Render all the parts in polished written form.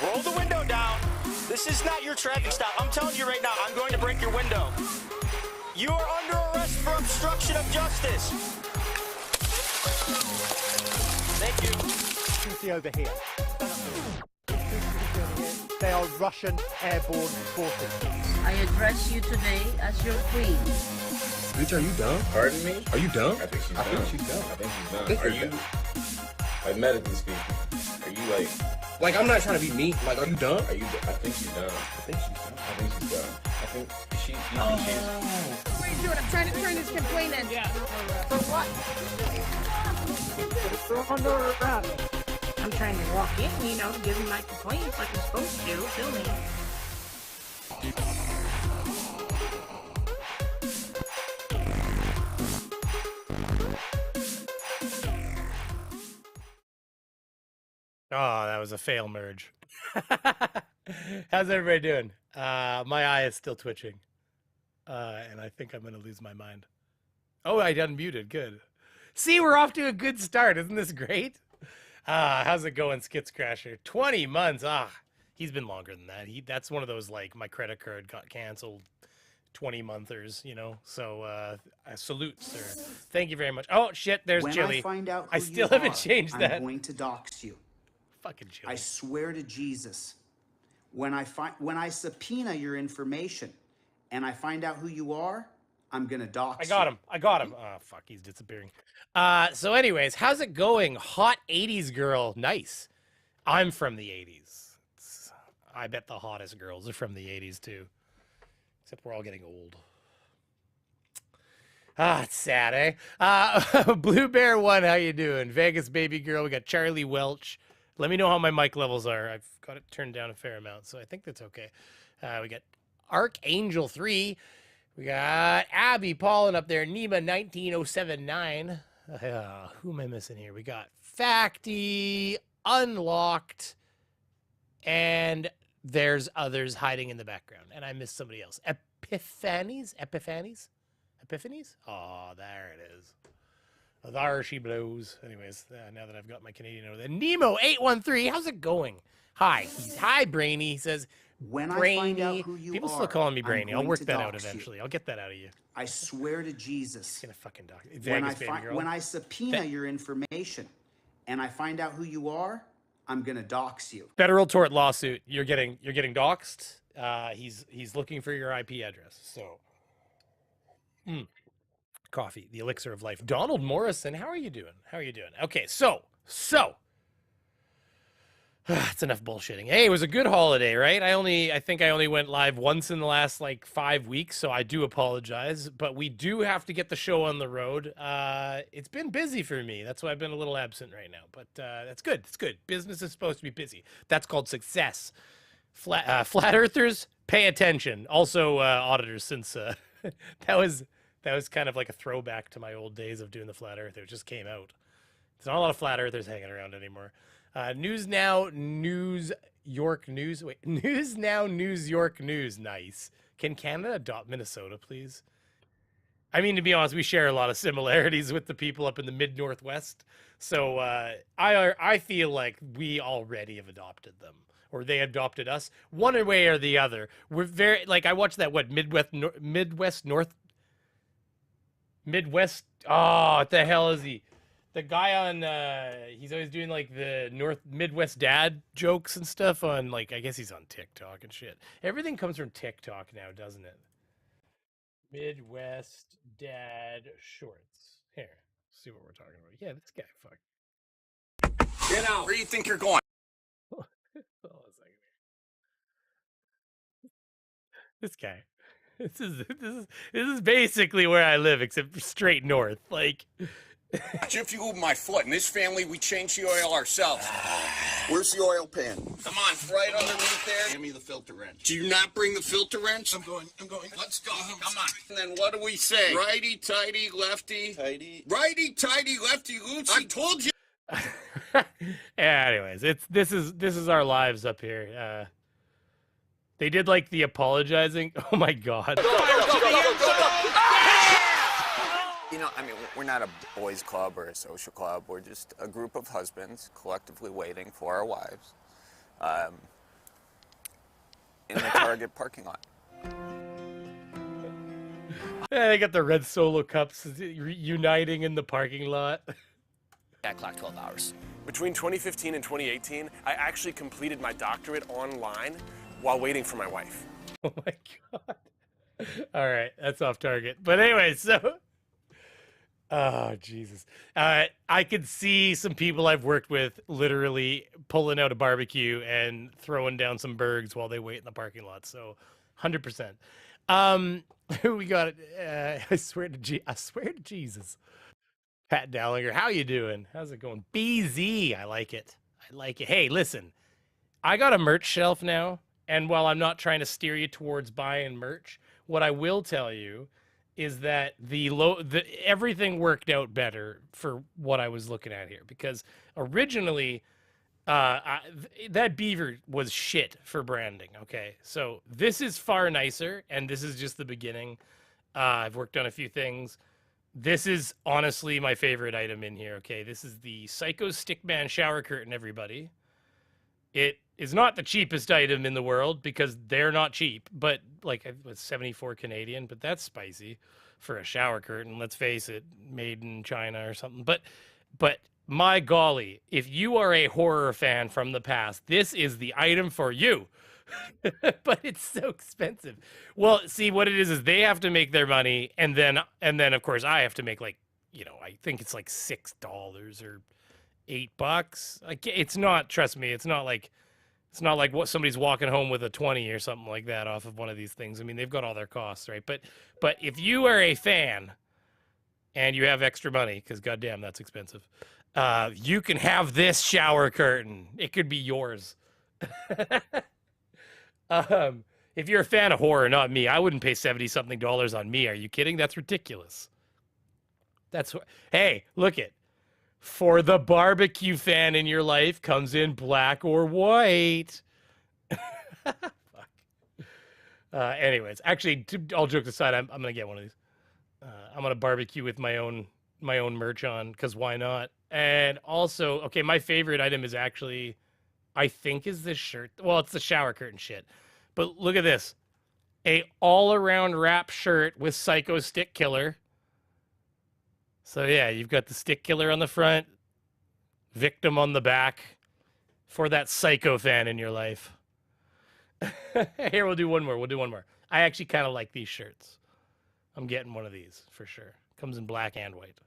Roll the window down. This is not your traffic stop. I'm telling you right now, I'm going to break your window. You are under arrest for obstruction of justice. Thank you. See over here. They are Russian airborne forces. I address you today as your queen. Bitch, are you dumb? Pardon me? Are you dumb? I think she's dumb. I think she's dumb. I think she's dumb. Are you, like, medically speaking, are you like, I'm not trying to be mean. Like, are you dumb? I think she's dumb. I think she's dumb. I think she's dumb. I think she, you think she's... What are you doing? I'm trying to turn this complaint in. Yeah. For what? I'm trying to walk in, you know, give him my complaints like I'm supposed to. Feel me? Oh, that was a fail merge. How's everybody doing? My eye is still twitching. And I think I'm going to lose my mind. Oh, I unmuted. Good. See, we're off to a good start. Isn't this great? How's it going, Skits Crasher? 20 months. He's been longer than that. That's one of those, like, my credit card got canceled 20-monthers, you know? So, I salute, sir. Thank you very much. Oh, shit, there's Chili. I still haven't changed that. I'm going to dox you. Fucking Chili. I swear to Jesus, when I subpoena your information and I find out who you are, I'm gonna dox you. I got him. Oh, fuck, he's disappearing. So anyways, how's it going? Hot 80s girl. Nice. I'm from the 80s. I bet the hottest girls are from the 80s too. Except we're all getting old. It's sad, eh? Blue Bear 1, how you doing? Vegas baby girl. We got Charlie Welch. Let me know how my mic levels are. I've got it turned down a fair amount, so I think that's okay. We got Archangel 3. We got Abby Paulin up there. Nima 19079. Who am I missing here? We got Facty, Unlocked, and there's others hiding in the background. And I missed somebody else. Epiphanies? Oh, there it is. There she blows. Anyways, now that I've got my Canadian over there. Nemo813, how's it going? Hi. Hi, Brainy. He says, when Brainy. I find out who you People are, still calling me Brainy. I'll work that out dox eventually. you. I'll get that out of you. I swear to Jesus. Gonna fucking dox. When I subpoena your information and I find out who you are, I'm gonna dox you. Federal tort lawsuit. You're getting doxxed. He's looking for your IP address. So. Coffee, the elixir of life. Donald Morrison, how are you doing? Okay, so it's enough bullshitting. Hey, it was a good holiday, right? I think I only went live once in the last like 5 weeks, so I do apologize, but we do have to get the show on the road. It's been busy for me. That's why I've been a little absent right now, but that's good. It's good. Business is supposed to be busy. That's called success. Flat earthers, pay attention. Also, auditors, since that was kind of like a throwback to my old days of doing the flat earth. It just came out. There's not a lot of flat earthers hanging around anymore. News Now, News York News. Wait, News Now, News York News. Nice. Can Canada adopt Minnesota, please? I mean, to be honest, we share a lot of similarities with the people up in the mid-Northwest. So I feel like we already have adopted them. Or they adopted us. One way or the other. We're very, like, I watched that, Midwest. Oh, what the hell is he? The guy on, he's always doing like the Midwest dad jokes and stuff on, like, I guess he's on TikTok and shit. Everything comes from TikTok now, doesn't it? Midwest dad shorts. Here, see what we're talking about. Yeah, this guy, fuck. Get out. Where do you think you're going? Hold on a second here. This guy. This is basically where I live, except straight north. Like, If you move my foot, in this family, we change the oil ourselves. Where's the oil pan? Come on, it's right underneath there. Give me the filter wrench. Do you not bring the filter wrench? I'm going. Let's go. Come on. And then what do we say? Righty, tighty, lefty. Tighty. Righty, tighty, lefty, loosey. I told you. Yeah, anyways, this is our lives up here. They did like the apologizing. Oh my god. You know, I mean, we're not a boys' club or a social club. We're just a group of husbands collectively waiting for our wives in the Target parking lot. Yeah, they got the red Solo cups uniting in the parking lot. That clock 12 hours. Between 2015 and 2018, I actually completed my doctorate online while waiting for my wife. Oh my god. All right, that's off target. But anyway, so oh Jesus. I could see some people I've worked with literally pulling out a barbecue and throwing down some burgers while they wait in the parking lot. So 100%. We got it. I swear to Jesus. Pat Dallinger, how you doing? How's it going? BZ, I like it. I like it. Hey, listen, I got a merch shelf now, and while I'm not trying to steer you towards buying merch, what I will tell you is that everything worked out better for what I was looking at here, because originally that Beaver was shit for branding. Okay, so this is far nicer, and this is just the beginning. I've worked on a few things. This is honestly my favorite item in here. Okay, this is the Psycho Stickman shower curtain, everybody. It is not the cheapest item in the world because they're not cheap, but like it was 74 Canadian, but that's spicy for a shower curtain. Let's face it, made in China or something. But my golly, if you are a horror fan from the past, this is the item for you. But it's so expensive. Well, see, what it is they have to make their money, and then of course I have to make, like, you know, I think it's like $6 or $8. Like, it's not, trust me, it's not like what somebody's walking home with a 20 or something like that off of one of these things. I mean, they've got all their costs, right? But if you are a fan and you have extra money, because goddamn, that's expensive, you can have this shower curtain. It could be yours. If you're a fan of horror, not me, I wouldn't pay $70-something on me. Are you kidding? That's ridiculous. That's what, hey, look it. For the barbecue fan in your life, comes in black or white. Fuck. Anyways, actually, all jokes aside, I'm gonna get one of these. I'm gonna barbecue with my own merch on, because why not? And also, okay, my favorite item is actually, I think, is this shirt. Well, it's the shower curtain shit. But look at this. A all-around wrap shirt with Psycho Stick Killer. So yeah, you've got the Stick Killer on the front, Victim on the back, for that Psycho fan in your life. Here, we'll do one more. I actually kind of like these shirts. I'm getting one of these for sure. Comes in black and white.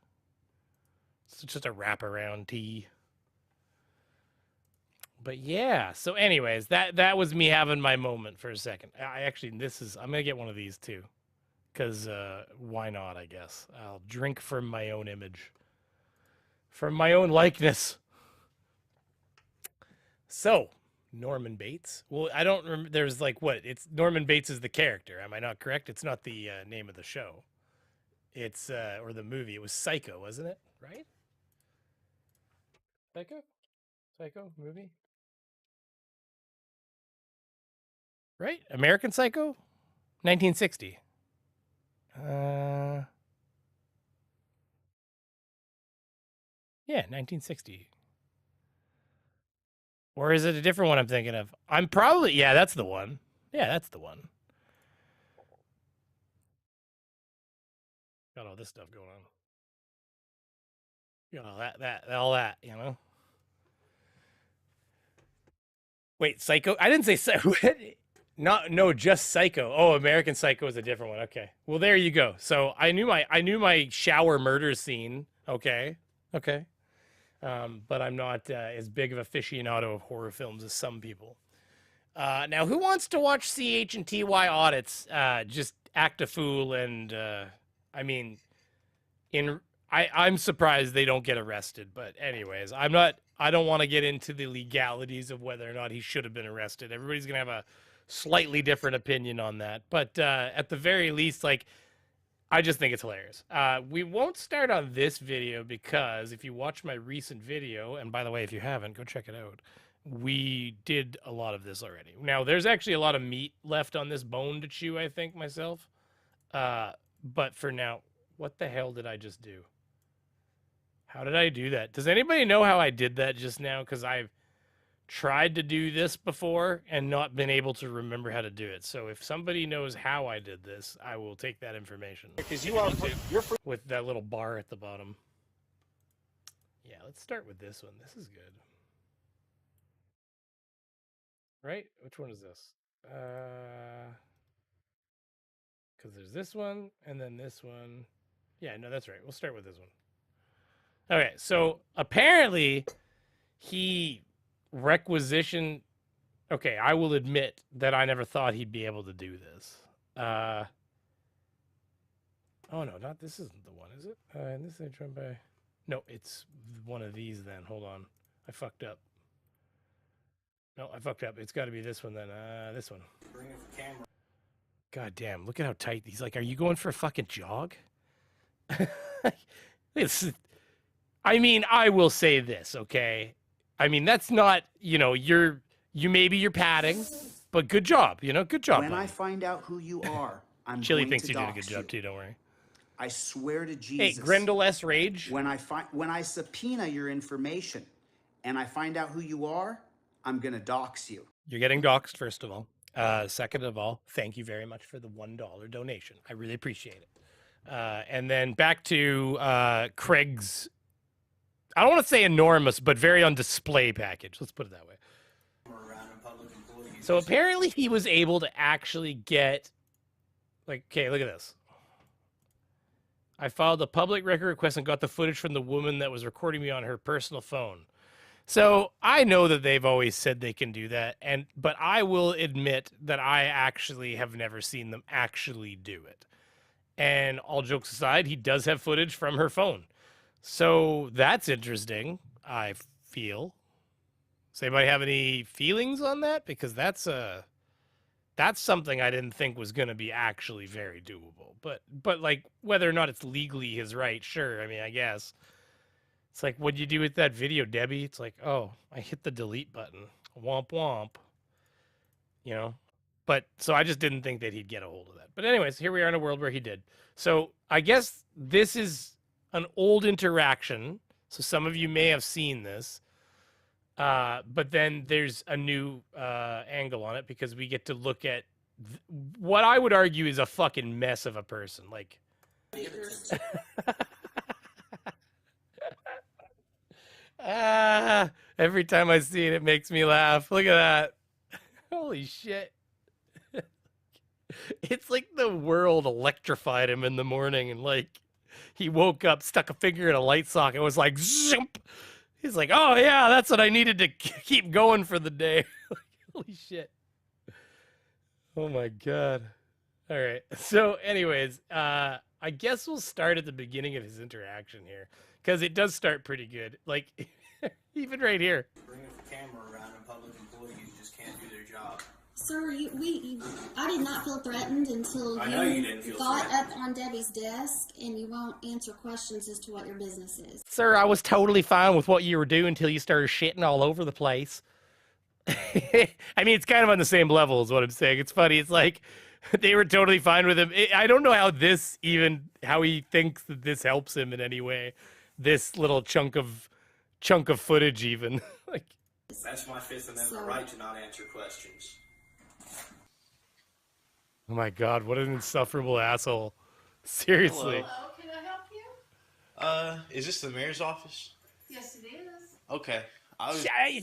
It's just a wraparound tee. But yeah, so anyways, that was me having my moment for a second. I'm gonna get one of these too, because why not? I guess I'll drink from my own image, from my own likeness. So Norman Bates. Well, I don't remember. There's like what? It's Norman Bates is the character. Am I not correct? It's not the name of the show. It's or the movie. It was Psycho, wasn't it? Right? Psycho movie. Right? American Psycho? 1960. Yeah, 1960. Or is it a different one I'm thinking of? I'm probably, yeah, that's the one. Yeah, that's the one. Got all this stuff going on. Got all that, you know? Wait, Psycho? I didn't say Psycho. No, just Psycho. Oh, American Psycho is a different one. Okay. Well, there you go. So I knew my shower murder scene. Okay. But I'm not as big of an aficionado of horror films as some people. Now, who wants to watch CHandTY audits? Just act a fool, and I mean, I'm surprised they don't get arrested. But anyways, I don't want to get into the legalities of whether or not he should have been arrested. Everybody's gonna have a slightly different opinion on that, but at the very least, like, I just think it's hilarious. We won't start on this video because if you watch my recent video, and by the way, if you haven't, go check it out, we did a lot of this already. Now, there's actually a lot of meat left on this bone to chew, I think, myself. But for now, What the hell did I just do? How did I do that? Does anybody know how I did that just now? Because I've tried to do this before and not been able to remember how to do it. So if somebody knows how I did this, I will take that information. Because you're free. With that little bar at the bottom. Yeah, let's start with this one. This is good. Right? Which one is this? Because there's this one and then this one. Yeah, no, that's right. We'll start with this one. Okay, so apparently he requisitioned. Okay, I will admit that I never thought he'd be able to do this. Oh no, not this isn't the one, is it? And this is trying by. No, it's one of these then. Hold on, I fucked up. No, I fucked up. It's got to be this one then. This one. Bring it for camera. God damn! Look at how tight he's like. Are you going for a fucking jog? It's. I mean, I will say this, okay? I mean, that's not, you know, maybe you're padding, but good job, you know, good job. When buddy. I find out who you are, I'm Chili going thinks to you did a dox good job you. too. Don't worry. I swear to Hey, Jesus. Grendel S. Rage. When I subpoena your information and I find out who you are, I'm gonna dox you. You're getting doxxed, first of all. Second of all, thank you very much for the $1 donation. I really appreciate it. And then back to Craig's, I don't want to say enormous, but very on display package. Let's put it that way. So apparently he was able to actually get, like, okay, look at this. I filed a public record request and got the footage from the woman that was recording me on her personal phone. So I know that they've always said they can do that, but I will admit that I actually have never seen them actually do it. And all jokes aside, he does have footage from her phone. So that's interesting, I feel. Does anybody have any feelings on that? Because that's something I didn't think was going to be actually very doable. But like, whether or not it's legally his right, sure. I mean, I guess. It's like, what'd you do with that video, Debbie? It's like, oh, I hit the delete button. Womp womp. You know? But, so I just didn't think that he'd get a hold of that. But anyways, here we are in a world where he did. So I guess this is an old interaction. So some of you may have seen this. But then there's a new angle on it because we get to look at what I would argue is a fucking mess of a person. Like, every time I see it, it makes me laugh. Look at that. Holy shit. It's like the world electrified him in the morning and like he woke up, stuck a finger in a light socket, and was like, zoomp. He's like, oh yeah, that's what I needed to keep going for the day. Holy shit. Oh my God. All right. So anyways, I guess we'll start at the beginning of his interaction here because it does start pretty good. Like even right here. Bring a camera around and public employees just can't do their job. Sir, I did not feel threatened until you got up on Debbie's desk and you won't answer questions as to what your business is. Sir, I was totally fine with what you were doing until you started shitting all over the place. I mean, it's kind of on the same level is what I'm saying. It's funny. It's like they were totally fine with him. I don't know how he thinks that this helps him in any way. This little chunk of footage even. Like, That's my Fifth Amendment right to not answer questions. oh my God, what an insufferable asshole. Seriously. Hello, can I help you? Is this the mayor's office? Yes, it is. Okay.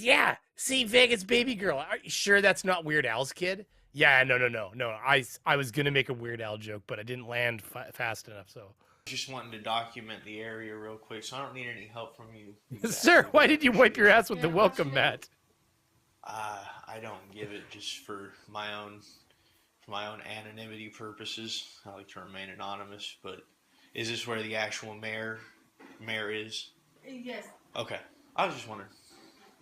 Yeah. See, Vegas baby girl. Are you sure that's not Weird Al's kid? Yeah, no. I was gonna make a Weird Al joke, but I didn't land fast enough. So. Just wanting to document the area real quick, so I don't need any help from you. Exactly. Sir, why did you wipe your ass with the welcome mat? I don't give it just for my own anonymity purposes. I like to remain anonymous, but is this where the actual mayor is? Yes. Okay. I was just wondering.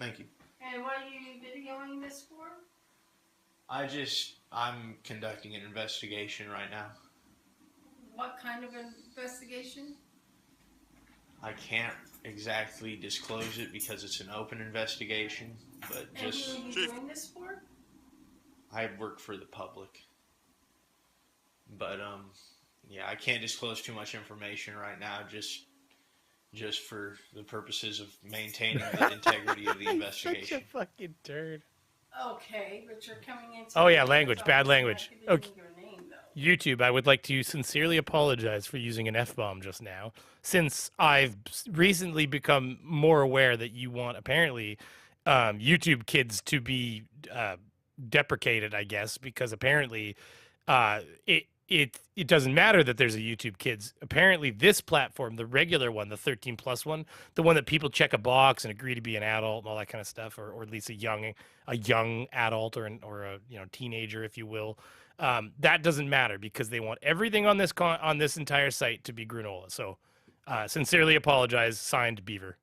Thank you. And what are you videoing this for? I'm conducting an investigation right now. What kind of investigation? I can't exactly disclose it because it's an open investigation, but And who are you doing this for? I work for the public. But yeah, I can't disclose too much information right now, just for the purposes of maintaining the integrity of the investigation. Such a fucking turd. Okay, but you're coming into. Oh yeah, language, bad language. Okay. Your name, though. YouTube, I would like to sincerely apologize for using an F-bomb just now, since I've recently become more aware that you want, apparently, YouTube kids to be deprecated, I guess, because apparently it doesn't matter that there's a YouTube kids. Apparently this platform, the regular one, the 13+ one, the one that people check a box and agree to be an adult and all that kind of stuff, or at least a young adult or a teenager, if you will. That doesn't matter because they want everything on this entire site to be granola. So, sincerely apologize. Signed, Beaver.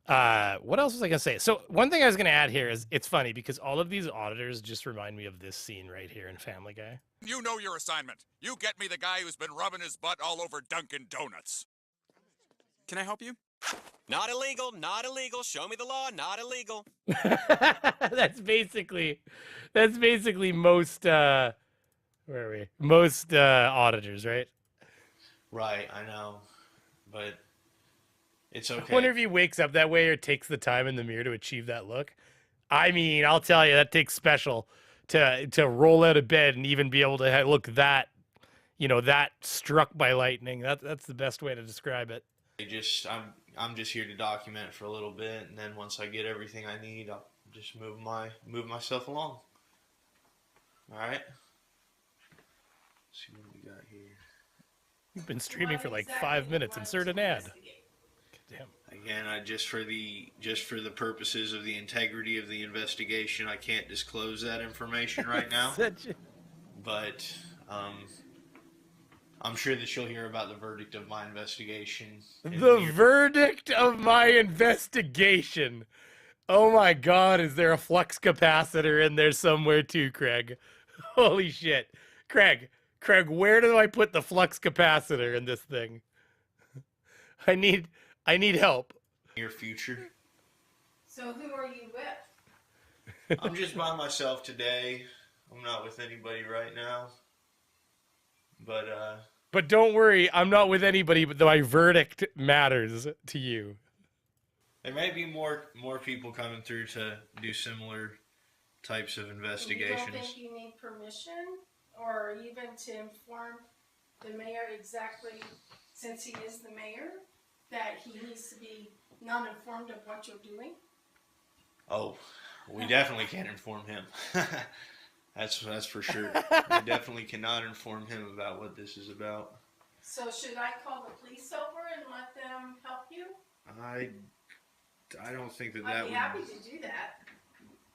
What else was I gonna say? So one thing I was gonna add here is it's funny because all of these auditors just remind me of this scene right here in Family Guy. You know your assignment. You get me the guy who's been rubbing his butt all over Dunkin' Donuts. Can I help you? Not illegal, not illegal. Show me the law, not illegal. That's basically most where are we? Most auditors, right? Right, I know, but it's okay. I wonder if he wakes up that way or takes the time in the mirror to achieve that look. I mean, I'll tell you, that takes special to roll out of bed and even be able to look that, that struck by lightning. That's the best way to describe it. I'm just here to document for a little bit, and then once I get everything I need, I'll just move myself along. All right. Let's see what we got here. You've been streaming for like 5 minutes. Insert an ad. Damn. Again, just for the purposes of the integrity of the investigation, I can't disclose that information right now. But I'm sure that you'll hear about the verdict of my investigation. The verdict of my investigation. Oh my God, is there a flux capacitor in there somewhere too, Craig? Holy shit. Craig, where do I put the flux capacitor in this thing? I need help. Near future. So who are you with? I'm just by myself today. I'm not with anybody right now. But don't worry, I'm not with anybody, but my verdict matters to you. There may be more people coming through to do similar types of investigations. You don't think you need permission or even to inform the mayor exactly, since he is the mayor, that he needs to be not informed of what you're doing? Oh, we definitely can't inform him. That's for sure. We definitely cannot inform him about what this is about. So should I call the police over and let them help you? I don't think that I'd that be would. happy to do that.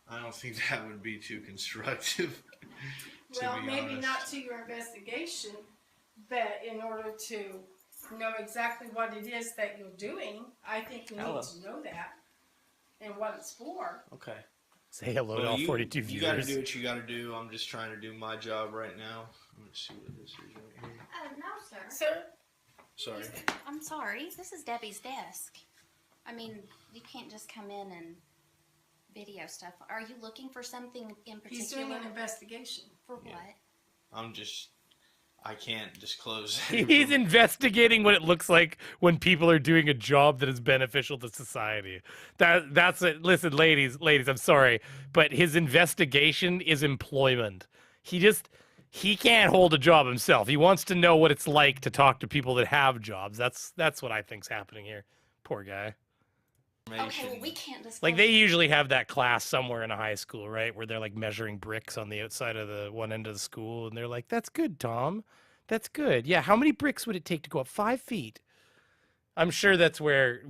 I don't think that would be too constructive. Well, maybe not to your investigation, but in order to know exactly what it is that you're doing, I think you need to know that and what it's for. Okay. Say hello to all 42 viewers. You gotta do what you gotta do. I'm just trying to do my job right now. Let's see what this is right here. No, sir. Sir? Sorry. I'm sorry. This is Debbie's desk. I mean, you can't just come in and video stuff. Are you looking for something in particular? He's doing an investigation. For what? I can't disclose. He's investigating what it looks like when people are doing a job that is beneficial to society. That's it. Listen, ladies, I'm sorry, but his investigation is employment. He can't hold a job himself. He wants to know what it's like to talk to people that have jobs. That's what I think's happening here. Poor guy. Okay, well, we can't disclose. Like they usually have that class somewhere in a high school, right? Where they're like measuring bricks on the outside of the one end of the school. And they're like, that's good, Tom. That's good. Yeah. How many bricks would it take to go up 5 feet? I'm sure that's where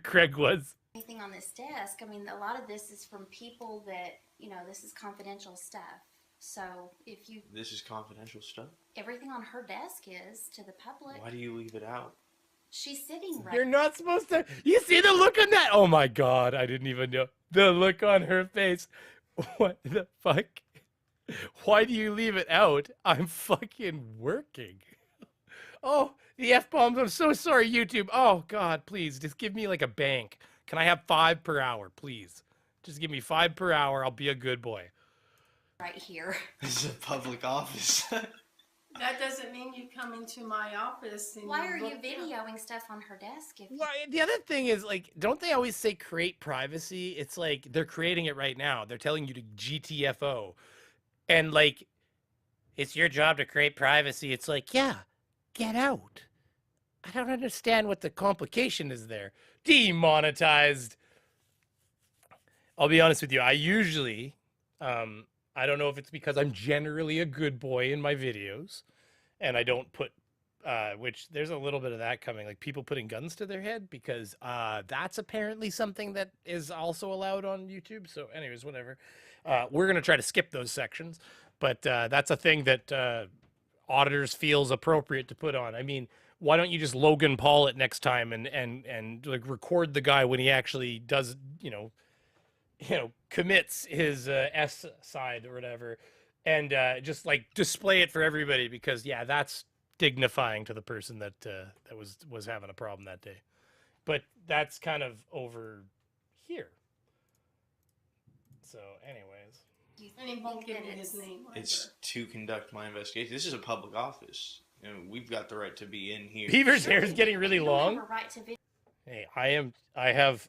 Craig was. Anything on this desk. I mean, a lot of this is from people that, this is confidential stuff. So if you... This is confidential stuff? Everything on her desk is to the public. Why do you leave it out? She's sitting right. You're not supposed to. You see the look on that? Oh my God. I didn't even know. The look on her face. What the fuck? Why do you leave it out? I'm fucking working. Oh, the F-bombs. I'm so sorry, YouTube. Oh God, please. Just give me like a bank. Can I have 5 per hour, please? Just give me 5 per hour. I'll be a good boy. Right here. This is a public office. That doesn't mean you come into my office and Why are you look videoing stuff on her desk? If Well, the other thing is, like, don't they always say create privacy? It's like they're creating it right now. They're telling you to GTFO. And, like, it's your job to create privacy. It's like, yeah, get out. I don't understand what the complication is there. Demonetized. I'll be honest with you. I usually, I don't know if it's because I'm generally a good boy in my videos and I don't put, which there's a little bit of that coming, like people putting guns to their head, because that's apparently something that is also allowed on YouTube. So anyways, whatever. We're going to try to skip those sections, but that's a thing that auditors feels appropriate to put on. I mean, why don't you just Logan Paul it next time and like record the guy when he actually does, commits his S side or whatever, and just like display it for everybody, because yeah, that's dignifying to the person that was having a problem that day. But that's kind of over here. So anyways. And he won't give me his name. It's to conduct my investigation. This is a public office. We've got the right to be in here. Beaver Zer0 is getting really long. have a right to Hey,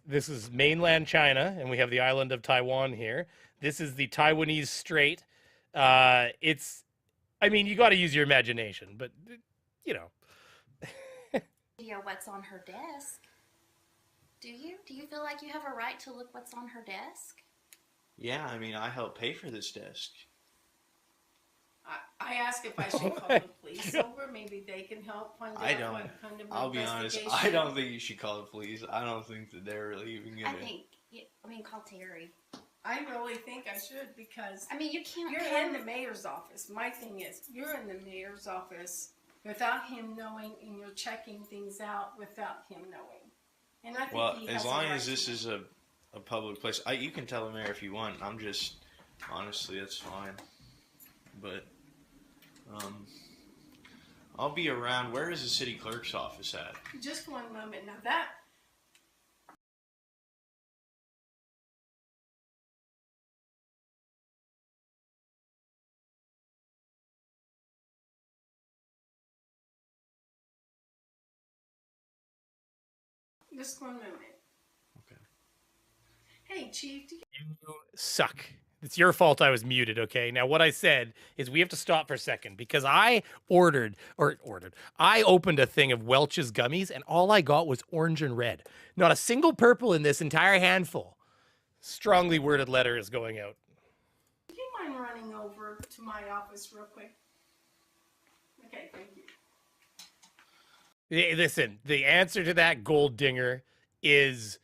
this is mainland China, and we have the island of Taiwan here. This is the Taiwanese Strait. I mean, you got to use your imagination, but, video what's on her desk. Do you? Do you feel like you have a right to look what's on her desk? Yeah, I mean, I help pay for this desk. I asked if I should call the police over. Maybe they can help find out what kind of I'll be honest, I don't think you should call the police. I don't think that they're really even gonna... Call Terry. I really think I should, because you can't. You're in the mayor's office. My thing is, you're in the mayor's office without him knowing, and you're checking things out without him knowing. And I think as long as this is a public place, you can tell the mayor if you want. I'm just, honestly, that's fine. But I'll be around. Where is the city clerk's office at? Just one moment. Now that... Just one moment. Okay. Hey, Chief. You suck. It's your fault I was muted, okay? Now, what I said is we have to stop for a second, because I I opened a thing of Welch's gummies, and all I got was orange and red. Not a single purple in this entire handful. Strongly worded letter is going out. Do you mind running over to my office real quick? Okay, thank you. Listen, the answer to that, gold dinger, is...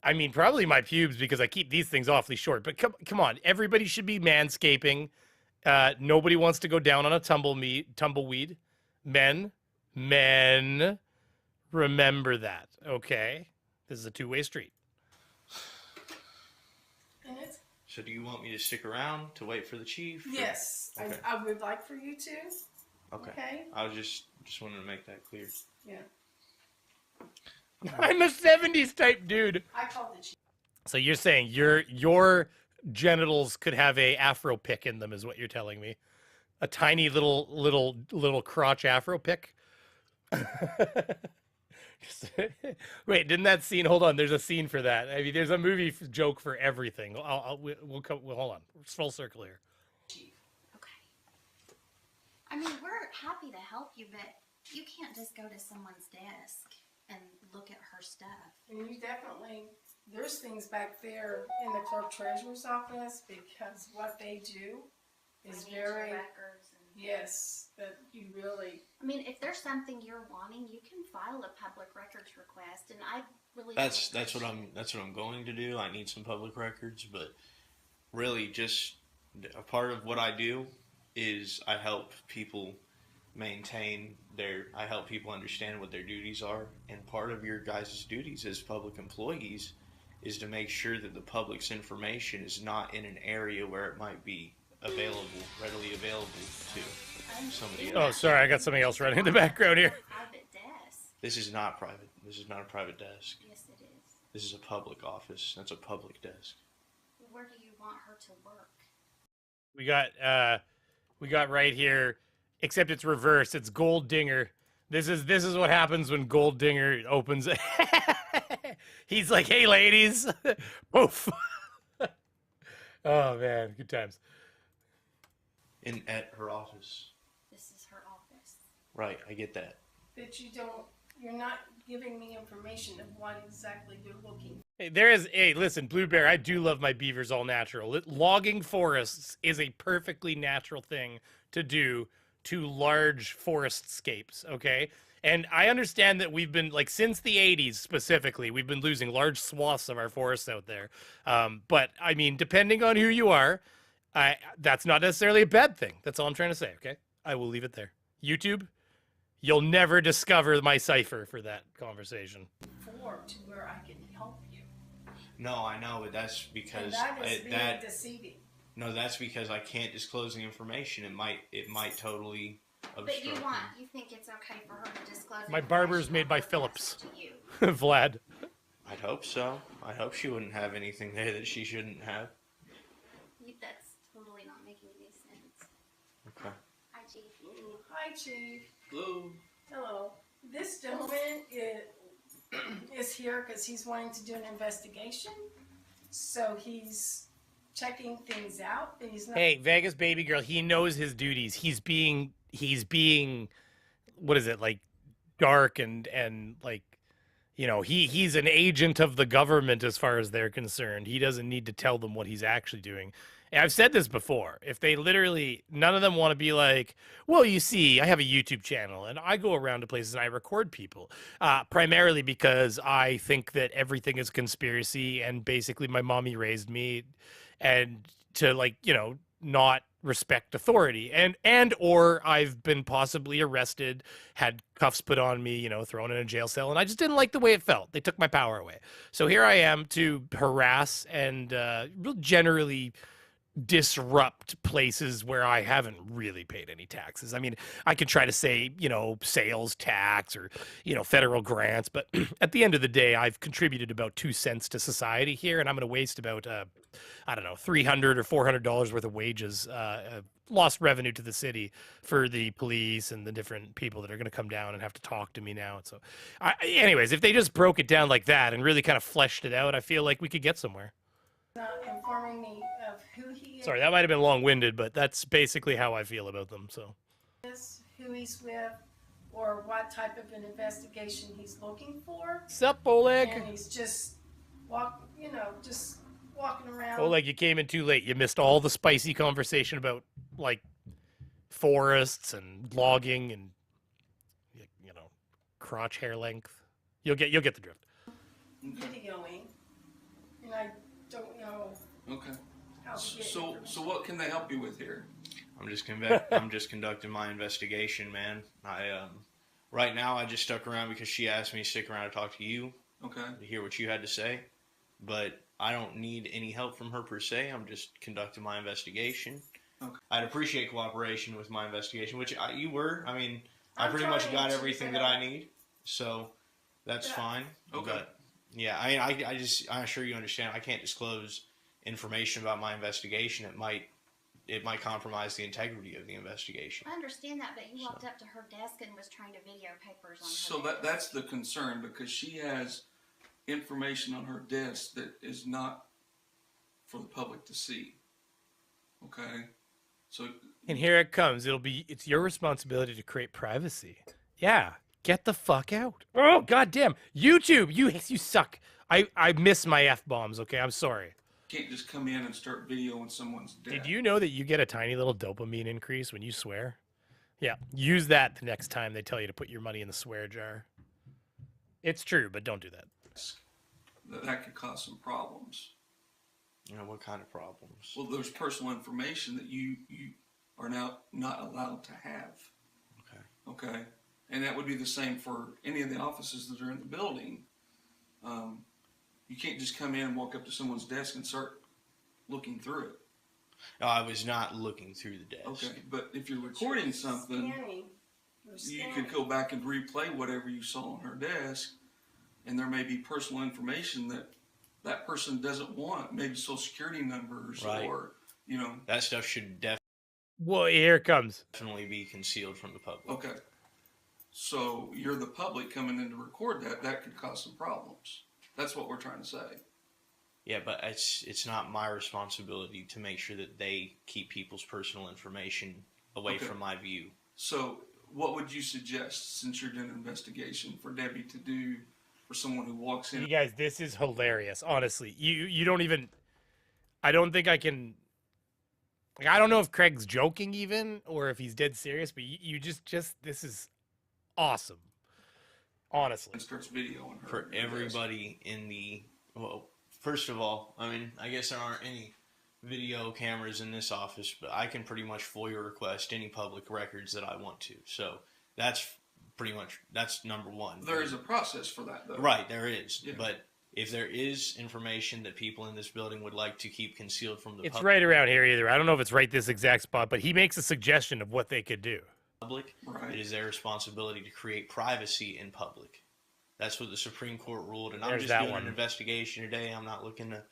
I mean, probably my pubes, because I keep these things awfully short. But come on, everybody should be manscaping. Nobody wants to go down on a tumbleweed. Men, remember that, okay? This is a two-way street. So do you want me to stick around to wait for the chief? Yes, okay. I would like for you to. Okay. I was just wanted to make that clear. Yeah. I'm a 70s type dude. I called the chief. So you're saying your genitals could have a afro pick in them, is what you're telling me? A tiny little crotch afro pick? Wait, didn't that scene? Hold on, there's a scene for that. I mean, there's a movie joke for everything. We'll hold on. It's full circle here. Okay. I mean, we're happy to help you, but you can't just go to someone's desk and look at her stuff. And you definitely, there's things back there in the clerk treasurer's office, because what they do is very... records and... Yes, that you really... I mean, if there's something you're wanting, you can file a public records request, and I really... That's what I'm going to do. I need some public records, but really just a part of what I do is I help people I help people understand what their duties are, and part of your guys' duties as public employees is to make sure that the public's information is not in an area where it might be readily available to somebody else. Oh, sorry, I got something else running in the background here. Private desk. This is not private. This is not a private desk. Yes, it is. This is a public office. That's a public desk. Where do you want her to work? We got right here. except it's reversed. It's Gold Dinger. This is what happens when Gold Dinger opens it. He's like, "Hey, ladies." Oof. Oh man, good times. At her office. This is her office. Right, I get that. But you're not giving me information of what exactly you're looking for. Hey, listen, Blue Bear, I do love my beavers all natural. Logging forests is a perfectly natural thing to do to large forest scapes, okay? And I understand that we've been, like, since the 80s specifically, we've been losing large swaths of our forests out there. But, I mean, depending on who you are, that's not necessarily a bad thing. That's all I'm trying to say, okay? I will leave it there. YouTube, you'll never discover my cipher for that conversation. To where I can help you. No, I know, but that's because And that is deceiving. No, that's because I can't disclose the information. It might totally obstruct. But you think it's okay for her to disclose? My barber is made by Phillips. Vlad. I'd hope so. I hope she wouldn't have anything there that she shouldn't have. That's totally not making any sense. Okay. Hi, Chief. Hi, Chief. Hello. Hello. This gentleman is here because he's wanting to do an investigation. So he's checking things out, but he's not. Hey, Vegas baby girl, he knows his duties. He's being what is it, like dark and like, you know, he's an agent of the government as far as they're concerned. He doesn't need to tell them what he's actually doing. And I've said this before. If they literally, none of them want to be like, well, you see, I have a YouTube channel and I go around to places and I record people, primarily because I think that everything is conspiracy and basically my mommy raised me and to, like, you know, not respect authority and or I've been possibly arrested, had cuffs put on me, you know, thrown in a jail cell, and I just didn't like the way it felt. They took my power away. So here I am to harass and generally disrupt places where I haven't really paid any taxes. I mean, I could try to say, you know, sales tax or, you know, federal grants, but at the end of the day, I've contributed about 2 cents to society here, and I'm going to waste about, I don't know, $300 or $400 worth of wages, lost revenue to the city for the police and the different people that are going to come down and have to talk to me now. And so, anyways, if they just broke it down like that and really kind of fleshed it out, I feel like we could get somewhere. Not informing me of who he is. Sorry, that might have been long-winded, but that's basically how I feel about them. So, Who he's with, or what type of an investigation he's looking for. Sup, Oleg? And he's just walking around. Oleg, you came in too late. You missed all the spicy conversation about, like, forests and logging and, you know, crotch hair length. You'll get the drift. Videoing, and I don't know. Okay. How to get So what can they help you with here? I'm just conducting my investigation, man. Right now I just stuck around because she asked me to stick around to talk to you. Okay. To hear what you had to say, but I don't need any help from her per se. I'm just conducting my investigation. Okay. I'd appreciate cooperation with my investigation, which you were. I mean, I pretty much got everything that I need, so that's fine. Okay. But yeah, I mean, I'm sure you understand. I can't disclose information about my investigation. It might compromise the integrity of the investigation. I understand that, but you walked up to her desk and was trying to video papers on her. So that's the concern, because she has information on her desk that is not for the public to see. Okay? So And here it comes. It's your responsibility to create privacy. Yeah. Get the fuck out. Oh, goddamn. YouTube, you suck. I miss my F-bombs, okay? I'm sorry. you can't just come in and start videoing someone's death. Did you know that you get a tiny little dopamine increase when you swear? Yeah, use that the next time they tell you to put your money in the swear jar. It's true, but don't do that. That could cause some problems. You know, what kind of problems? Well, there's personal information that you are now not allowed to have. Okay. Okay? And that would be the same for any of the offices that are in the building. You can't just come in and walk up to someone's desk and start looking through it. No, I was not looking through the desk. Okay, but if you're recording something, you could go back and replay whatever you saw on her desk, and there may be personal information that that person doesn't want, maybe social security numbers, right. or, you know. That stuff should definitely Well, here it comes. Definitely be concealed from the public. Okay. So you're the public coming in to record that. That could cause some problems. That's what we're trying to say. Yeah, but it's not my responsibility to make sure that they keep people's personal information away from my view. So what would you suggest, since you're doing an investigation, for Debbie to do for someone who walks in? You guys, this is hilarious. Honestly, you don't even. I don't think I can. Like, I don't know if Craig's joking even, or if he's dead serious. But you just this is awesome. Honestly, starts videoing her. For everybody in the first of all, I mean, I guess there aren't any video cameras in this office, but I can pretty much FOIA request any public records that I want to. So that's number one. There is a process for that, though. Right, there is. Yeah. But if there is information that people in this building would like to keep concealed from the it's public, right around here either. I don't know if it's right this exact spot, but he makes a suggestion of what they could do. It is their responsibility to create privacy in public. That's what the Supreme Court ruled, and I'm There's just that doing one. an investigation today. I'm not looking to.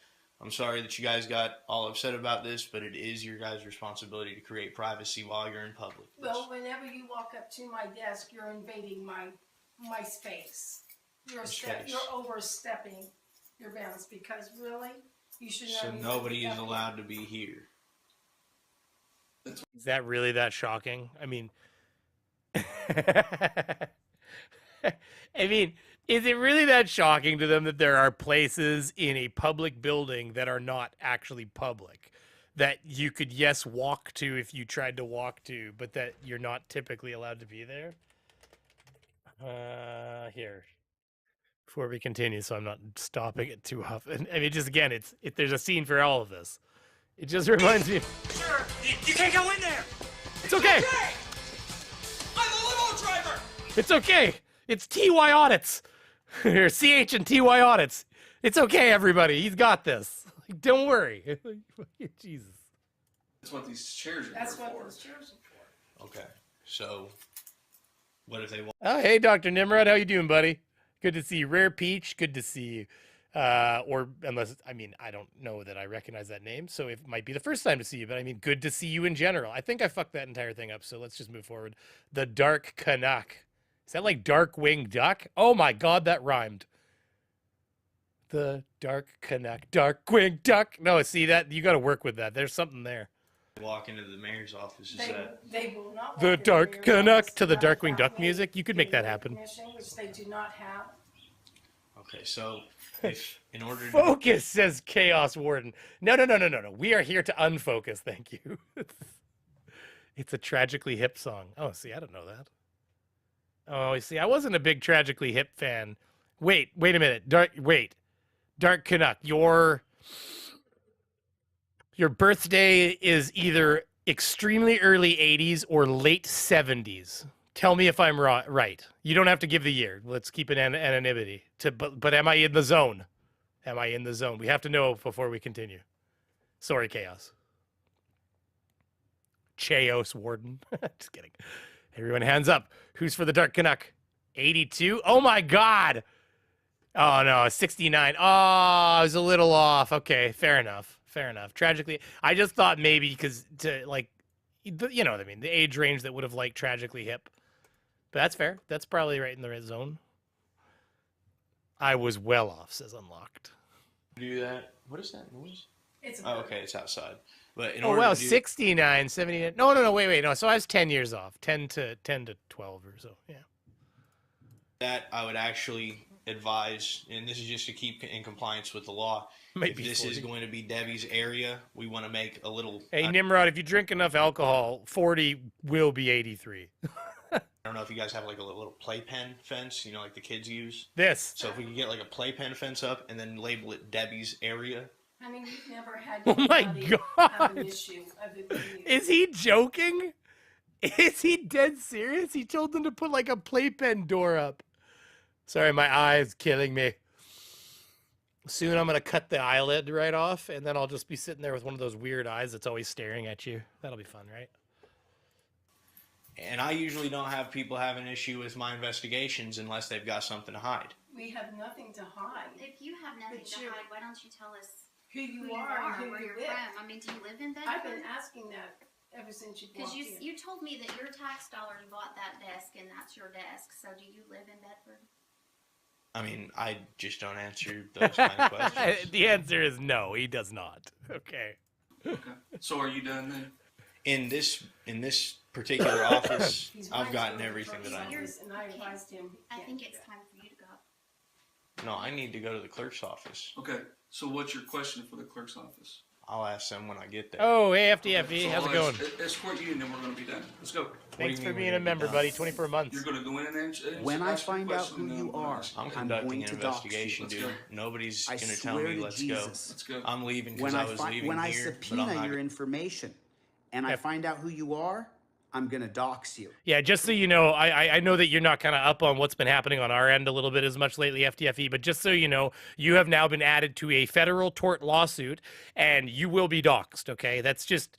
I'm sorry that you guys got all upset about this, but it is your guys' responsibility to create privacy while you're in public. Well, whenever you walk up to my desk, you're invading my space. You're overstepping your bounds, because really, you should know. So nobody is allowed to be here. Is that really that shocking? I mean, is it really that shocking to them that there are places in a public building that are not actually public, that you could, yes, walk to if you tried to walk to, but that you're not typically allowed to be there? Here, before we continue, so I'm not stopping it too often. I mean, just again, there's a scene for all of this. It just reminds me. Sir, you can't go in there. It's okay. I'm a limo driver. It's okay. It's TYAudits. Or CHandTYaudits. It's okay, everybody. He's got this. Like, don't worry. Jesus. That's what these chairs are That's there what for. those chairs are for. Okay, so what if they want? Oh, hey, Dr. Nimrod. How you doing, buddy? Good to see you. Rare Peach. Good to see you. Or unless, I mean, I don't know that I recognize that name, so it might be the first time to see you, but I mean, good to see you in general. I think I fucked that entire thing up, so let's just move forward. The Dark Canuck. Is that like Darkwing Duck? Oh my God, that rhymed. The Dark Canuck. Darkwing Duck. No, see that? You got to work with that. There's something there. Walk into the mayor's office. They will not. The Dark Canuck to the Darkwing Duck music. You could make that happen. Which they do not have. Okay, so if in order to Focus, says Chaos Warden. No. We are here to unfocus. Thank you. It's a Tragically Hip song. Oh, see, I don't know that. Oh, see, I wasn't a big Tragically Hip fan. Wait a minute. Dark Canuck, your birthday is either extremely early 80s or late 70s. Tell me if I'm right. You don't have to give the year. Let's keep an anonymity. But am I in the zone? Am I in the zone? We have to know before we continue. Sorry, Chaos. Chaos Warden. Just kidding. Everyone hands up. Who's for the Dark Canuck? 82? Oh my God. Oh no, 69. Oh, I was a little off. Okay, fair enough. Tragically, I just thought maybe because you know what I mean, the age range that would have liked Tragically Hip. But that's fair. That's probably right in the red zone. I was well off, says Unlocked. do that, what is that noise? It's okay, it's outside. But in oh order wow, to do, 69, 79. No, wait. No, so I was 10 years off. 10 to 12 or so. Yeah. that, I would actually advise, and this is just to keep in compliance with the law. Might if be this 40. is going to be Debbie's area, we want to make a little. Hey, Nimrod, if you drink enough alcohol, 40 will be 83. I don't know if you guys have like a little playpen fence, you know, like the kids use. This. So if we could get like a playpen fence up and then label it Debbie's area. I mean, we've never had Oh my anybody have an God. issue of it being. Is he joking? Is he dead serious? He told them to put like a playpen door up. Sorry, my eye is killing me. Soon I'm going to cut the eyelid right off, and then I'll just be sitting there with one of those weird eyes that's always staring at you. That'll be fun, right? And I usually don't have people have an issue with my investigations unless they've got something to hide. We have nothing to hide. If you have nothing But to you're- hide, why don't you tell us Who you are and who where you you're live? from? I mean, do you live in Bedford? I've been asking that ever since you Because walked in. you told me that your tax dollars bought that desk and that's your desk. So do you live in Bedford? I mean, I just don't answer those kind of questions. The answer is no, he does not. Okay. So are you done then? In this particular office, I've gotten everything that I need. And I advised him. I think it's time for you to go. No, I need to go to the clerk's office. Okay. So what's your question for the clerk's office? I'll ask them when I get there. Oh, hey, FDFE, So how's it I'll going? Escort you, and then we're going to be done. Let's go. Thanks for being a member, buddy. 24 months. You're going to go in and answer. When I ask your find out question, who and then you I'm gonna are, ask I'm you. conducting an going to dox you. investigation, Let's dude. go. Nobody's I going to tell swear me to let's Jesus. go. Let's go. I'm leaving because When I was leaving when I here, but I'm subpoena not your information and I find out who you are, I'm gonna dox you. Yeah, just so you know, I know that you're not kind of up on what's been happening on our end a little bit as much lately, FTFE, but just so you know, you have now been added to a federal tort lawsuit, and you will be doxxed, okay? That's just,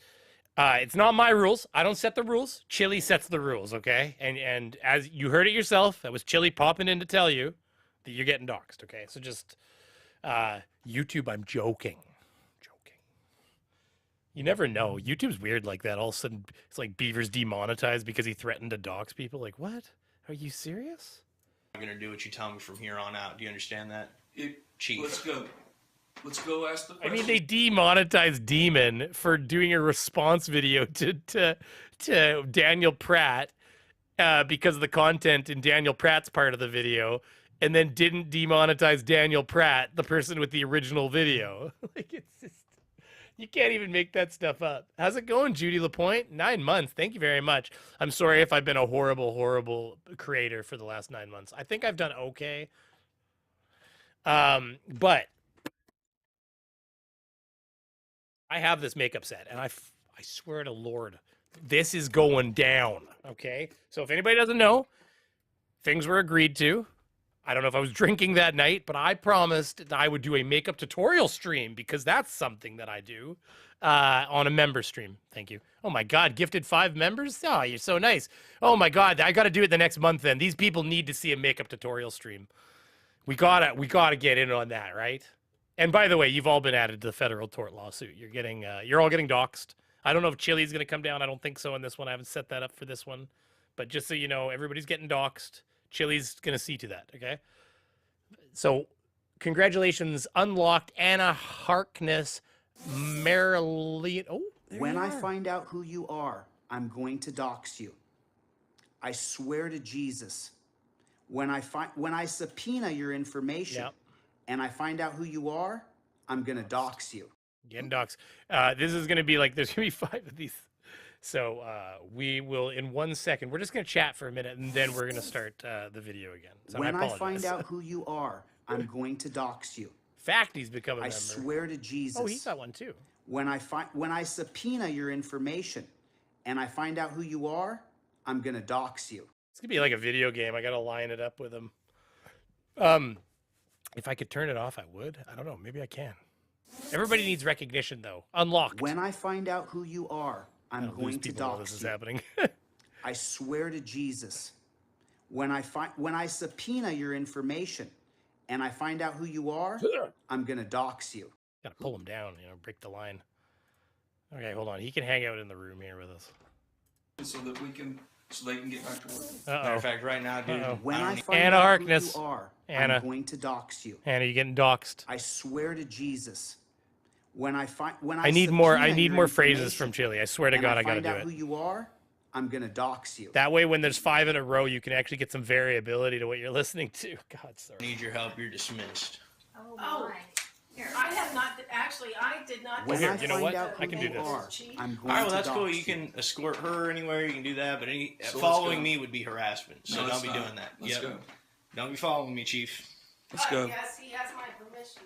it's not my rules. I don't set the rules. Chili sets the rules, okay? And as you heard it yourself, that was Chili popping in to tell you that you're getting doxxed, okay? So just, YouTube, I'm joking. You never know. YouTube's weird like that. All of a sudden, it's like Beaver's demonetized because he threatened to dox people. Like, what? Are you serious? I'm going to do what you tell me from here on out. Do you understand that? Chief. Let's go. Let's go ask the I question. mean, they demonetized Demon for doing a response video to Daniel Pratt because of the content in Daniel Pratt's part of the video, and then didn't demonetize Daniel Pratt, the person with the original video. Like, it's just... You can't even make that stuff up. How's it going, Judy LaPointe? 9 months. Thank you very much. I'm sorry if I've been a horrible, horrible creator for the last 9 months. I think I've done okay. But I have this makeup set, and I swear to Lord, this is going down, okay? So if anybody doesn't know, things were agreed to. I don't know if I was drinking that night, but I promised that I would do a makeup tutorial stream because that's something that I do on a member stream. Thank you. Oh my God, gifted 5 members? Oh, you're so nice. Oh my God, I got to do it the next month then. These people need to see a makeup tutorial stream. We gotta get in on that, right? And by the way, you've all been added to the federal tort lawsuit. You're all getting doxxed. I don't know if Chili's gonna come down. I don't think so in this one. I haven't set that up for this one. But just so you know, everybody's getting doxxed. Chili's going to see to that, okay? So, congratulations, unlocked Anna Harkness, Marilyn. Oh, when I find out who you are, I'm going to dox you. I swear to Jesus. When I subpoena your information and I find out who you are, I'm going to dox you. Getting doxxed. This is going to be like, there's going to be 5 of these. So we will, in 1 second, we're just going to chat for a minute, and then we're going to start the video again. So when I find out who you are, I'm going to dox you. Facty's become a member. I swear to Jesus. Oh, he's got one too. When I subpoena your information and I find out who you are, I'm going to dox you. It's going to be like a video game. I got to line it up with him. If I could turn it off, I would. I don't know. Maybe I can. Everybody needs recognition, though. Unlocked. When I find out who you are, I'm going to dox this is you. happening. I swear to Jesus. When I subpoena your information and I find out who you are, I'm going to dox you. Got to pull him down, break the line. Okay, hold on. He can hang out in the room here with us. So that they can get back to work. Matter of fact, right now, dude. When I find Anna out Harkness. who you are, Anna. I'm going to dox you. Anna, you getting doxxed? I swear to Jesus. When I need more subpoena phrases from Chili. I swear to God, I got to do find out it. who you are, I'm going to dox you. That way, when there's 5 in a row, you can actually get some variability to what you're listening to. God, sorry. Need your help, you're dismissed. Oh, my. Here, I have not, actually, I did not. When Here, I you know find what? out I can who do you this. are, I'm going All right, well, to that's cool. dox You can escort her anywhere. You can do that, but So let's following go. me would be harassment. So No, don't it's be not. doing that. Let's go. Don't be following me, Chief. Let's go. Yes, he has my permission,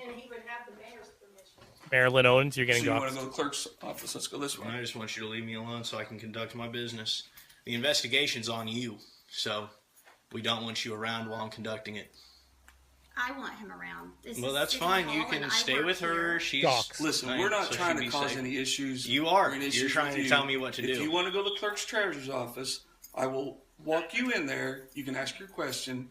and he would have the mayor's permission. Marilyn Owens, you're getting So you want doxxed. to go to the clerk's office? Let's go this way. I just want you to leave me alone so I can conduct my business. The investigation's on you, so we don't want you around while I'm conducting it. I want him around. This Well, is that's City fine. You Hall, and can I stay work with her. here. She's Docs. Listen, nice, we're not so trying she'll to be cause safe. any issues. You are. or any You're issues trying with to you. tell me what to If do. you want to go to the clerk's treasurer's office, I will walk you in there. You can ask your question,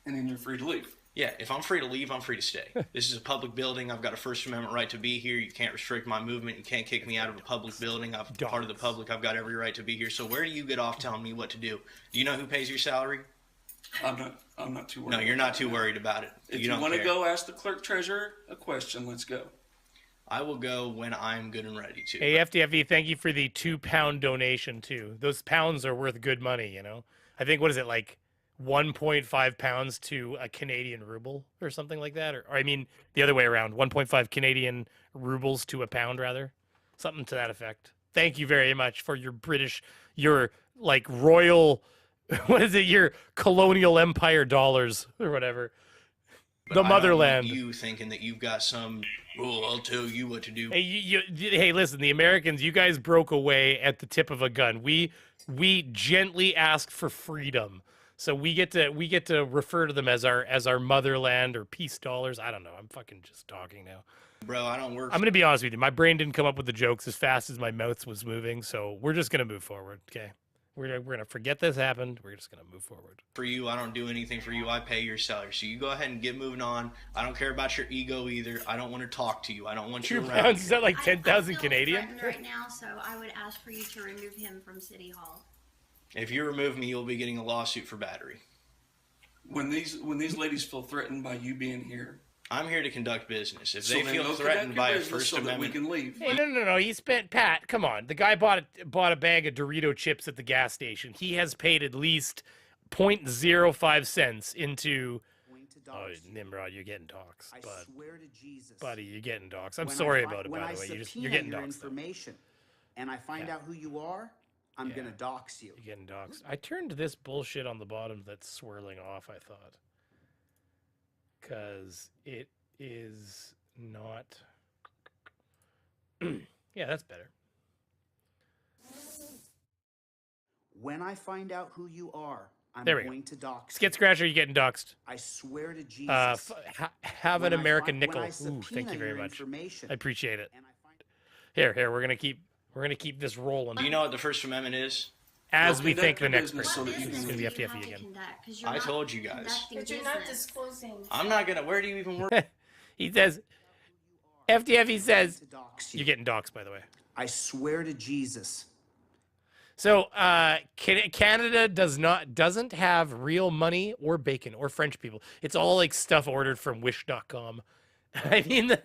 and then you're free to leave. Yeah, if I'm free to leave, I'm free to stay. This is a public building. I've got a First Amendment right to be here. You can't restrict my movement. You can't kick me out of a public building. I'm part of the public. I've got every right to be here. So where do you get off telling me what to do? Do you know who pays your salary? I'm not too worried. No, you're not too worried about it. If you want to go ask the clerk treasurer a question, let's go. I will go when I'm good and ready to. Hey, FTFE, thank you for the £2 donation, too. Those pounds are worth good money, you know? I think, what is it, like 1.5 pounds to a Canadian ruble or something like that? Or I mean, the other way around, 1.5 Canadian rubles to a pound, rather. Something to that effect. Thank you very much for your British, your, like, royal, what is it, your colonial empire dollars or whatever. But the motherland. You thinking that you've got some, oh, I'll tell you what to do. Hey, hey, listen, the Americans, you guys broke away at the tip of a gun. We gently asked for freedom, so we get to refer to them as our motherland or peace dollars. I don't know. I'm fucking just talking now, bro. I don't work. I'm gonna be honest with you. My brain didn't come up with the jokes as fast as my mouth was moving, so we're just gonna move forward. Okay. We're gonna forget this happened. We're just gonna move forward. For you, I don't do anything for you. I pay your salary, so you go ahead and get moving on. I don't care about your ego either. I don't want to talk to you. I don't want you around. Pounds, is that like 10,000 Canadian? Right now, so I would ask for you to remove him from City Hall. If you remove me, you'll be getting a lawsuit for battery. When these ladies feel threatened by you being here, I'm here to conduct business. If So they then feel go threatened conduct by your a business First so that we Amendment, can leave. Hey, no. He spent, Pat, come on. The guy bought a bag of Dorito chips at the gas station. He has paid at least 0.05 cents into. Oh, Nimrod, you're getting doxxed. I swear to Jesus, buddy, you're getting doxxed. I'm sorry about it, by the way. You're getting your doxxed. information, and I find out who you are, I'm gonna dox you. You're getting doxxed. I turned this bullshit on the bottom that's swirling off, I thought. Because it is not. Yeah, that's better. When I find out who you are, I'm There we going to dox Skid Scratcher, you're getting doxxed. I swear to Jesus. Have an When I American when nickel. I Ooh, subpoena thank you very your much. information, I appreciate it. Here, we're gonna keep this rolling. do you know what the First Amendment is? As we conduct thank the your next business person. so that you It's can gonna be leave. FTFE again. I told you guys. But you're not disclosing. I'm not gonna. Where do you even work? He says, FTFE says, you're getting doxxed, by the way. I swear to Jesus. So Canada doesn't have real money or bacon or French people. It's all like stuff ordered from Wish.com. I mean,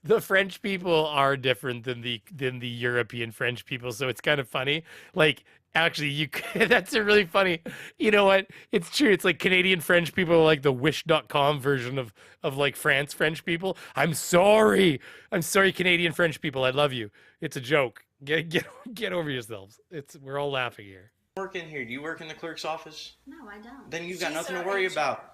the French people are different than the European French people, so it's kind of funny. Like, actually, that's a really funny. You know what? It's true. It's like Canadian French people are like the Wish.com version of like France French people. I'm sorry, Canadian French people. I love you. It's a joke. Get over yourselves. We're all laughing here. Work in here. Do you work in the clerk's office? No, I don't. Then you've got nothing to worry about.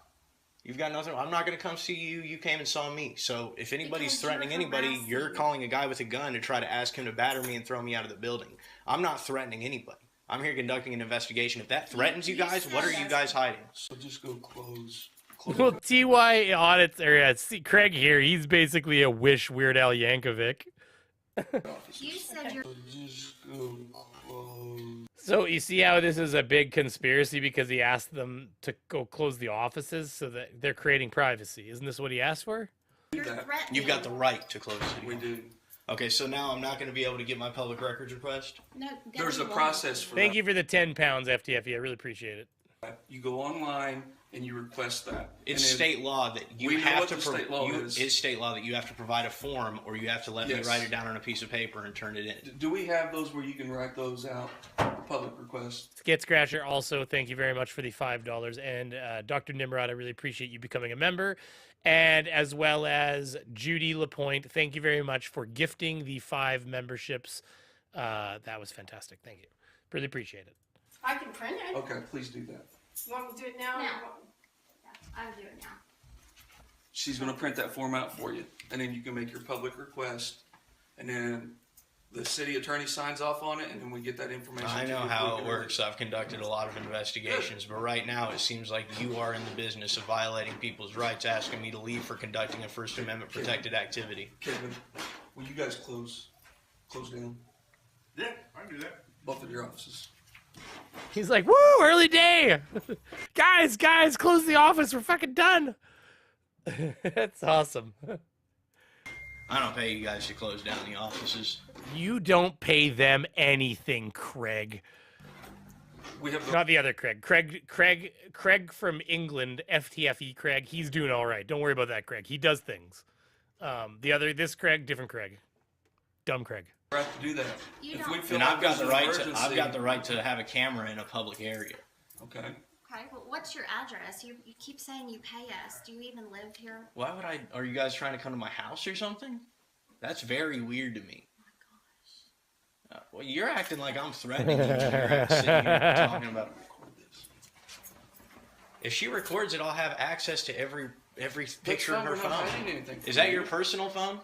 You've got nothing. I'm not going to come see you. You came and saw me. So if anybody's Because threatening you're anybody, harassing. you're calling a guy with a gun to try to ask him to batter me and throw me out of the building. I'm not threatening anybody. I'm here conducting an investigation. If that threatens you guys, what are you guys hiding? So just go close. Well, CHandTYaudits, or see Craig here. He's basically a Wish Weird Al Yankovic. You said you're. Just go close. So you see how this is a big conspiracy because he asked them to go close the offices so that they're creating privacy. Isn't this what he asked for? You're threatening. You've got the right to close City We Hall. do. Okay, so now I'm not going to be able to get my public records request? No, There's a Debbie process for Thank that. you for the 10 pounds, FTFE. I really appreciate it. You go online and you request that. It's And then state law that you we know have what to the state law is. It's state law that you have to provide a form or you have to let me Yes. write it down on a piece of paper and turn it in. Do we have those where you can write those out? Public requests. Skid Scratcher, also, thank you very much for the $5. And Dr. Nimrod, I really appreciate you becoming a member. And as well as Judy Lapointe, thank you very much for gifting the 5 memberships. That was fantastic. Thank you. Really appreciate it. I can print it. Okay, please do that. You want me to do it now? No. I'll do it now. She's going to print that form out for you, and then you can make your public request, and then the city attorney signs off on it, and then we get that information. I to know you how before it we works. I've conducted a lot of investigations, but right now it seems like you are in the business of violating people's rights, asking me to leave for conducting a First Amendment protected activity. Kevin, will you guys close down Yeah, I can do that. both of your offices? He's like, woo, early day. guys, close the office. We're fucking done. That's awesome. I don't pay you guys to close down the offices. You don't pay them anything, Craig. We have Not the other Craig. Craig from England, FTFE Craig. He's doing all right. Don't worry about that, Craig. He does things. This Craig, different Craig. Dumb Craig. Right to do that. If we feel And I've got the right to. emergency- I've got the right to have a camera in a public area. Okay. Okay, well, what's your address? You keep saying you pay us. Do you even live here? Why would I? Are you guys trying to come to my house or something? That's very weird to me. Oh my gosh. Well, you're acting like I'm threatening you. You're sitting here talking about. If she records it, I'll have access to every picture in her phone. Is that your personal phone?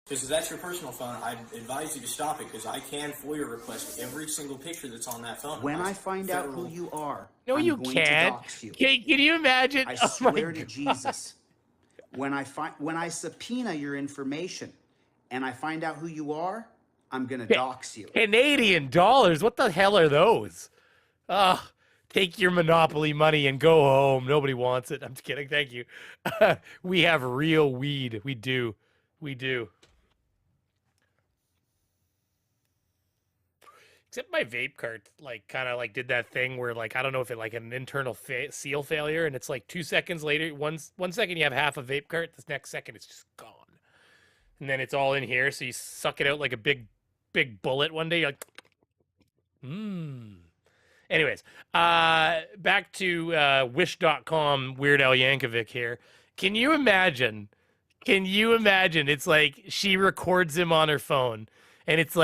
Because if that's your personal phone, I advise you to stop it because I can FOIA request every single picture that's on that phone. When I find out who you are, No, I'm you going can't. to dox you. Can you imagine? I Oh my swear to God. Jesus. When I subpoena your information and I find out who you are, I'm going to dox you. Canadian dollars. What the hell are those? Take your Monopoly money and go home. Nobody wants it. I'm just kidding. Thank you. We have real weed. We do. We do. Except my vape cart, kind of did that thing where, I don't know if it, an internal seal failure, and it's 2 seconds later, one second you have half a vape cart, the next second it's just gone. And then it's all in here, so you suck it out like a big bullet one day, you're like, Anyways, back to Wish.com, Weird Al Yankovic here. Can you imagine, it's she records him on her phone, and it's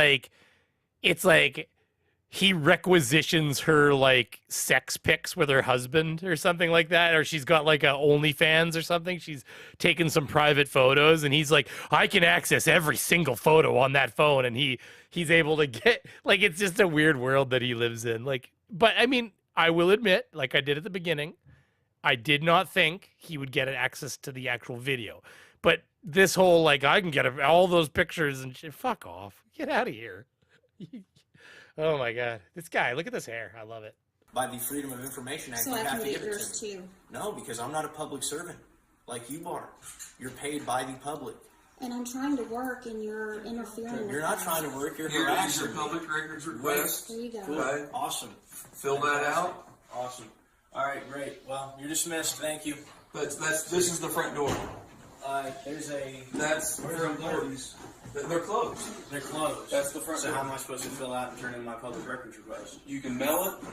he requisitions her sex pics with her husband or something like that, or she's got a OnlyFans or something. She's taken some private photos, and he's I can access every single photo on that phone, and he's able to get it's just a weird world that he lives in. But I mean, I will admit, I did at the beginning, I did not think he would get access to the actual video. But this whole I can get all those pictures and shit, fuck off, get out of here. Oh my God, this guy! Look at this hair. I love it. By the Freedom of Information Act, So you I have can to get give it yours to me. too. No, because I'm not a public servant like you are. You're paid by the public. And I'm trying to work, and you're interfering. You're not trying to work. You're Here is harassing your me. public records request. There you go. Cool. Okay. Awesome. Fill that out. Awesome. All right, great. Well, you're dismissed. Thank you. This is the front door. That's for employees. They're closed. They're closed. That's the front So door. how am I supposed to fill out and turn in my public records request? You can mail it,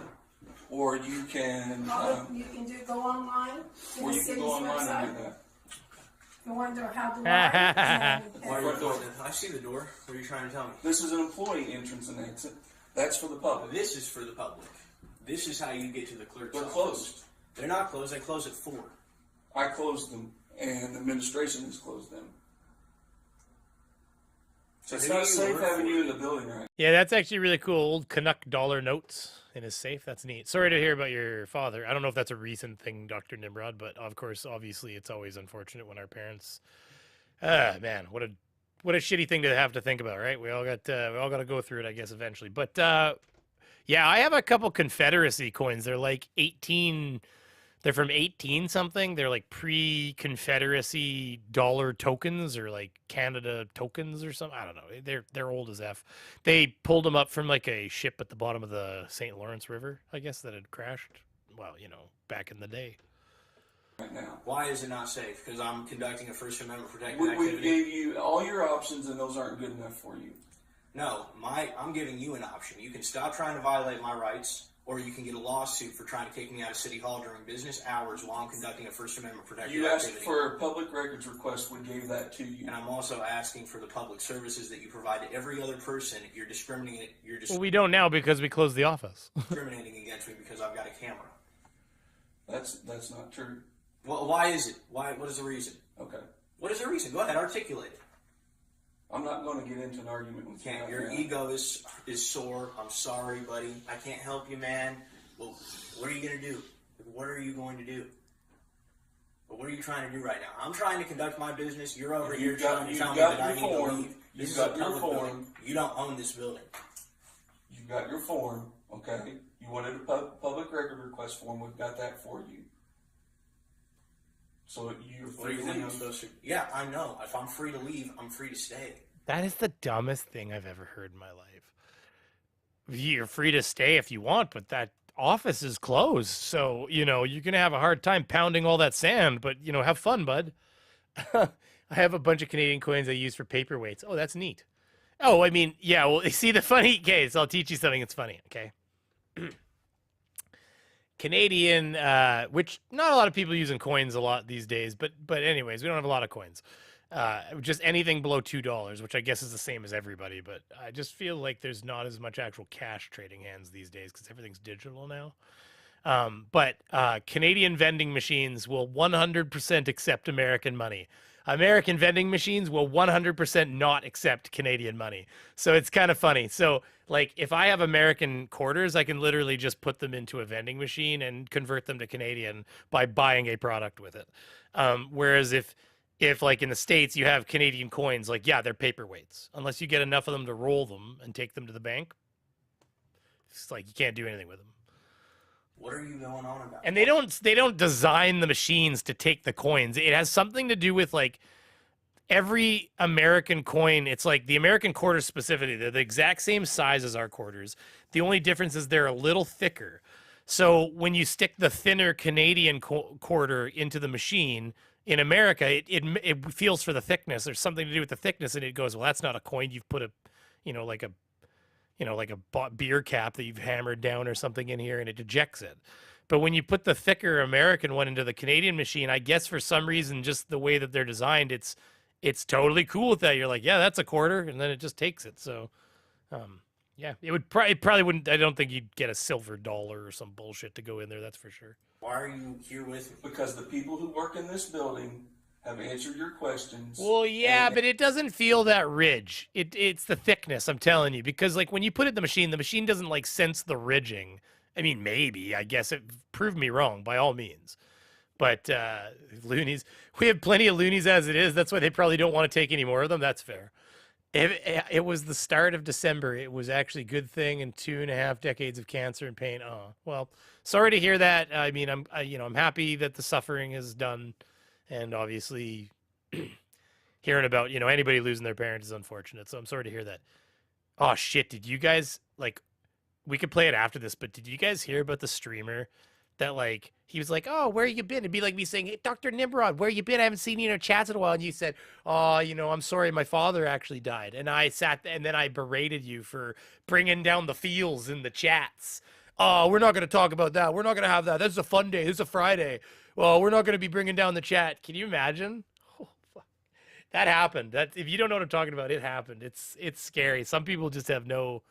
or you can, You can go online to or the you can city's go online website. and do that. Go under how do Why are you doing it? I see the door. What are you trying to tell me? This is an employee entrance and exit. That's for the public. This is for the public. This is how you get to the clerk's They're office. closed. They're not closed. They close at 4. I closed them, and administration has closed them. So it's Who do not you safe work having for? you in the building right Yeah, that's actually really cool. Old Canuck dollar notes in his safe. That's neat. Sorry to hear about your father. I don't know if that's a recent thing, Dr. Nimrod, but of course, obviously, it's always unfortunate when our parents. Man, what a shitty thing to have to think about, right? We all got to go through it, I guess, eventually. But yeah, I have a couple Confederacy coins. They're 18. They're from 18 something. They're pre-Confederacy dollar tokens or Canada tokens or something. I don't know. They're old as F. They pulled them up from a ship at the bottom of the St. Lawrence River, I guess, that had crashed. Well, back in the day. now. Why is it not safe? Because I'm conducting a First Amendment protected We activity. gave you all your options, and those aren't good enough for you. No, I'm giving you an option. You can stop trying to violate my rights, or you can get a lawsuit for trying to kick me out of City Hall during business hours while I'm conducting a First Amendment protected You asked activity. for a public records request. We gave that to you. And I'm also asking for the public services that you provide to every other person. You're discriminating. Well, we don't now because we closed the office. discriminating against me because I've got a camera. That's not true. Well, why is it? What is the reason? Okay. What is the reason? Go ahead, articulate it. I'm not going to get into an argument with you. Can't. right Your now. ego is sore. I'm sorry, buddy. I can't help you, man. Well, what are you going to do? What are you going to do? What are you trying to do right now? I'm trying to conduct my business. You're over here trying to tell me that I need to leave. This is a public building. You don't own this building. You've got your form, okay? You wanted a public record request form. We've got that for you. So you're What do free you to think I'm leave. supposed to? Yeah, I know. If I'm free to leave, I'm free to stay. That is the dumbest thing I've ever heard in my life. You're free to stay if you want, but that office is closed. So, you know, you're going to have a hard time pounding all that sand, but, you know, have fun, bud. I have a bunch of Canadian coins I use for paperweights. Oh, that's neat. Oh, I mean, yeah, well, see the funny case. I'll teach you something that's funny, okay? Canadian, which not a lot of people using coins a lot these days, but anyways, we don't have a lot of coins. Just anything below $2, which I guess is the same as everybody, but I just feel like there's not as much actual cash trading hands these days because everything's digital now. But Canadian vending machines will 100% accept American money. American vending machines will 100% not accept Canadian money. So it's kind of funny. So like if I have American quarters, I can literally just put them into a vending machine and convert them to Canadian by buying a product with it. Whereas if like in the States you have Canadian coins, like, yeah, they're paperweights. Unless you get enough of them to roll them and take them to the bank, it's like you can't do anything with them. What are you going on about? And they don't design the machines to take the coins. It has something to do with like every American coin. It's like the American quarters specifically, they're the exact same size as our quarters. The only difference is they're a little thicker. So when you stick the thinner Canadian quarter into the machine in America, it feels for the thickness. There's something to do with the thickness, and it goes, well, that's not a coin. You've put a, like a beer cap that you've hammered down or something in here, and it ejects it. But when you put the thicker American one into the Canadian machine, I guess for some reason, just the way that they're designed, it's totally cool with that. You're like, yeah, that's a quarter, and then it just takes it. So, yeah, it probably wouldn't. I don't think you'd get a silver dollar or some bullshit to go in there. That's for sure. Why are you here with me? Because the people who work in this building have answered your questions. Well, yeah, but it doesn't feel that ridge. It's the thickness, I'm telling you. Because, like, when you put it in the machine doesn't, like, sense the ridging. I mean, maybe. I guess it proved me wrong, by all means. But loonies, we have plenty of loonies as it is. That's why they probably don't want to take any more of them. That's fair. It was the start of December. It was actually a good thing in 2.5 decades of cancer and pain. Oh, well, sorry to hear that. I mean, I'm happy that the suffering is done. And obviously hearing about, anybody losing their parents is unfortunate. So I'm sorry to hear that. Oh, shit. Did you guys, like, we could play it after this, but did you guys hear about the streamer that, like, he was like, oh, where you been? It'd be like me saying, hey, Dr. Nimrod, where you been? I haven't seen you in our chats in a while. And you said, oh, I'm sorry, my father actually died. And I and then I berated you for bringing down the feels in the chats. Oh, we're not going to talk about that. We're not going to have that. This is a fun day. This is a Friday. Well, we're not going to be bringing down the chat. Can you imagine? Oh, fuck. That happened. If you don't know what I'm talking about, it happened. It's scary. Some people just have no,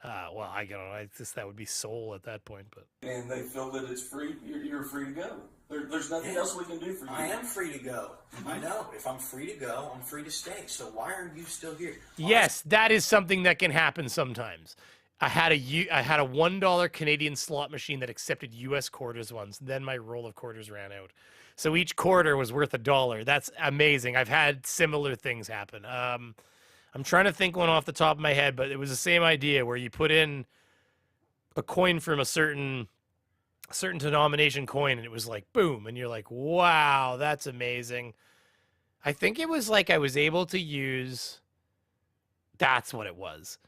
well, I don't know. That would be soul at that point. But and they feel that it's free. You're free to go. There's nothing else we can do for you. I am free to go. I know. If I'm free to go, I'm free to stay. So why are you still here? Yes, that is something that can happen sometimes. I had a $1 Canadian slot machine that accepted U.S. quarters once. Then my roll of quarters ran out. So each quarter was worth $1. That's amazing. I've had similar things happen. I'm trying to think one off the top of my head, but it was the same idea where you put in a coin from a certain denomination coin, and it was like, boom. And you're like, wow, that's amazing. I think it was like I was able to use, that's what it was.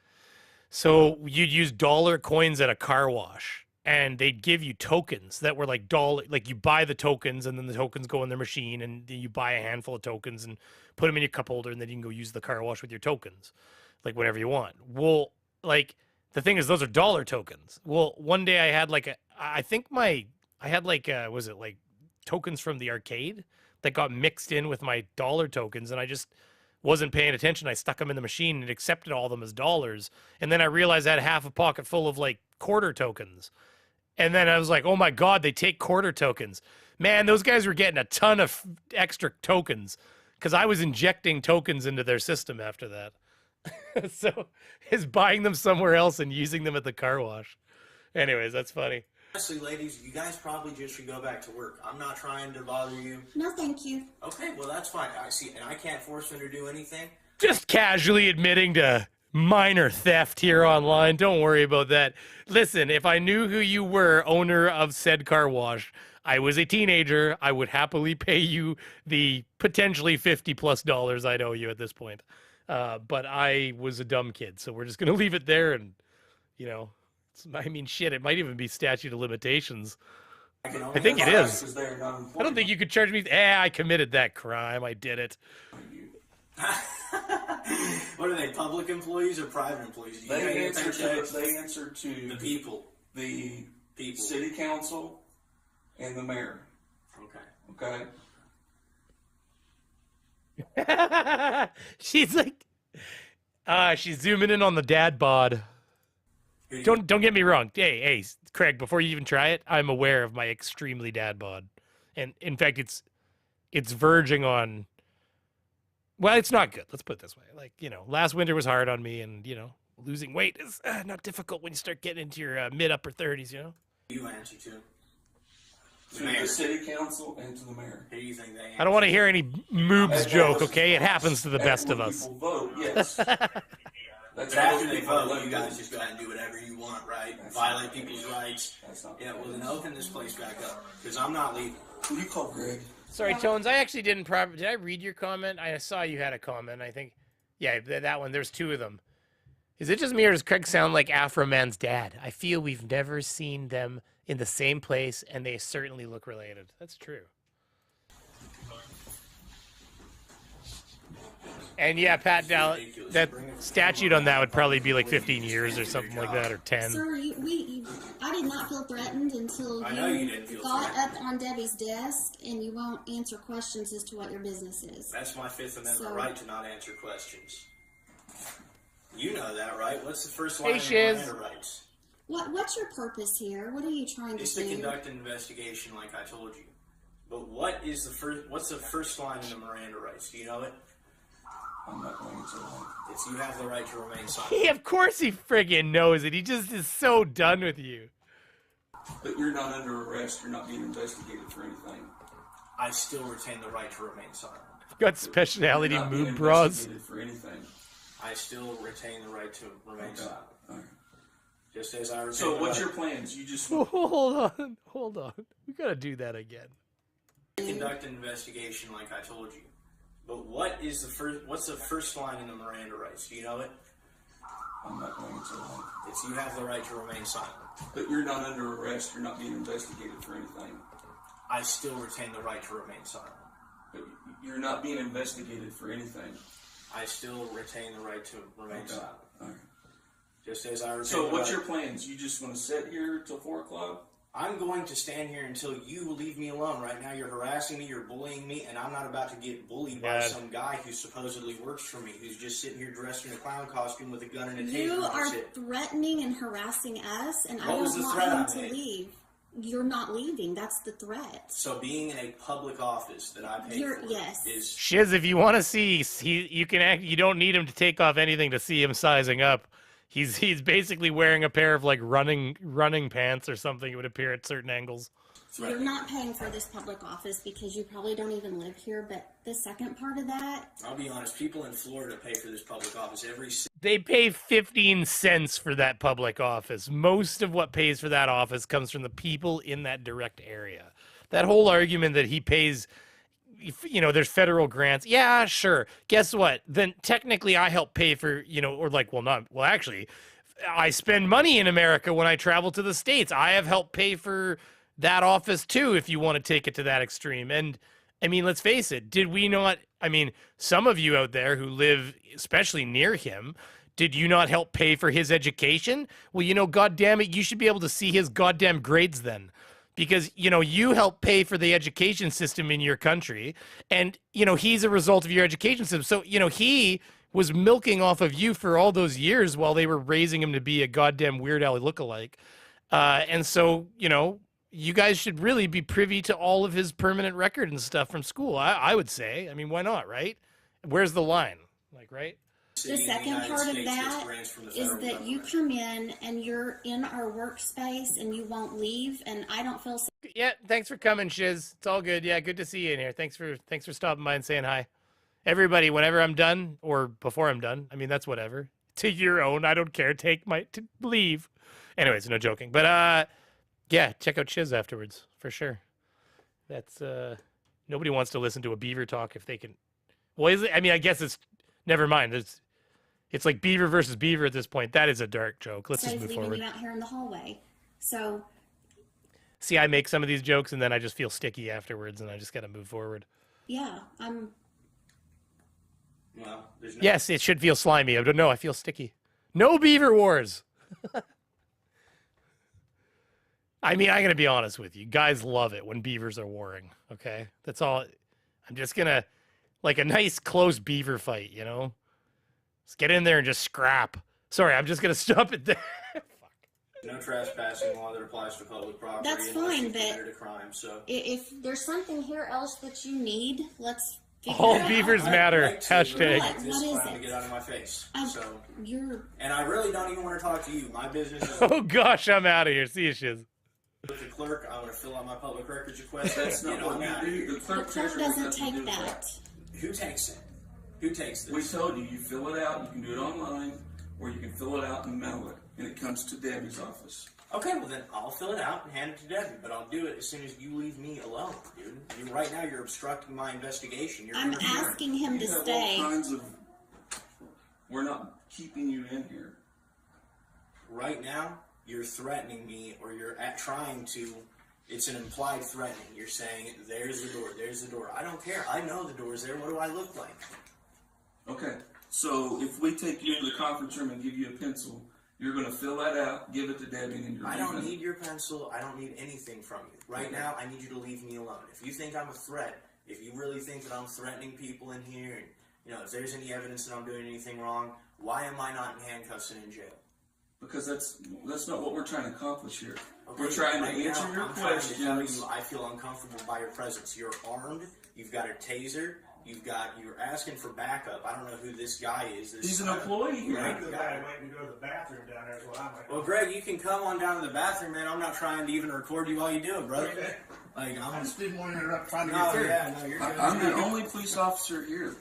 So you'd use dollar coins at a car wash, and they'd give you tokens that were like dollar, like you buy the tokens and then the tokens go in their machine, and then you buy a handful of tokens and put them in your cup holder, and then you can go use the car wash with your tokens, like whatever you want. Well, like the thing is, those are dollar tokens. Well, one day I had like was it like tokens from the arcade that got mixed in with my dollar tokens, and I just wasn't paying attention. I stuck them in the machine and accepted all of them as dollars. And then I realized I had half a pocket full of like quarter tokens. And then I was like, oh my God, they take quarter tokens. Man, those guys were getting a ton of extra tokens because I was injecting tokens into their system after that. So is buying them somewhere else and using them at the car wash. Anyways, that's funny. Honestly, ladies, you guys probably just should go back to work. I'm not trying to bother you. No, thank you. Okay, well, that's fine. I see, and I can't force them to do anything. Just casually admitting to minor theft here online. Don't worry about that. Listen, if I knew who you were, owner of said car wash, I was a teenager. I would happily pay you the potentially $50+ I'd owe you at this point. But I was a dumb kid, so we're just going to leave it there. And, you know, I mean, shit, it might even be statute of limitations. I think it is. I don't think you could charge me. I committed that crime. I did it. What are they, public employees or private employees? They answer to the people. The people. City council and the mayor. Okay. She's like, she's zooming in on the dad bod. Don't get me wrong. Hey, Craig, before you even try it, I'm aware of my extremely dad bod. And in fact, it's verging on, well, it's not good. Let's put it this way. Like, you know, last winter was hard on me, and, you know, losing weight is not difficult when you start getting into your mid-upper 30s, you know? You answer to? To the city council and to the mayor. Who do you think they answer? I don't want to hear any moobs joke, okay? It happens to the best of us. People vote, yes. But after they vote, you guys just go ahead and do whatever you want, right? Violate people's rights. Yeah, well, then open this place back up, because I'm not leaving. Who do you call Greg? Sorry, Tones, I actually didn't did I read your comment? I saw you had a comment, I think. Yeah, that one. There's two of them. Is it just me, or does Craig sound like Afro Man's dad? I feel we've never seen them in the same place, and they certainly look related. That's true. And yeah, Pat, that statute on that would probably be like 15 years or something like that, or 10. Sir, I did not feel threatened until you got up on Debbie's desk and you won't answer questions as to what your business is. That's my Fifth Amendment right to not answer questions. You know that, right? What's the first line of your Miranda rights? What's your purpose here? What are you trying to do? It's to conduct an investigation, like I told you. But what's the first line in the Miranda rights? Do you know it? I'm not going to lie. It's you have the right to remain silent. He, of course he friggin' knows it. He just is so done with you. But you're not under arrest. You're not being investigated for anything. I still retain the right to remain silent. Got speciality moob bras. For anything. I still retain the right to remain silent. Right. Just as I retain So what's your plans? You just hold on. We gotta do that again. Conduct an investigation, like I told you. But what's the first line in the Miranda rights? Do you know it? I'm not going to lie. It's you have the right to remain silent. But you're not under arrest. You're not being investigated for anything. I still retain the right to remain silent. But you're not being investigated for anything. I still retain the right to remain silent. All right. Just as I retain So what's your plans? You just want to sit here till 4 o'clock? I'm going to stand here until you leave me alone. Right now you're harassing me, you're bullying me, and I'm not about to get bullied by some guy who supposedly works for me, who's just sitting here dressed in a clown costume with a gun and a taser. You are threatening and harassing us, and I don't want him to leave. You're not leaving. That's the threat. So being in a public office that I pay for is... Shiz, if you want to see, you don't need him to take off anything to see him sizing up. He's basically wearing a pair of like running pants or something. It would appear at certain angles. You're not paying for this public office because you probably don't even live here. But the second part of that, I'll be honest, people in Florida pay for this public office They pay 15 cents for that public office. Most of what pays for that office comes from the people in that direct area. That whole argument that he pays, you know, there's federal grants. Yeah, sure. Guess what? Then technically I help pay for, you know, or like, actually, I spend money in America when I travel to the States. I have helped pay for that office too, if you want to take it to that extreme. And I mean, let's face it, did we not, I mean, some of you out there who live especially near him, did you not help pay for his education? Well, you know, God damn it, you should be able to see his goddamn grades then. Because, you know, you help pay for the education system in your country, and, you know, he's a result of your education system. So, you know, he was milking off of you for all those years while they were raising him to be a goddamn Weird Al lookalike. And so, you know, you guys should really be privy to all of his permanent record and stuff from school, I would say. I mean, why not, right? Where's the line? Like, right? the second part of that is that you come in and you're in our workspace and you won't leave, and I don't feel. Yeah, thanks for coming, Shiz. It's all good. Yeah, good to see you in here. Thanks for stopping by and saying hi. Everybody, whenever I'm done or before I'm done, I mean that's whatever. To your own. I don't care. To leave. Anyways, no joking. But yeah, check out Shiz afterwards for sure. That's nobody wants to listen to a Beaver talk if they can. Well, is it? I mean, I guess it's never mind. It's like Beaver versus Beaver at this point. That is a dark joke. Let's just move leaving forward. you out here in the hallway. So See, I make some of these jokes and then I just feel sticky afterwards, and I just got to move forward. yeah, I'm. Well, there's no. Yes, it should feel slimy. I don't know. I feel sticky. No Beaver Wars. I mean, I gotta be honest with you. Guys love it when beavers are warring. Okay, that's all. I'm just gonna like a nice close beaver fight. You know, let's get in there and just scrap. Sorry, I'm just gonna stop it there. No trespassing law that applies to public property. That's unless fine, you've but committed a crime. So if there's something here else that you need, let's. All beavers matter. Hashtag. What is to it? get out of my face. So You're. and I really don't even want to talk to you. My business is. Oh gosh, I'm out of here. See you, shiz. With the clerk, I want to fill out my public records request. That's not what you do. The clerk doesn't take that. Who takes it? Who takes this? We told you, you fill it out, you can do it online, or you can fill it out and mail it, and it comes to Debbie's office. Okay, well then I'll fill it out and hand it to Debbie, but I'll do it as soon as you leave me alone, dude. Right now you're obstructing my investigation. I'm asking him to You have stay. all kinds of. We're not keeping you in here. Right now, you're threatening me, or you're trying to. It's an implied threatening. You're saying, there's the door, there's the door. I don't care. I know the door's there. What do I look like? Okay, so if we take you into the conference room and give you a pencil, you're going to fill that out, give it to Debbie, and you're I don't leaving. need your pencil. I don't need anything from you. Right now, I need you to leave me alone. If you think I'm a threat, if you really think that I'm threatening people in here, and if there's any evidence that I'm doing anything wrong, why am I not in handcuffs and in jail? Because that's not what we're trying to accomplish here. Okay, We're trying right to answer now, your I'm trying to tell questions. you, I feel uncomfortable by your presence. You're armed. You've got a taser. You're asking for backup. I don't know who this guy is. He's an employee here. Right? The guy went to go to the bathroom down there is what I'm like. Well, Greg, you can come on down to the bathroom, man. I'm not trying to even record you while you do it, brother. Okay. Like, I just didn't want to interrupt trying to No, get through. yeah, no, you're good. I'm the only police officer here.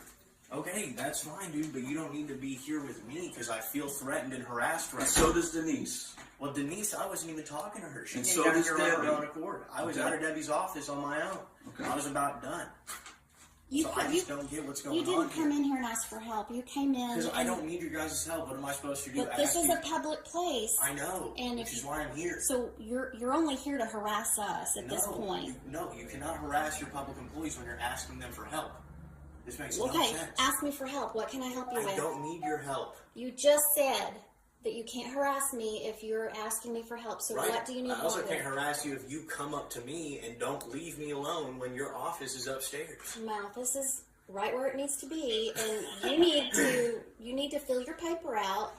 Okay, that's fine, dude, but you don't need to be here with me because I feel threatened and harassed right And now. so does Denise. Well, Denise, I wasn't even talking to her. She And came so down does here on her Debbie. own accord. I was Okay. out of Debbie's office on my own. Okay. I was about done. So I just don't get what's going You on didn't come in here and ask for help. You came in. Because I and- don't need your guys' help. What am I supposed to do? But this Ask is you- a public place. I know, and which is why I'm here. So you're only here to harass us at this point. No, you cannot harass your public employees when you're asking them for help. This makes no Okay, sense. ask me for help. What can I help you I with? don't need your help. You just said that you can't harass me if you're asking me for help. So Right? what do you need I also help can't with? harass you if you come up to me and don't leave me alone when your office is upstairs. My office is right where it needs to be, and you need to fill your paper out.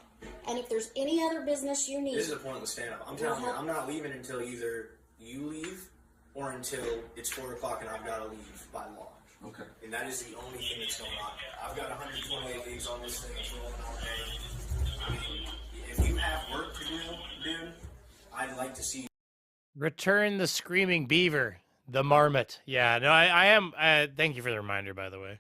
And if there's any other business you need, This is a pointless stand-up. I'm telling you, I'm not leaving until either you leave or until it's 4 o'clock and I've got to leave by law. Okay. And that is the only thing that's going on. I've got 128 leads on this thing. It's rolling all day. I mean, if you have work to do, dude, I'd like to see. Return the screaming beaver, the marmot. Yeah, no, I am. Thank you for the reminder, by the way.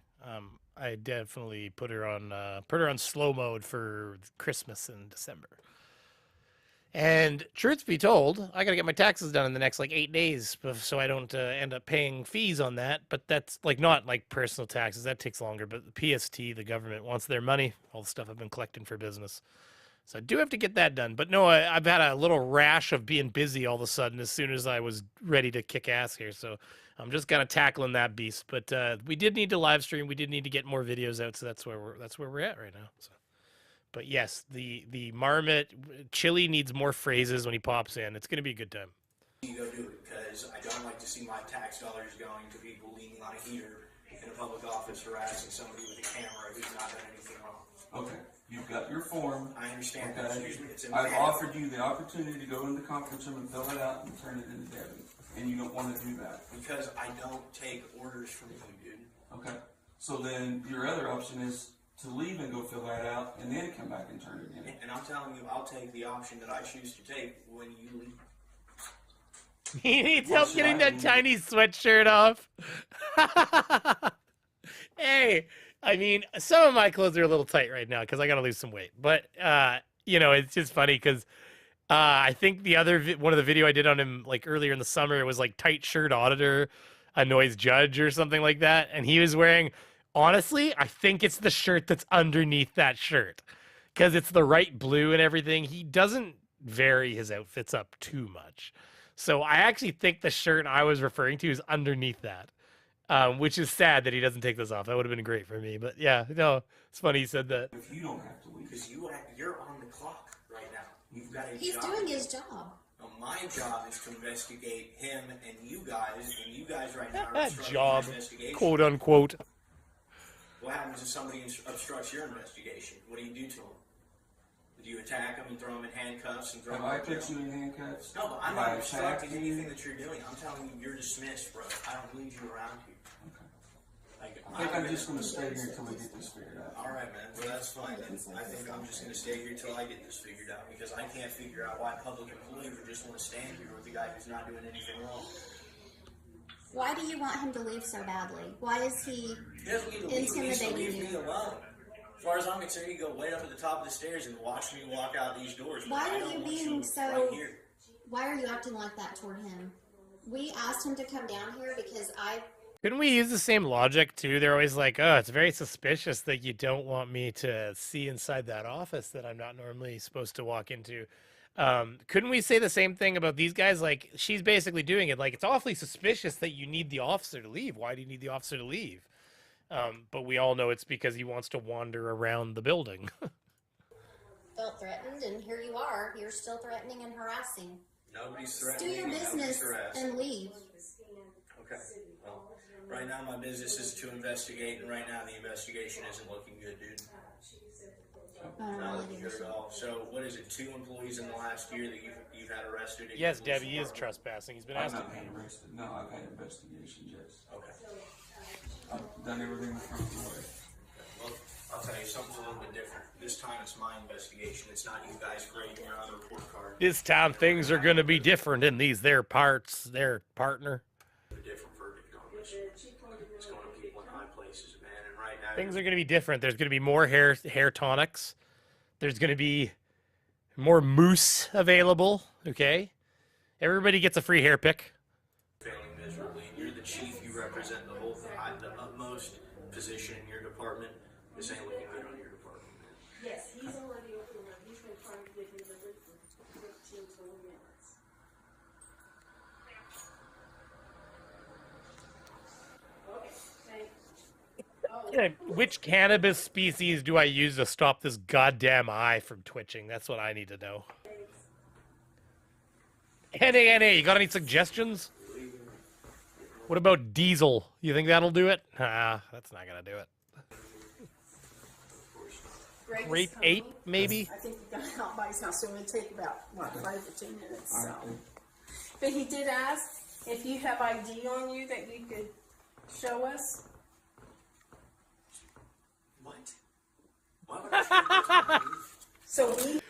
I definitely put her on slow mode for Christmas in December. And truth be told, I gotta get my taxes done in the next 8 days, so I don't end up paying fees on that. But that's not personal taxes. That takes longer. But the PST, the government wants their money, all the stuff I've been collecting for business. So I do have to get that done. But no, I've had a little rash of being busy all of a sudden as soon as I was ready to kick ass here. So I'm just kind of tackling that beast. But we did need to live stream. We did need to get more videos out. So that's where we're at right now. So. But yes, the marmot Chili needs more phrases when he pops in. It's going to be a good time. You go do it because I don't like to see my tax dollars going to people leaning on a heater in a public office harassing somebody with a camera who's not done anything wrong. Okay. You've got your form. I understand Okay. that. Excuse me. It's in I've my offered you the opportunity to go in the conference room and fill it out and turn it into Debbie, and you don't want to do that. Because I don't take orders from you, dude. Okay. So then your other option is to leave and go fill that out, and then come back and turn it in. And I'm telling you, I'll take the option that I choose to take when you leave. He needs help getting that Chinese sweatshirt off. Hey, I mean, some of my clothes are a little tight right now because I got to lose some weight. But, it's just funny because I think one of the video I did on him earlier in the summer, it was tight shirt auditor. a noise judge or something like that, and he was wearing, honestly, I think it's the shirt that's underneath that shirt, because it's the right blue and everything. He doesn't vary his outfits up too much. So I actually think the shirt I was referring to is underneath that, which is sad that he doesn't take this off. That would have been great for me. But yeah, no, it's funny you said that. If you don't have to leave. Because you're on the clock right now. You've got a He's job. doing his job. Well, my job is to investigate him and you guys right now are That obstructing job, my investigation. quote unquote. What happens if somebody obstructs your investigation? What do you do to him? Do you attack him and throw him in handcuffs and throw him Have I in jail? put you in handcuffs? No, but I'm Have I not obstructing attacked anything you? that you're doing. I'm telling you, you're dismissed, bro. I don't need you around here. Like, I think I'm just going to stay here until we get this figured out. All right, man. Well, that's fine. Then I think I'm just going to stay here till I get this figured out because I can't figure out why a public employee would just want to stand here with a guy who's not doing anything wrong. Why do you want him to leave so badly? Why is he doesn't need to leave. He needs to intimidating leave me you? alone. As far as I'm concerned, you go way up at the top of the stairs and watch me walk out these doors. Why I are don't you want being so? right here. Why are you acting like that toward him? We asked him to come down here because Couldn't we use the same logic too? They're always like, oh, it's very suspicious that you don't want me to see inside that office that I'm not normally supposed to walk into. Couldn't we say the same thing about these guys? Like, she's basically doing it like, it's awfully suspicious that you need the officer to leave. Why do you need the officer to leave? But we all know it's because he wants to wander around the building. felt threatened, and here you are. You're still threatening and harassing. Nobody's Do threatening. your Nobody's business harassing. and leave. Okay. Well, right now my business is to investigate, and right now the investigation isn't looking good, dude. Not looking good at all. So, what is it? 2 employees in the last year that you've had arrested? at Yes, your police Debbie is department? trespassing. He's been I've asked to not pay. been arrested. No, I've had investigations, yes. Okay. I've done everything from the way. Well, I'll tell you, something's a little bit different. This time it's my investigation. It's not you guys grading your other report card. This time things are going to be different in these their parts, their partner. A different verdict on this. It's going to people in high places, man. And right now, Things are going to be different. There's going to be more hair tonics. There's going to be more mousse available, okay? Everybody gets a free hair pick. failing miserably. You're the chief. You represent the whole, the utmost position in your department. This ain't looking good on your department, man. Yes, he's already open. He's been trying to get delivered for 15 to 20 minutes. Okay, thank Which cannabis species do I use to stop this goddamn eye from twitching? That's what I need to know. NA, you got any suggestions? What about diesel? You think that'll do it? Ah, that's not gonna do it. Grape 8, maybe? I think he got out by his house, so it'll take about, 5 to 10 minutes, so. But he did ask if you have ID on you that you could show us. What? Why would I So we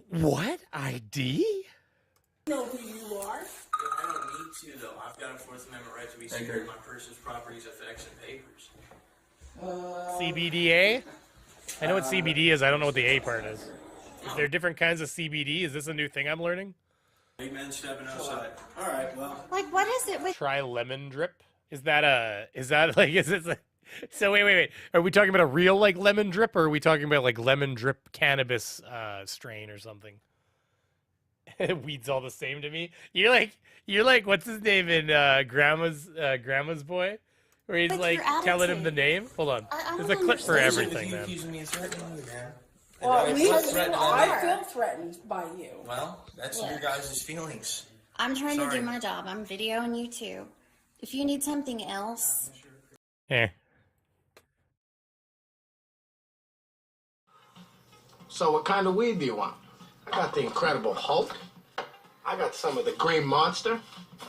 What? ID? know who you are. I don't need to, though. I've got a Fourth Amendment right to be secure in my person's properties, effects, and papers. CBDA? I know what CBD is. I don't know what the A part is. Is there different kinds of CBD? Is this a new thing I'm learning? Big men stepping outside. All right, well. Like, what is it with? Try lemon drip. Is that so wait. Are we talking about a real like lemon drip, or are we talking about like lemon drip cannabis strain or something? Weed's all the same to me. You're like what's his name in grandma's boy? Where he's like telling him the name. Hold on. There's a clip for everything, man. Accusing me of threatening you, man. Well, I I feel threatened by you. Well, that's your guys' feelings. I'm trying to Sorry. do my job. I'm videoing you too. If you need something else, So what kind of weed do you want? I got the Incredible Hulk. I got some of the Green Monster.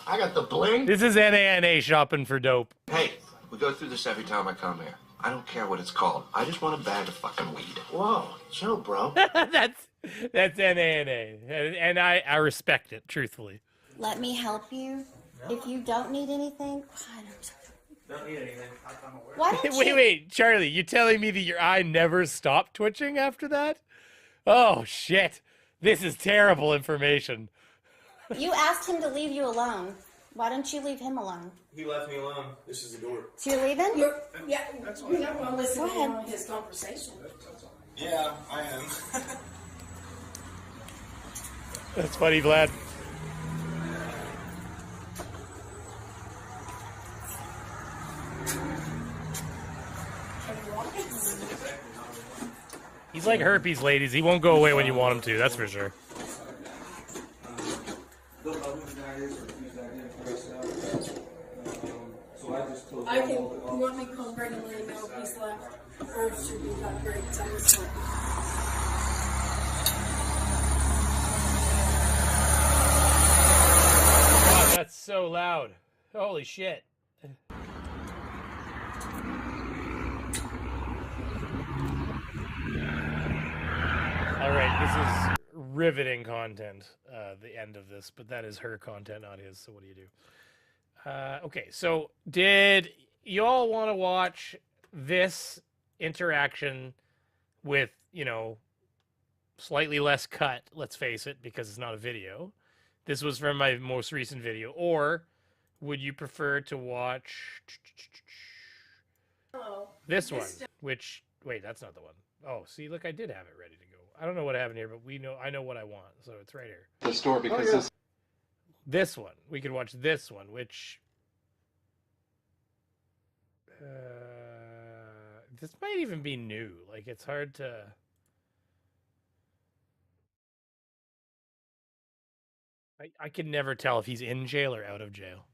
I got the Bling. This is NANA shopping for dope. Hey, we go through this every time I come here. I don't care what it's called. I just want a bag of fucking weed. Whoa, chill, bro. That's NANA, and I respect it truthfully. let me help you. If you don't need anything, God, I'm so Don't need anything. Why don't you? Wait, Charlie, you telling me that your eye never stopped twitching after that? Oh shit, this is terrible information. You asked him to leave you alone. Why don't you leave him alone? He left me alone. This is the door. So you're leaving? You're not going to listen to his conversation. Yeah, I am. That's funny, Vlad. He's like herpes, ladies. He won't go away when you want him to. That's for sure. I can, you want me to call Greg and let him know if he's left? Or should we call Greg? Wow, that's so loud. Holy shit. All right, this is riveting content, the end of this, but that is her content, not his, so what do you do? Okay, so did y'all want to watch this interaction with, you know, slightly less cut, let's face it, because it's not a video. This was from my most recent video. Or would you prefer to watch this one, which, wait, that's not the one. Oh, see, look, I did have it ready to go. I don't know what happened here, but I know what I want, so it's right here. The store, because this one. We could watch this one, which this might even be new. Like, it's hard to... I can never tell if he's in jail or out of jail.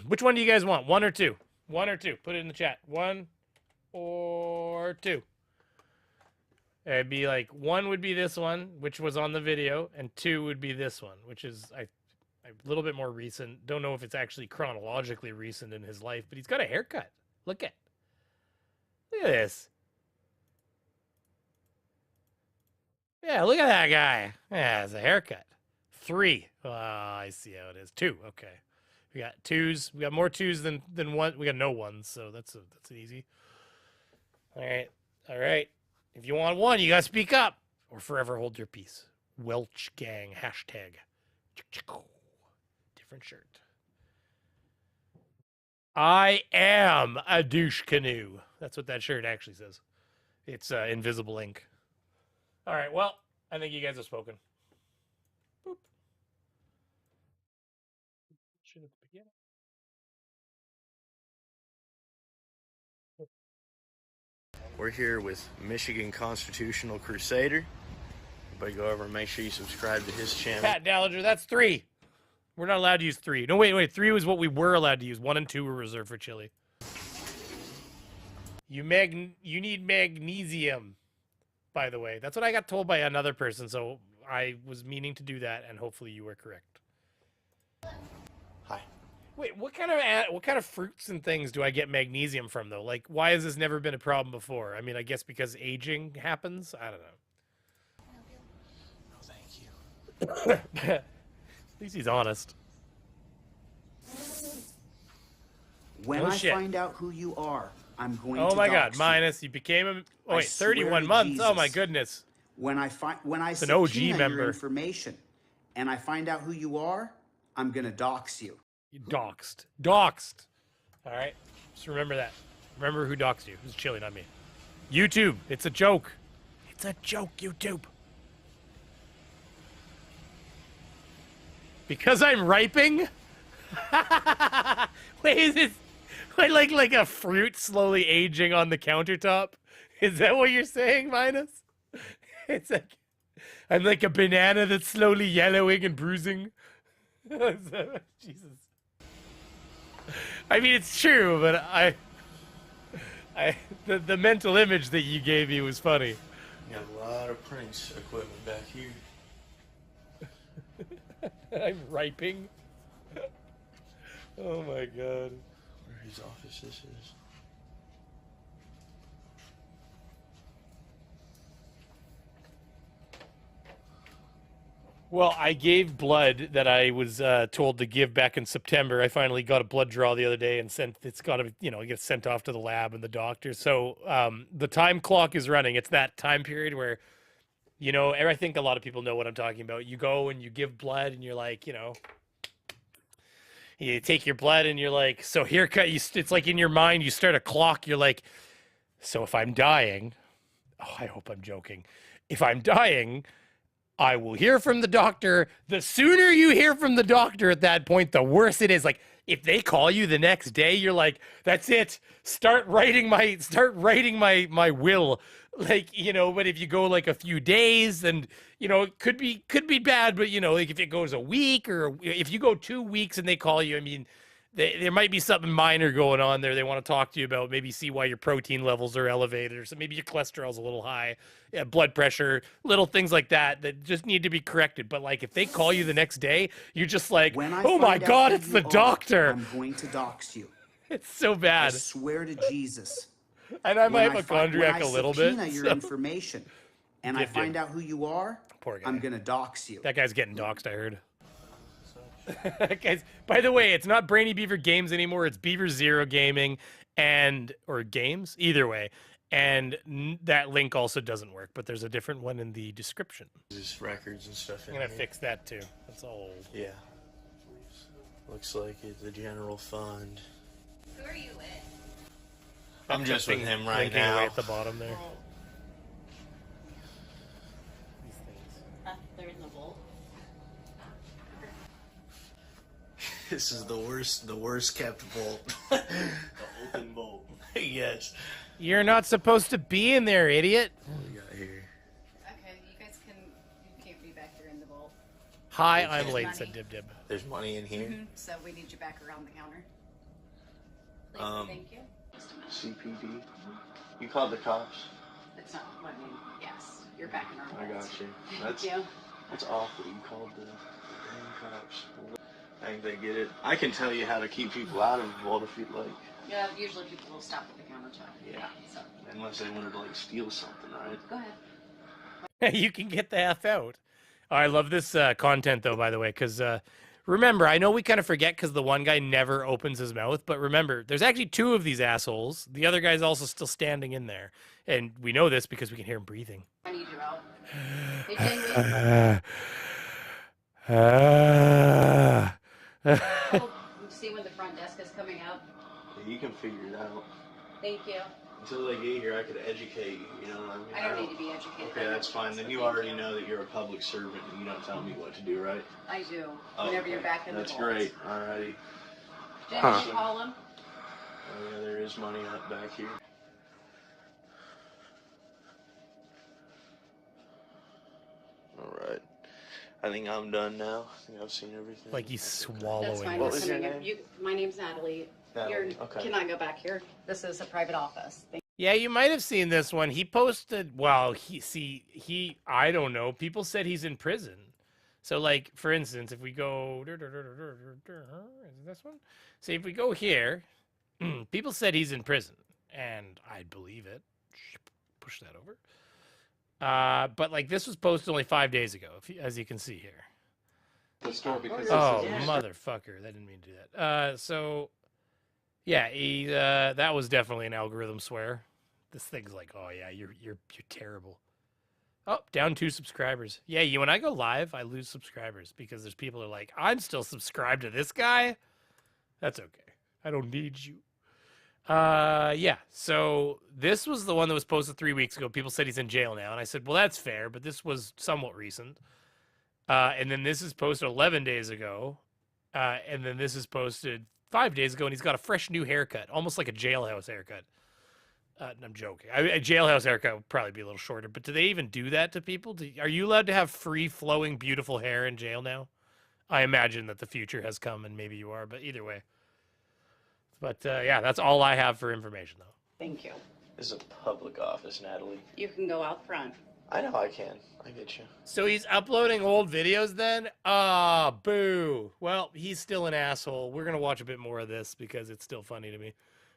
Which one do you guys want? One or two? One or two? Put it in the chat. One or two. It'd be like, one would be this one, which was on the video, and two would be this one, which is a little bit more recent. Don't know if it's actually chronologically recent in his life, but he's got a haircut. Look at this. Yeah, look at that guy. Yeah, it's a haircut. 3. Oh, I see how it is. 2. Okay. We got 2s. We got more 2s than 1. We got no 1s, so that's easy. All right. All right. If you want 1, you got to speak up or forever hold your peace. Welch gang hashtag. Different shirt. I am a douche canoe. That's what that shirt actually says. It's invisible ink. All right. Well, I think you guys have spoken. Boop. Should at the beginning. We're here with Michigan Constitutional Crusader. Everybody go over and make sure you subscribe to his channel. Pat Dallinger, that's 3. We're not allowed to use 3. No, wait. 3 was what we were allowed to use. 1 and 2 were reserved for Chile. You need magnesium, by the way. That's what I got told by another person, so I was meaning to do that, and hopefully you were correct. Hi. Wait, what kind of fruits and things do I get magnesium from, though? Like, why has this never been a problem before? I mean, I guess because aging happens? I don't know. Oh, thank you. At least he's honest. When I find out who you are, I'm going to Oh my God, dox Minus, you became a... Oh, I wait, swear 31 to months. Jesus. Oh my goodness. When I It's an OG subpoena member. your information and I find out who you are, I'm going to dox you. You doxed. Doxed. All right. Just remember that. Remember who doxed you. It was Chili, not me. YouTube. It's a joke. It's a joke, YouTube. Because I'm riping? Wait, is it like a fruit slowly aging on the countertop? Is that what you're saying, Minus? It's like I'm like a banana that's slowly yellowing and bruising. Jesus. I mean, it's true, but the mental image that you gave me was funny. You got a lot of Prince equipment back here. I'm riping. Oh my God. Where his office this is. Well, I gave blood that I was told to give back in September. I finally got a blood draw the other day and it's got to, it gets sent off to the lab and the doctor. So the time clock is running. It's that time period where, I think a lot of people know what I'm talking about. You go and you give blood and you're like, You take your blood and you're like, so here, it's like in your mind, you start a clock. You're like, so if I'm dying, oh, I hope I'm joking. If I'm dying, I will hear from the doctor. The sooner you hear from the doctor at that point, the worse it is. Like, if they call you the next day, you're like, that's it. Start writing my will. Like, you know, but if you go like a few days, then, you know, it could be bad, but you know, like if it goes a week or if you go 2 weeks and they call you, I mean, there might be something minor going on there. They want to talk to you about, maybe see why your protein levels are elevated, or so maybe your cholesterol's a little high, blood pressure, little things like that just need to be corrected. But like if they call you the next day, you're just like, oh my God, it's the doctor. I'm going to dox you. It's so bad. I swear to Jesus. And I might hypochondriac a little bit. When I subpoena your information and I find out who you are, poor guy. I'm going to dox you. That guy's getting doxed, I heard. Guys, by the way, it's not Brainy Beaver Games anymore. It's Beaver Zer0 Gaming or games, either way. And that link also doesn't work, but there's a different one in the description. There's records and stuff in I'm gonna here. fix that too. That's old. Yeah. Looks like it's the general fund. Who are you with? I'm just with him right Linking now. away at the bottom there. They're in the vault. This is the worst kept vault. The open vault. Yes. You're not supposed to be in there, idiot. What do we got here? Okay, you guys you can't be back there in the vault. Hi, I'm There's late, money. said Dib Dib. There's money in here. So we need you back around the counter. Please, thank you. CPD. You called the cops? That's not what I mean. Yes, you're back in our vault. I got you. Thank you. That's awful. You called the damn cops. I think they get it. I can tell you how to keep people out of the vault if you'd like. Yeah, usually people will stop at the counter check. Yeah. So Unless they wanted to like steal something, right? go ahead. You can get the F out. Oh, I love this content, though, by the way, because remember, I know we kind of forget because the one guy never opens his mouth, but remember, there's actually 2 of these assholes. The other guy's also still standing in there. And we know this because we can hear him breathing. I need you out. Hey, Jamie. See when the front desk is coming up. Yeah, you can figure it out. Thank you. Until they get here, I could educate you. You know what I mean? I don't need to be educated. Okay, that's fine. Then you already know that you're a public servant and you don't tell me what to do, right? I do. Oh, Whenever okay. you're back in That's the vault. great. Alrighty. Jamie, you call him. Oh yeah, there is money up back here. Alright. I think I'm done now. I think I've seen everything. Like he's swallowing. That's fine. What was your name? My name's Natalie. Natalie, You okay. cannot go back here. This is a private office. Yeah, you might have seen this one. He posted, well, I don't know. People said he's in prison. So, like, for instance, if we go, is it this one? So if we go here, people said he's in prison, and I believe it. Push that over. But, like, this was posted only 5 days ago, as you can see here. The store because Oh, motherfucker. That didn't mean to do that. So, yeah, that was definitely an algorithm swear. This thing's like, oh, yeah, you're terrible. Oh, down 2 subscribers. Yeah, when I go live, I lose subscribers because there's people who are like, I'm still subscribed to this guy. That's okay. I don't need you. Yeah, so this was the one that was posted 3 weeks ago. People said he's in jail now. And I said, well, that's fair, but this was somewhat recent. And then this is posted 11 days ago. And then this is posted 5 days ago, and he's got a fresh new haircut, almost like a jailhouse haircut. I'm joking. A jailhouse haircut would probably be a little shorter, but do they even do that to people? Are you allowed to have free-flowing, beautiful hair in jail now? I imagine that the future has come, and maybe you are, but either way. But, yeah, that's all I have for information, though. Thank you. This is a public office, Natalie. You can go out front. I know I can. I get you. So he's uploading old videos then? Ah, boo. Well, he's still an asshole. We're going to watch a bit more of this because it's still funny to me.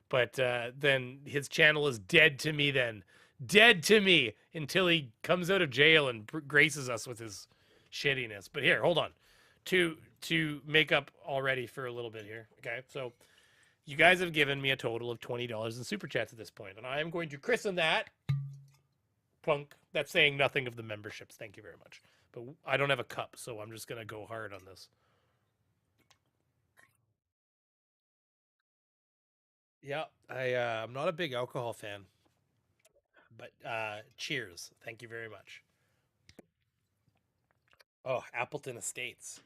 But then his channel is dead to me then. Dead to me until he comes out of jail and graces us with his shittiness. But here, hold on. To make up already for a little bit here. Okay, so you guys have given me a total of $20 in Super Chats at this point. And I am going to christen that. Plunk. That's saying nothing of the memberships. Thank you very much. But I don't have a cup, so I'm just going to go hard on this. Yeah, I'm not a big alcohol fan, but cheers. Thank you very much. Oh, Appleton Estates.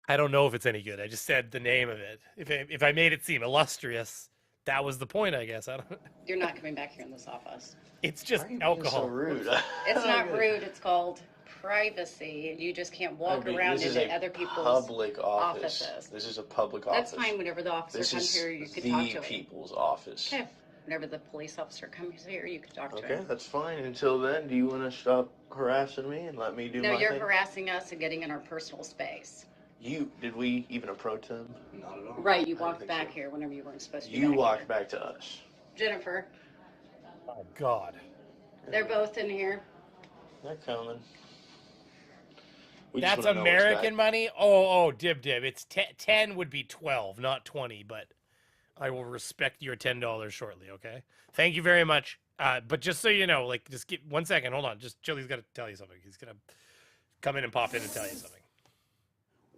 I don't know if it's any good. I just said the name of it. If I made it seem illustrious, that was the point, I guess. I don't. You're not coming back here in this office. It's just alcohol. So rude. It's not rude. It's called privacy. You just can't walk around into other people's public office. offices. This is a public That's office. fine. Whenever the officer This comes is here, you could the talk to him. people's office. Okay. Whenever the police officer comes here, you could talk to Okay, him. that's fine. Until then, do you want to stop harassing me and let me do No, my you're thing? harassing us and getting in our personal space. Did we even approach them? Not at all. Right, you walked back here whenever you weren't supposed to be You back walked back to us. here. Jennifer, Oh God. they're both in here. They're coming. We just That's wanna know what's American back. money. Oh, dib. It's 10 would be 12, not 20. But I will respect your $10 shortly. Okay. Thank you very much. But just so you know, like, just get 1 second. Hold on. Just Chili's got to tell you something. He's gonna come in and pop in and tell you something.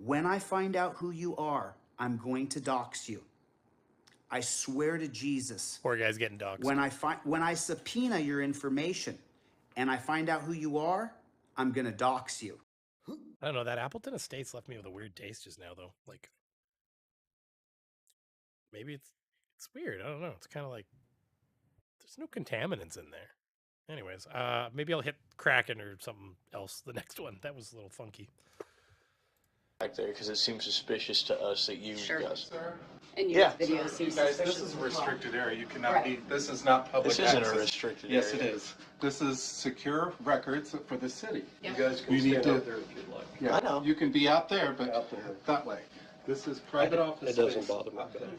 When I find out who you are, I'm going to dox you. I swear to Jesus. Poor guy's getting doxxed. When I subpoena your information and I find out who you are, I'm gonna dox you. I don't know. That Appleton Estates left me with a weird taste just now, though. Like, maybe it's weird. I don't know. It's kind of like there's no contaminants in there. Anyways, maybe I'll hit Kraken or something else the next one. That was a little funky. Back there, because it seems suspicious to us that you guys. And Yeah. video You seems guys, this suspicious. is a restricted area. You cannot Right. be, this is not public This isn't a access. restricted Yes, area. it is. This is secure records for the city. Yeah. You guys can stand out there if you'd like. Yeah, I know. You can be out there, but that way. This is private office space.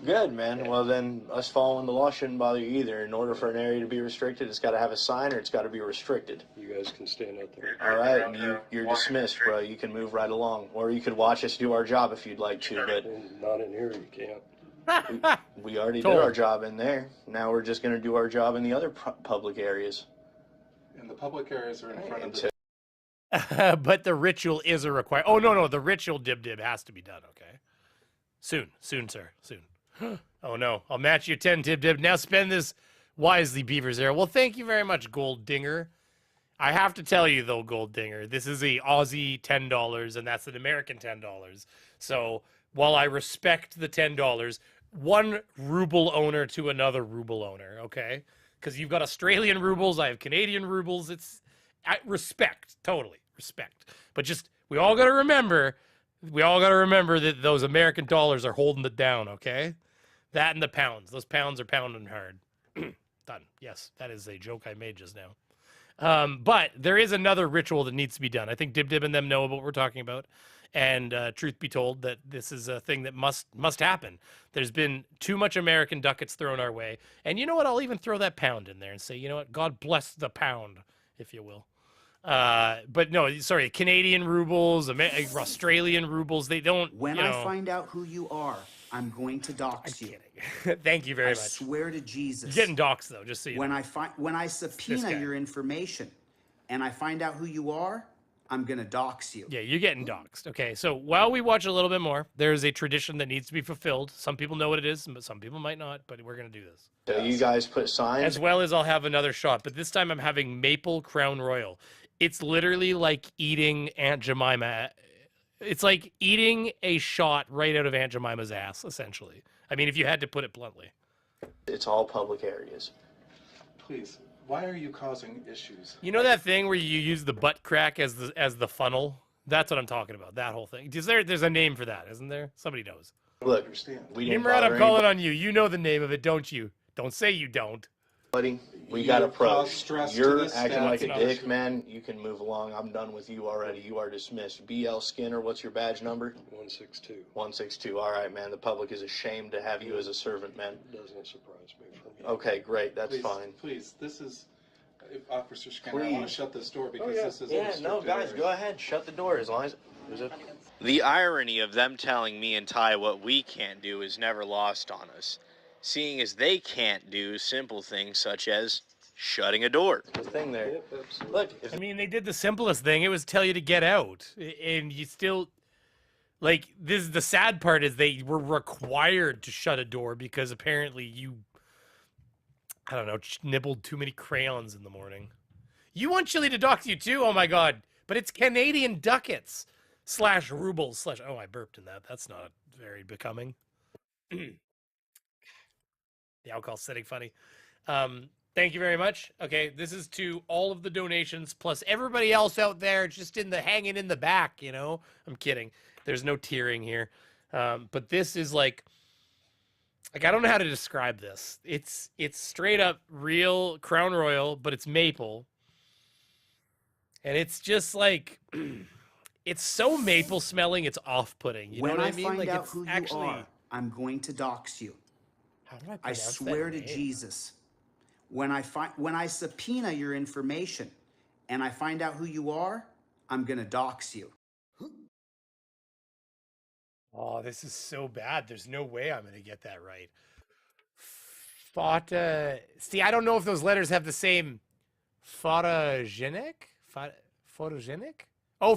Good, man. Well, then us following the law shouldn't bother you either. In order for an area to be restricted, it's got to have a sign or it's got to be restricted. You guys can stand out there. All right, you're dismissed, bro. You can move right along. Or you could watch us do our job if you'd like to, but Not in here, you can't. we already did our job in there. Now we're just going to do our job in the other public areas. And the public areas are in front of the... But the ritual is a require. Oh no, the ritual dib has to be done. Okay, soon, sir, soon. Oh no, I'll match your 10 dib. Now spend this wisely, Beaver Zer0. Well, thank you very much, Gold Dinger. I have to tell you though, Gold Dinger, this is a Aussie $10, and that's an American $10. So while I respect the $10, one ruble owner to another ruble owner, okay? Because you've got Australian rubles, I have Canadian rubles. Respect, totally respect. But just we all got to remember that those American dollars are holding it down, okay? That and the pounds. Those pounds are pounding hard. Done. Yes, that is a joke I made just now. But there is another ritual that needs to be done. I think Dib and them know what we're talking about. And truth be told, that this is a thing that must happen. There's been too much American ducats thrown our way. And you know what? I'll even throw that pound in there and say, you know what? God bless the pound, if you will. But no, sorry, Canadian rubles, Australian rubles, they don't. When I find out who you are, I'm going to dox you. Thank you very I much. swear to Jesus. You're getting doxxed though, just so you when know. when I subpoena your information and I find out who you are, I'm gonna dox you. Yeah, you're getting doxxed. Okay, so while we watch a little bit more, there's a tradition that needs to be fulfilled. Some people know what it is, but some people might not. But we're gonna do this. So you guys put signs. As well as I'll have another shot, but this time I'm having Maple Crown Royal. It's literally like eating Aunt Jemima. It's like eating a shot right out of Aunt Jemima's ass, essentially. I mean, if you had to put it bluntly. It's all public areas. Please, why are you causing issues? You know that thing where you use the butt crack as the funnel? That's what I'm talking about. That whole thing. There's a name for that, isn't there? Somebody knows. Look, we didn't Nimrod, I'm bother calling anybody. on you. You know the name of it, don't you? Don't say you don't. Buddy, we You got cause approached. stress to You're this acting staff. like a It's dick, not- man. You can move along. I'm done with you already. You are dismissed. BL Skinner, what's your badge number? 162. 162. All right, man. The public is ashamed to have you as a servant, man. Doesn't surprise me from you. Okay, great. That's Please, fine. Please, this is... Officer Skinner, I want to shut this door because Oh, yeah. this is a Yeah, no, restricted guys, area. go ahead. Shut the door as long as... The irony of them telling me and Ty what we can't do is never lost on us, seeing as they can't do simple things such as shutting a door. The thing there. Look, I mean, they did the simplest thing. It was tell you to get out. And you still... Like, this is the sad part is they were required to shut a door because apparently you, I don't know, nibbled too many crayons in the morning. You want Chile to dox you too? Oh my God. But it's Canadian ducats / rubles / oh, I burped in that. That's not very becoming. The alcohol's sitting funny. Thank you very much. Okay, this is to all of the donations plus everybody else out there just hanging in the back, you know? I'm kidding. There's no tiering here. But this is like I don't know how to describe this. It's straight up real Crown Royal, but it's maple. And it's just like it's so maple smelling, it's off-putting. You know what I mean? When I find like out it's who actually you are, I'm going to dox you. How do I I swear to Jesus. When I subpoena your information and I find out who you are, I'm going to dox you. Oh, this is so bad. There's no way I'm going to get that right. See, I don't know if those letters have the same photogenic? Photogenic? Oh,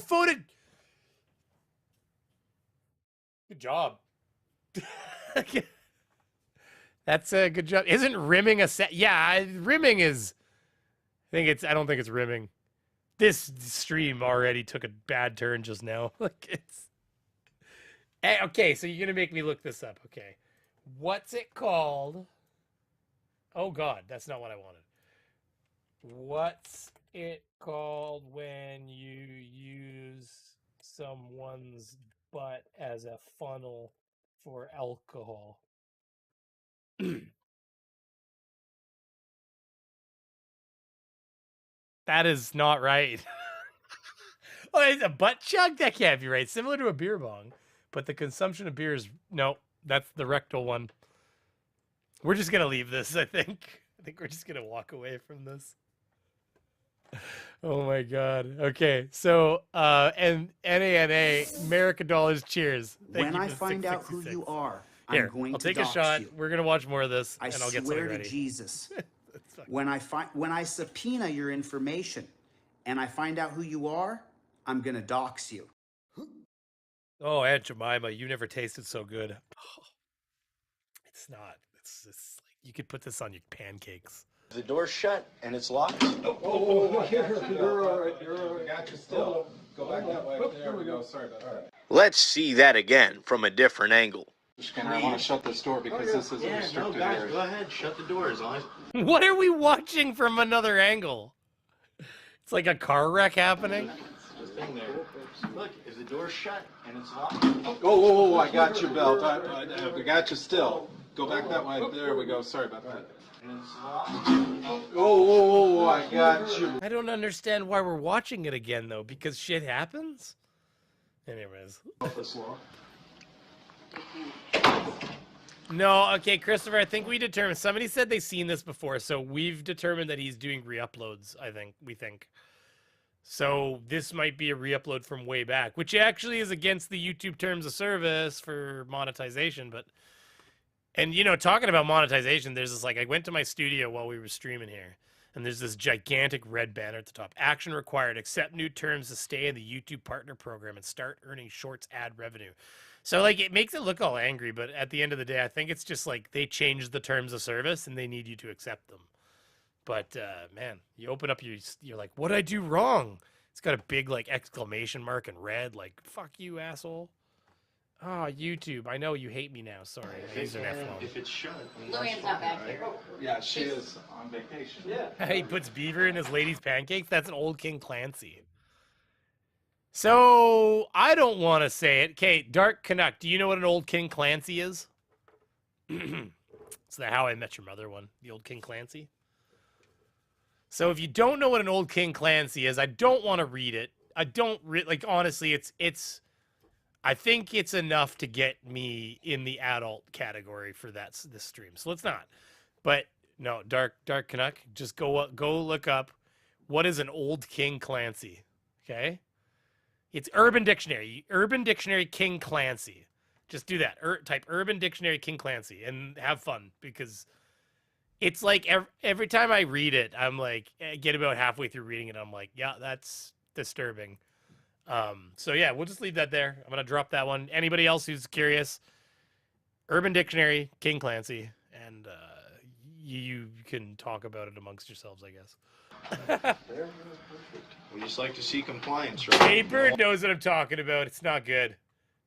Good job. That's a good job. Isn't rimming a set? Yeah, rimming is. I don't think it's rimming. This stream already took a bad turn just now. Like it's. Hey, okay, so you're gonna make me look this up. Okay, what's it called? Oh God, that's not what I wanted. What's it called when you use someone's butt as a funnel for alcohol? That is not right. Oh, it's a butt chug? That can't be right. Similar to a beer bong, but the consumption of beer is no. That's the rectal one. We're just gonna leave this. I think we're just gonna walk away from this. Oh my God. Okay, so and NANA America Dollars. Cheers. When I find out who you are, here, I'm going I'll to take a dox shot. you. We're gonna watch more of this, I and I'll get something swear to ready. Jesus. When I subpoena your information and I find out who you are, I'm going to dox you. Oh, Aunt Jemima, you never tasted so good. Oh, it's not. It's like you could put this on your pancakes. The door's shut and it's locked. You're all right. You're all right. Got you still. Go back that way. There we go. Sorry about that. Let's see that again from a different angle. I want to shut this door because this is a restricted area. Go ahead, shut the door as long as. What are we watching from another angle? It's like a car wreck happening. Just in there. Look, if the door's shut and it's locked. Oh, I got you, Belt. I got you still. Go back that way. There we go. Sorry about that. And it's locked. Oh, I got you. I don't understand why we're watching it again, though, because shit happens? Anyways. No, okay, Christopher, I think we determined, somebody said they've seen this before, so we've determined that he's doing re-uploads, we think. So this might be a re-upload from way back, which actually is against the YouTube terms of service for monetization, but... And, you know, talking about monetization, there's this, like, I went to my studio while we were streaming here, and there's this gigantic red banner at the top. Action required. Accept new terms to stay in the YouTube Partner Program and start earning Shorts ad revenue. So, like, it makes it look all angry, but at the end of the day, I think it's just, like, they changed the terms of service, and they need you to accept them. But, man, you open up you're like, what'd I do wrong? It's got a big, like, exclamation mark in red, like, fuck you, asshole. Oh, YouTube, I know you hate me now. Sorry. If it's shut. Luann's not back here. Yeah, she is on vacation. Yeah. He puts beaver in his lady's pancakes? That's an old King Clancy. So, I don't want to say it. Okay, Dark Canuck, do you know what an old King Clancy is? It's the How I Met Your Mother one, the old King Clancy. So if you don't know what an old King Clancy is, I don't want to read it. I don't, like, honestly, it's... I think it's enough to get me in the adult category for this stream. So let's not. But no, Dark Canuck, just go look up what is an old King Clancy. Okay? It's Urban Dictionary. Urban Dictionary King Clancy. Just do that. Type Urban Dictionary King Clancy and have fun, because it's like every time I read it, I'm like, I get about halfway through reading it, I'm like, yeah, that's disturbing. So yeah, we'll just leave that there. I'm gonna drop that one. Anybody else who's curious, Urban Dictionary, King Clancy, and you can talk about it amongst yourselves, I guess. We just like to see compliance, right? Hey, Bird knows what I'm talking about. It's not good.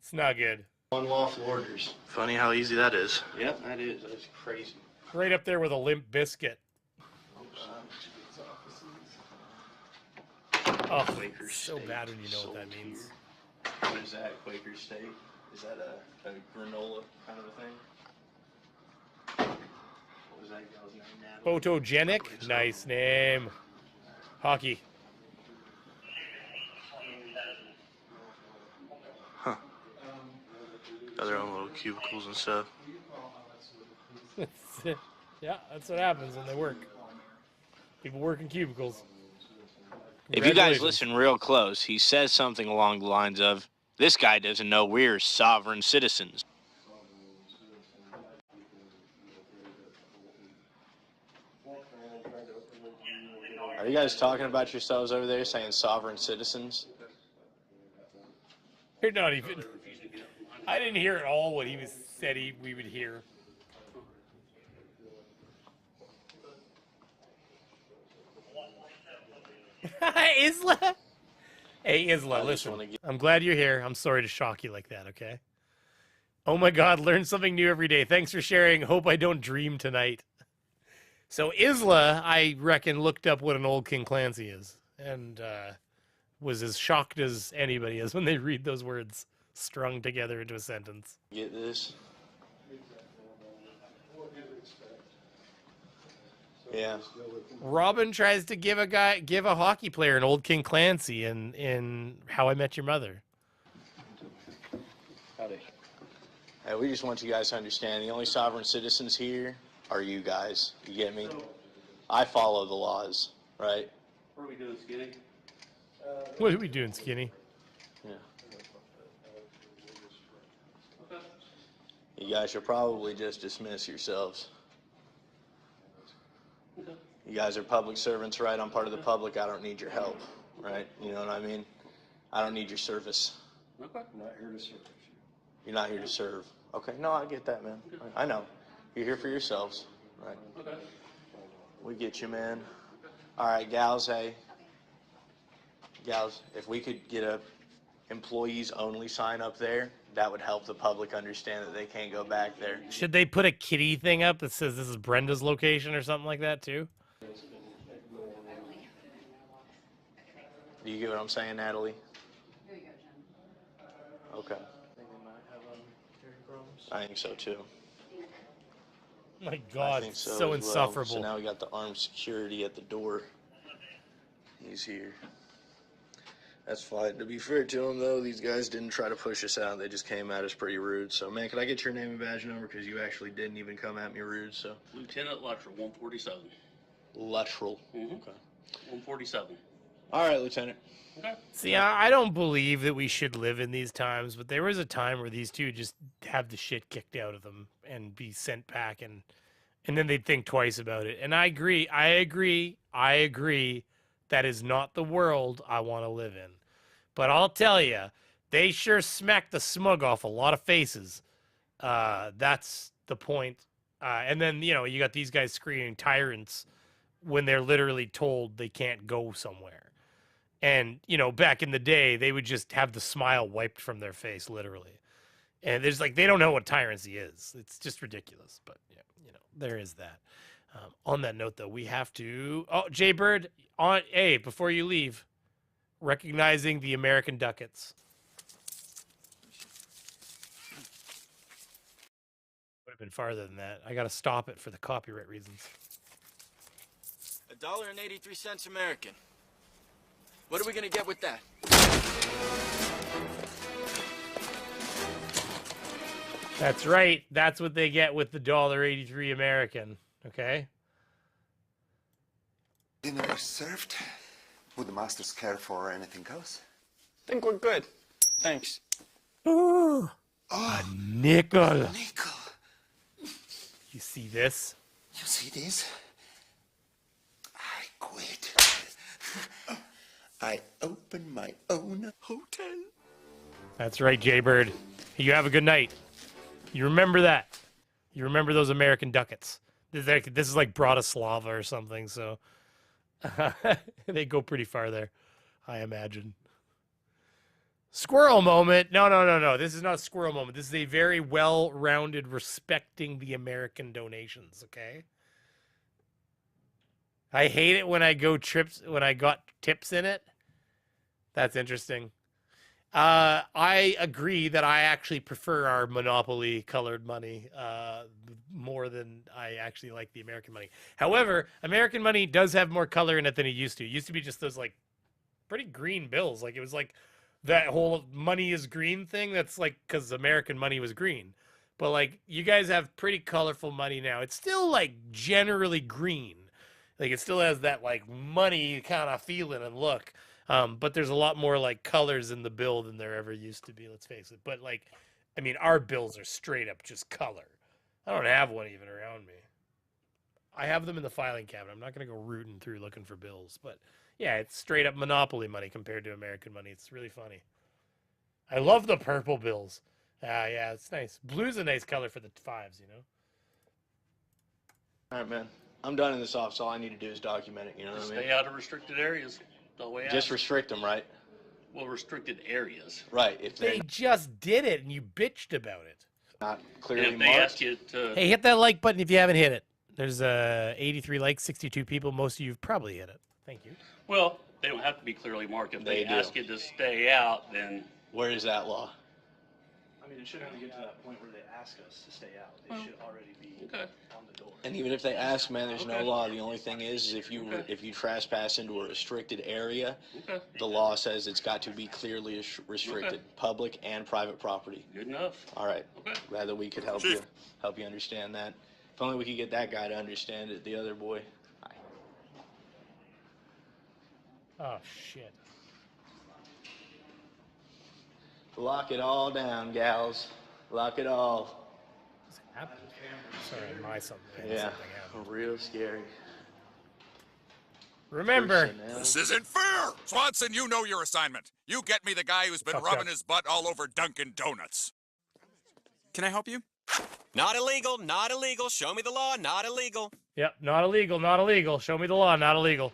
It's not good. Unlawful orders. Funny how easy that is. Yep, that is. That's crazy. Right up there with a Limp Biscuit. Oh, Quaker so steak bad when you know what sold that means. here. What is that, Quaker steak? Is that a granola kind of a thing? What was that gal's name? Natalie? Photogenic? Nice name. Hockey. Huh. Got their own little cubicles and stuff. Yeah, that's what happens when they work. People work in cubicles. If you guys listen real close, he says something along the lines of, "This guy doesn't know we're sovereign citizens." Are you guys talking about yourselves over there saying sovereign citizens? You're not even. I didn't hear at all what he said we would hear. Isla? Hey, Isla, listen. I'm glad you're here. I'm sorry to shock you like that, okay? Oh my God, learn something new every day. Thanks for sharing. Hope I don't dream tonight. So Isla, I reckon, looked up what an old King Clancy is and was as shocked as anybody is when they read those words strung together into a sentence. Get this? Yeah. Robin tries to give a hockey player an old King Clancy in How I Met Your Mother. Howdy. Hey, we just want you guys to understand the only sovereign citizens here are you guys. You get me? I follow the laws, right? What are we doing, Skinny? What are we doing, Skinny? Yeah. You guys should probably just dismiss yourselves. You guys are public servants, right? I'm part of the public. I don't need your help, right? You know what I mean? I don't need your service. Okay. I'm not here to serve. You're not here to serve. Okay, no, I get that, man. I know. You're here for yourselves, right? Okay. We get you, man. All right, gals, hey. Gals, if we could get a employees only sign up there, that would help the public understand that they can't go back there. Should they put a kitty thing up that says this is Brenda's location or something like that too? Do you get what I'm saying, Natalie? Okay. I think so too. My God, I think so as well. insufferable. So now we got the armed security at the door. He's here. That's fine. To be fair to him, though, these guys didn't try to push us out. They just came at us pretty rude. So, man, could I get your name and badge number? Because you actually didn't even come at me rude, so. Lieutenant Luttrell, 147. Luttrell. Mm-hmm. Okay. 147. All right, Lieutenant. Okay. See, I don't believe that we should live in these times, but there was a time where these two just have the shit kicked out of them and be sent back, and then they'd think twice about it. And I agree. That is not the world I want to live in. But I'll tell you, they sure smacked the smug off a lot of faces. That's the point. And then, you got these guys screaming tyrants when they're literally told they can't go somewhere. And, back in the day, they would just have the smile wiped from their face, literally. And there's they don't know what tyranny is. It's just ridiculous. But, there is that. On that note, though, we have to... Oh, Jay Bird, before you leave, recognizing the American ducats. Would have been farther than that. I got to stop it for the copyright reasons. $1.83 American. What are we gonna get with that? That's right. That's what they get with the $1.83 American. Okay. Dinner is served. Would the masters care for anything else? Think we're good. Thanks. Ooh, a nickel. Nickel. You see this? You see this? I quit. I open my own hotel. That's right, Jaybird. You have a good night. You remember that. You remember those American ducats. This is like Bratislava or something, so they go pretty far there, I imagine. Squirrel moment. No. This is not a squirrel moment. This is a very well-rounded, respecting the American donations, okay? I hate it when I got tips in it. That's interesting. I agree that I actually prefer our Monopoly colored money more than I actually like the American money. However, American money does have more color in it than it used to. It used to be just those like pretty green bills. Like it was like that whole money is green thing. That's like because American money was green. But like you guys have pretty colorful money now. It's still like generally green. Like it still has that like money kind of feeling and look. But there's a lot more like colors in the bill than there ever used to be, let's face it. But like, I mean, our bills are straight up just color. I don't have one even around me. I have them in the filing cabinet. I'm not going to go rooting through looking for bills. But yeah, it's straight up Monopoly money compared to American money. It's really funny. I love the purple bills. Yeah, it's nice. Blue's a nice color for the fives, you know? All right, man. I'm done in this office. All I need to do is document it, you know what I mean? Stay out of restricted areas. The way Just restrict them, right? Well, restricted areas. Right. If they just did it and you bitched about it. Not clearly if they marked. ask you to... Hey, hit that like button if you haven't hit it. There's 83 likes, 62 people. Most of you have probably hit it. Thank you. Well, they don't have to be clearly marked. If they ask you to stay out, then... Where is that law? I mean, it shouldn't have to get to that point where they ask us to stay out. They should already be on the door. And even if they ask, man, there's no law. The only thing is if you trespass into a restricted area, the law says it's got to be clearly restricted, public and private property. Good enough. All right. Glad that we could help you understand that. If only we could get that guy to understand it. The other boy. Oh shit. Lock it all down, gals. Lock it all. What's happening? Sorry, my something. Yeah, real scary. Remember, This isn't fair! Swanson, you know your assignment. You get me the guy who's been rubbing his butt all over Dunkin' Donuts. Can I help you? Not illegal, not illegal. Show me the law, not illegal. Yep, not illegal, not illegal. Show me the law, not illegal.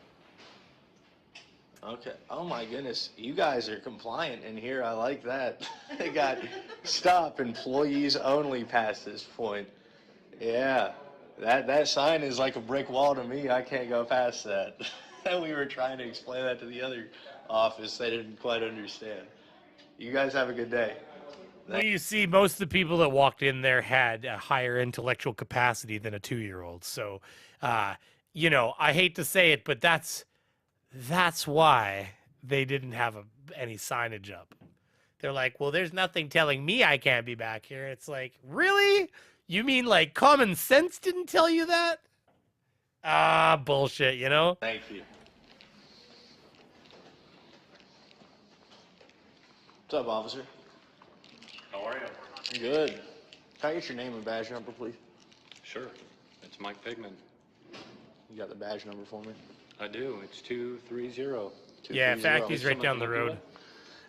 Okay. Oh my goodness, you guys are compliant in here. I like that. They got stop employees only past this point. Yeah, that sign is like a brick wall to me. I can't go past that. We were trying to explain that to the other office. They didn't quite understand. You guys have a good day. Well, you see, most of the people that walked in there had a higher intellectual capacity than a 2-year-old. So, you know, I hate to say it, but that's why they didn't have any signage up. They're like, well, there's nothing telling me I can't be back here. It's like, really? You mean like common sense didn't tell you that? Bullshit, you know? Thank you. What's up, officer? How are you? Good. Can I get your name and badge number, please? Sure. It's Mike Pigman. You got the badge number for me? I do. It's 230. Yeah, in fact, he's right down the road.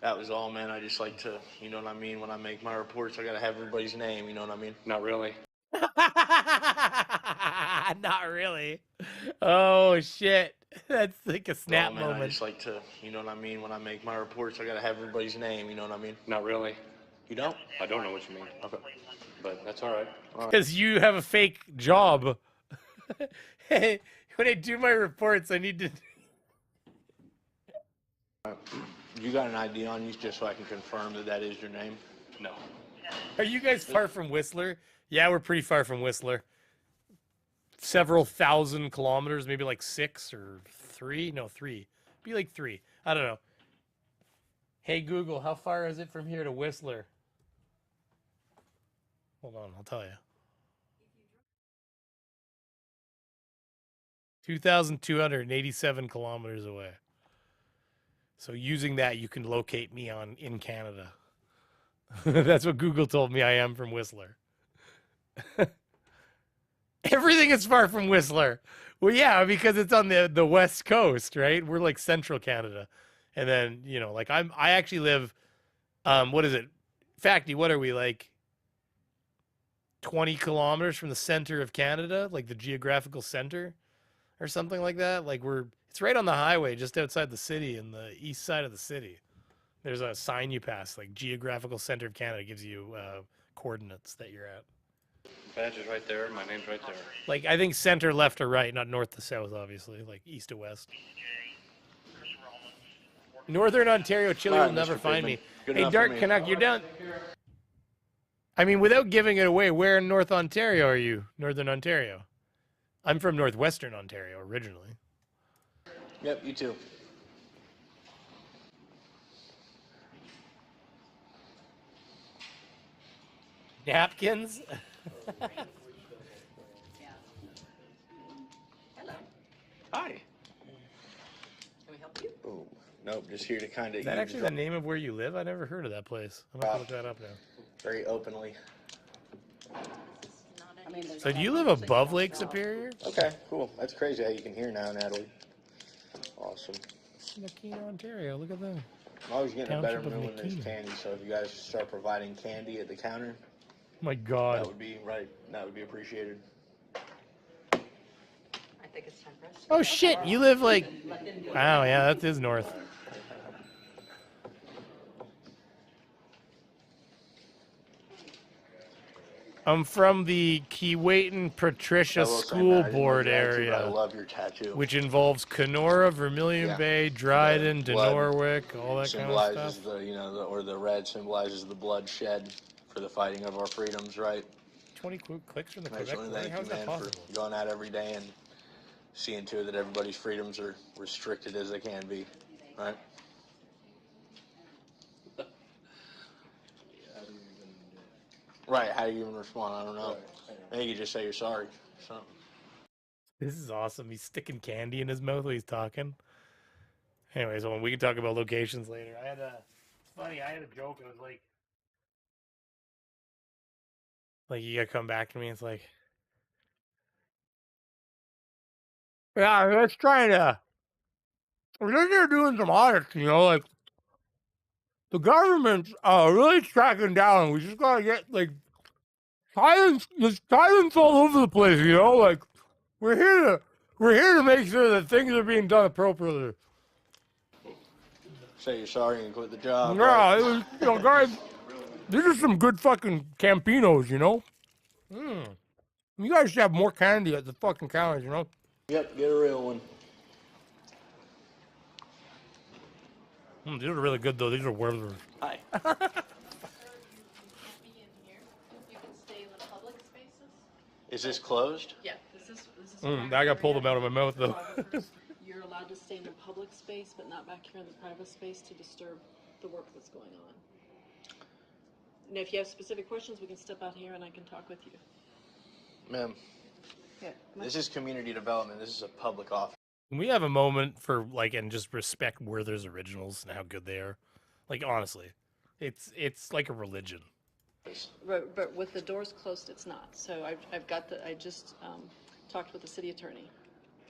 That was all, man. I just like to, you know what I mean? When I make my reports, I got to have everybody's name, you know what I mean? Not really. Not really. Oh, shit. That's like a snap man, moment. I just like to, you know what I mean? When I make my reports, I got to have everybody's name, you know what I mean? Not really. You don't? I don't know what you mean. Okay. But that's all right. Because you have a fake job. Hey, when I do my reports, I need to... You got an ID on you just so I can confirm that that is your name? No. Are you guys far from Whistler? Yeah, we're pretty far from Whistler. Several thousand kilometers, maybe like 6 or 3. No, 3. Be like 3. I don't know. Hey, Google, how far is it from here to Whistler? Hold on, I'll tell you. 2,287 kilometers away. So using that, you can locate me in Canada. That's what Google told me I am from Whistler. Everything is far from Whistler. Well, yeah, because it's on the west coast, right? We're like central Canada. And then, you know, like I actually live, what is it? Facty, what are we, like 20 kilometers from the center of Canada, like the geographical center or something like that? Like it's right on the highway just outside the city in the east side of the city. There's a sign you pass, like geographical center of Canada gives you coordinates that you're at. Badge is right there. My name's right there. Like, I think center, left, or right, not north to south, obviously, like east to west. Northern Ontario, Chile will never find me. Hey, Dark Canuck, you're down. I mean, without giving it away, where in North Ontario are you? Northern Ontario. I'm from Northwestern Ontario originally. Yep, you too. Napkins? Hi. Can we help you? Oh, nope, just here to kind of... Is that actually the name of where you live? I never heard of that place. I'm going to look that up now. Very openly. So do you live above Lake Superior? Okay, cool. That's crazy how you can hear now, Natalie. Awesome. Nakina, Ontario. Look at that. I'm always getting a better Township of mood when there's Nakina. candy, so if you guys start providing candy at the counter, Oh my God. that would be right. That would be appreciated. I think it's time for us. Oh shit, you live like... Wow, yeah, that is north. I'm from the Keewatin Patricia I will say, School Matt, I didn't know Board you had to, but area. I love your tattoo. Which involves Kenora, Vermilion Yeah. Bay, Dryden, The blood Denorwick, all that kind of symbolizes stuff. the, you know, or the red symbolizes the blood shed for the fighting of our freedoms, right? 20 clicks from the I just Quebec want to border? thank How you, is that man, possible? for going out every day and seeing to it that everybody's freedoms are restricted as they can be, right? Right, how do you even respond? I don't know. Maybe you just say you're sorry or something. This is awesome. He's sticking candy in his mouth while he's talking. Anyways, we can talk about locations later. It's funny, I had a joke. It was like you gotta come back to me. It's like, yeah, we're just here doing some audits, you know, like the government's really tracking down. We just gotta get like there's silence all over the place, you know, like we're here to make sure that things are being done appropriately. Say you're sorry and quit the job. Yeah, right? it was, you know, guys, these are some good fucking Campinos, you know? You guys should have more candy at the fucking counters, you know? Yep, get a real one. These are really good, though. These are Werther's. Hi. Is this closed? Yeah, this is I got pulled them out of my mouth, though. You're allowed to stay in the public space, but not back here in the private space to disturb the work that's going on. And if you have specific questions, we can step out here and I can talk with you. Ma'am, this is community development. This is a public office. Can we have a moment for, like, and just respect Werther's originals and how good they are? Like, honestly, it's like a religion. But with the doors closed, it's not. So I just talked with the city attorney.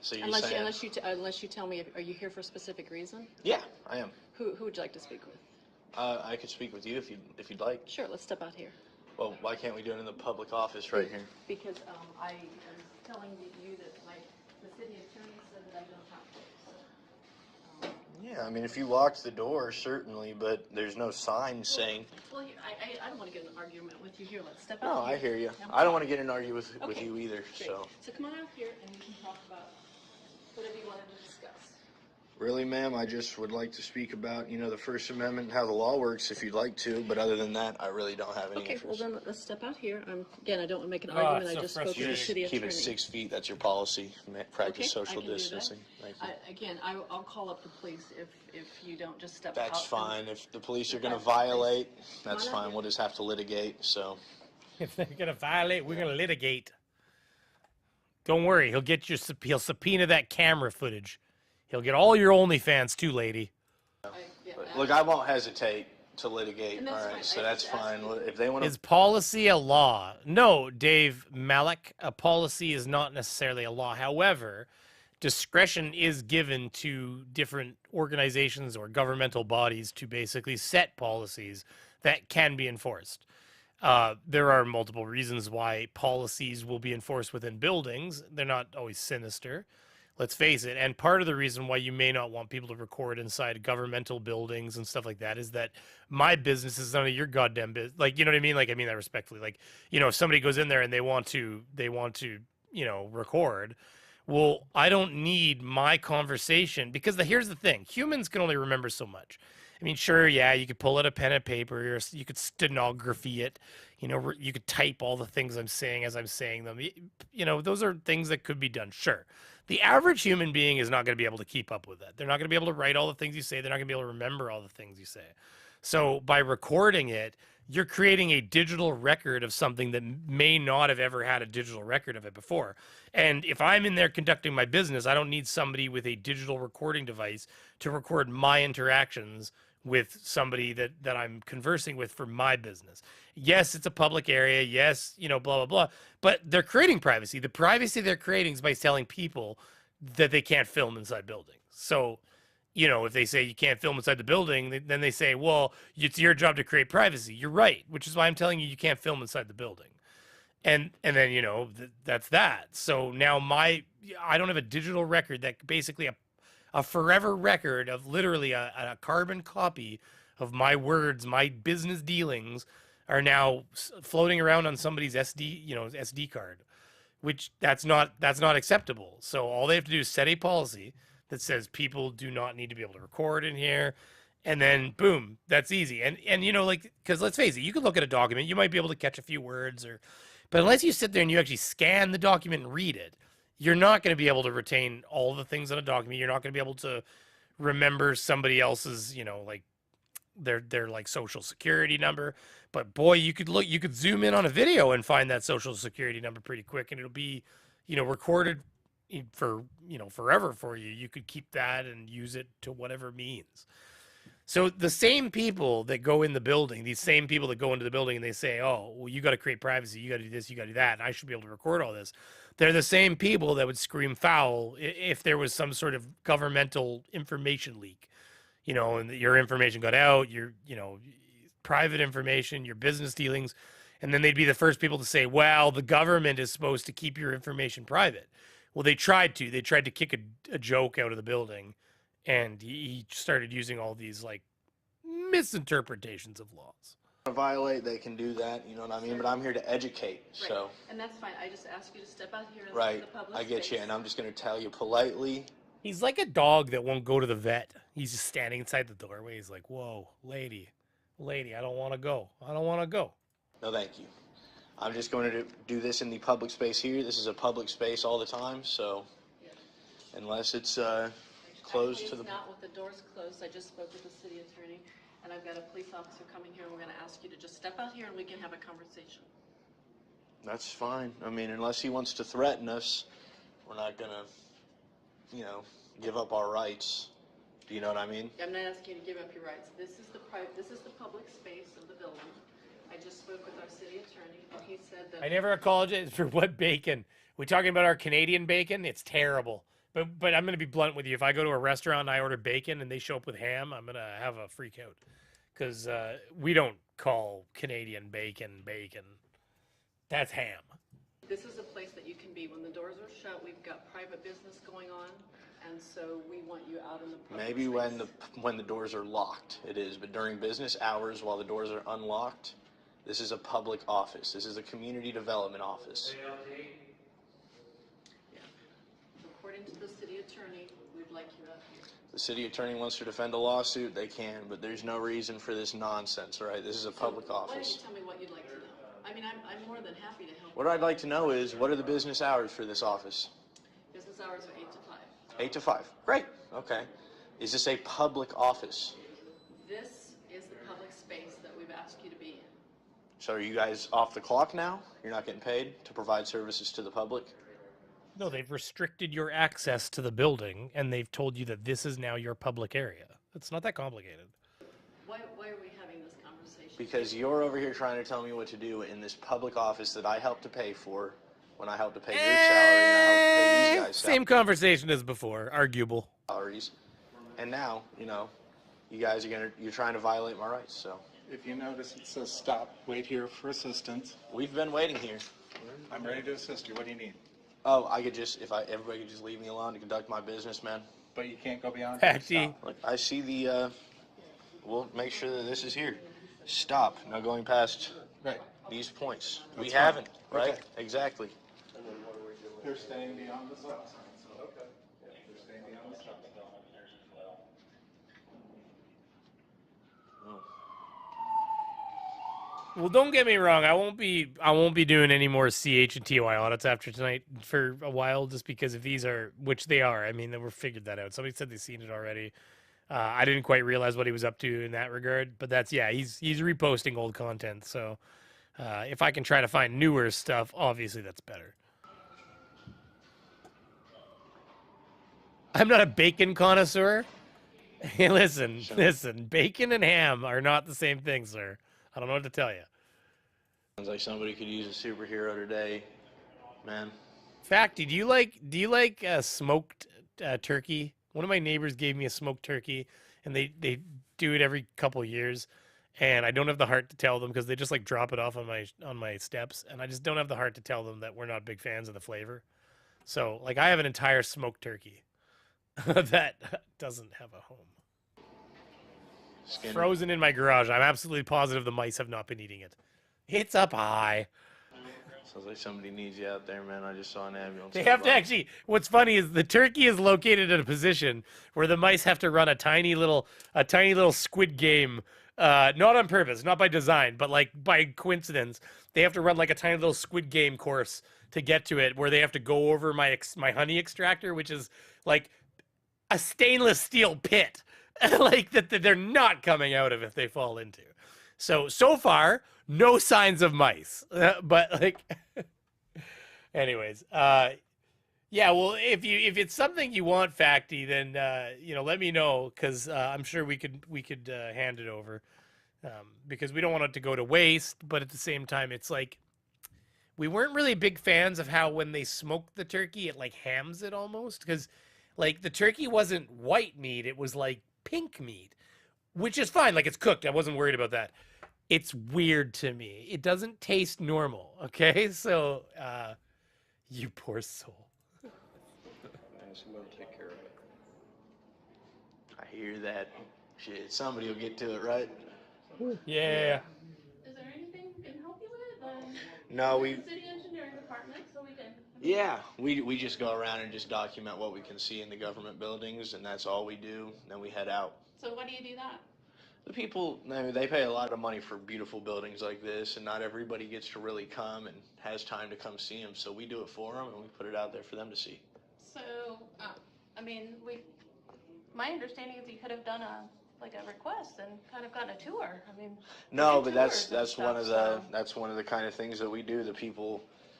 So you're Unless saying... unless you tell me, are you here for a specific reason? Yeah, I am. Who would you like to speak with? I could speak with you if you'd like. Sure, let's step out here. Well, why can't we do it in the public office right here? Because I am telling you that the city attorney said that I don't have to. So, Yeah, I mean, if you locked the door, certainly, but there's no sign saying... Well, I don't want to get in an argument with you here. Let's step No, out here. I hear you. I don't want to get in an argument with Okay, you either, great. so... So come on out here and we can talk about whatever you wanted to discuss. Really, ma'am, I just would like to speak about, you know, the First Amendment and how the law works if you'd like to, but other than that, I really don't have any Okay, interest. well then let's step out here. Again, I don't want to make an argument. I just spoke with You the just city keep attorney. it 6 feet. That's your policy. Practice Okay, I social can do that. distancing. Thank you. I'll call up the police if you don't just step out. That's fine. If the police are going to Okay. violate, that's Come on out fine. We'll just have to litigate, so... If they're gonna violate, we're gonna litigate. Don't worry, he'll subpoena that camera footage. He'll get all your OnlyFans too, lady. But, look, I won't hesitate to litigate, And all that's right? fine. So I that's just asked fine. you. If they want to... Is policy a law? No, Dave Malik, a policy is not necessarily a law. However, discretion is given to different organizations or governmental bodies to basically set policies that can be enforced. There are multiple reasons why policies will be enforced within buildings. They're not always sinister, let's face it. And part of the reason why you may not want people to record inside governmental buildings and stuff like that is that my business is none of your goddamn business. Like, you know what I mean? Like, I mean that respectfully. Like, you know, if somebody goes in there and they want to, you know, record, well, I don't need my conversation, because here's the thing. Humans can only remember so much. I mean, sure, yeah, you could pull out a pen and paper, or you could stenography it, you know, you could type all the things I'm saying as I'm saying them. You know, those are things that could be done, sure. The average human being is not going to be able to keep up with that. They're not going to be able to write all the things you say. They're not going to be able to remember all the things you say. So by recording it, you're creating a digital record of something that may not have ever had a digital record of it before. And if I'm in there conducting my business, I don't need somebody with a digital recording device to record my interactions with somebody that I'm conversing with for my business. Yes, it's a public area. Yes, you know, blah, blah, blah. But they're creating privacy. The privacy they're creating is by telling people that they can't film inside buildings. So, you know, if they say you can't film inside the building, then they say, well, it's your job to create privacy. You're right, which is why I'm telling you you can't film inside the building. And then, you know, that's that. So now I don't have a digital record that basically a forever record of literally a carbon copy of my words, my business dealings are now floating around on somebody's SD card, which that's not acceptable. So all they have to do is set a policy that says people do not need to be able to record in here. And then boom, that's easy. And you know, like, because let's face it, you can look at a document, you might be able to catch a few words, but unless you sit there and you actually scan the document and read it, you're not going to be able to retain all the things on a document. You're not going to be able to remember somebody else's, you know, like their like social security number. But boy, you could zoom in on a video and find that social security number pretty quick, and it'll be, you know, recorded for, you know, forever for you. You could keep that and use it to whatever means. So the same people that go in the building, these same people that go into the building and they say, oh, well, you got to create privacy, you got to do this, you got to do that, and I should be able to record all this. They're the same people that would scream foul if there was some sort of governmental information leak, you know, and your information got out, your, you know, private information, your business dealings, and then they'd be the first people to say, well, the government is supposed to keep your information private. Well, they tried to kick a joke out of the building, and he started using all these like misinterpretations of laws. Violate, they can do that, you know what I mean? But I'm here to educate, Right. so. And that's fine. I just ask you to step out here and Right, the public I get space. you, and I'm just going to tell you politely. He's like a dog that won't go to the vet. He's just standing inside the doorway. He's like, whoa, lady, I don't want to go. No, thank you. I'm just going to do this in the public space here. This is a public space all the time, so unless it's closed to the... It's not with the doors closed. I just spoke with the city attorney, and I've got a police officer coming here, and we're going to ask you to just step out here and we can have a conversation. That's fine. I mean, unless he wants to threaten us, we're not going to, you know, give up our rights. Do you know what I mean? I'm not asking you to give up your rights. This is the public space of the building. I just spoke with our city attorney, and he said that... I never apologize for what bacon. We talking about our Canadian bacon? It's terrible. But I'm going to be blunt with you. If I go to a restaurant and I order bacon and they show up with ham, I'm going to have a freak out. Because we don't call Canadian bacon. That's ham. This is a place that you can be. When the doors are shut, we've got private business going on, and so we want you out in the public Maybe space. when the doors are locked, it is. But during business hours, while the doors are unlocked, this is a public office. This is a community development office. According to the city attorney, we'd like you out here. The city attorney wants to defend a lawsuit, they can, but there's no reason for this nonsense, all right? This is a public Why don't office. you tell me what you'd like to know? I mean, I'm more than happy to help. What I'd like to know is, what are the business hours for this office? Business hours are 8 to 5. 8 to 5. Great. Okay. Is this a public office? This is the public space that we've asked you to be in. So are you guys off the clock now? You're not getting paid to provide services to the public? No, they've restricted your access to the building, and they've told you that this is now your public area. It's not that complicated. Why are we having this conversation? Because you're over here trying to tell me what to do in this public office that I helped to pay for when I helped to pay your salary and I helped to pay these guys Same conversation as before. Arguable. salaries. And now, you know, you guys you're trying to violate my rights. So If you notice, it says stop, wait here for assistance. we've been waiting here. I'm ready to assist you. What do you need? Oh, I could just everybody could just leave me alone to conduct my business, man. But you can't go beyond Patsy. Look, I see the. We'll make sure that this is here. Stop. No going past these points. We That's fine. haven't, right? Okay. Exactly. They're staying beyond the stop sign. So okay. They're staying beyond the stop sign. Well, don't get me wrong. I won't be doing any more CH and TY audits after tonight for a while, just because if these are, which they are. I mean, we're figured that out. Somebody said they've seen it already. I didn't quite realize what he was up to in that regard, but that's he's reposting old content. So if I can try to find newer stuff, obviously that's better. I'm not a bacon connoisseur. Hey, listen, bacon and ham are not the same thing, sir. I don't know what to tell you. Sounds like somebody could use a superhero today, man. Facty, do you like smoked turkey? One of my neighbors gave me a smoked turkey, and they do it every couple of years, and I don't have the heart to tell them because they just like drop it off on my steps, and I just don't have the heart to tell them that we're not big fans of the flavor. So like I have an entire smoked turkey that doesn't have a home. Frozen in my garage. I'm absolutely positive the mice have not been eating it. It's up high. Sounds like somebody needs you out there, man. I just saw an ambulance. They have to actually, what's funny is the turkey is located in a position where the mice have to run a tiny little Squid Game, not on purpose, not by design, but like by coincidence. They have to run like a tiny little Squid Game course to get to it, where they have to go over my honey extractor, which is like a stainless steel pit. Like that they're not coming out of if they fall into. So far, no signs of mice. But like, anyways, yeah. Well, if it's something you want, Facty, then let me know, because I'm sure we could hand it over, because we don't want it to go to waste. But at the same time, it's like we weren't really big fans of how when they smoked the turkey, it like hams it almost, because like the turkey wasn't white meat; it was like pink meat, which is fine. Like it's cooked. I wasn't worried about that. It's weird to me. It doesn't taste normal. Okay, so you poor soul. Somebody take care of it. I hear that. Shit, somebody will get to it, right? Yeah. Is there anything we can help you with? No, the city engineering department, so we can. Yeah, we just go around and just document what we can see in the government buildings, and that's all we do. Then we head out. So why do you do that? The people, I mean, they pay a lot of money for beautiful buildings like this, and not everybody gets to really come and has time to come see them. So we do it for them, and we put it out there for them to see. So, I mean, my understanding is you could have done a request and kind of gotten a tour. I mean. No, but that's one of the kind of things that we do.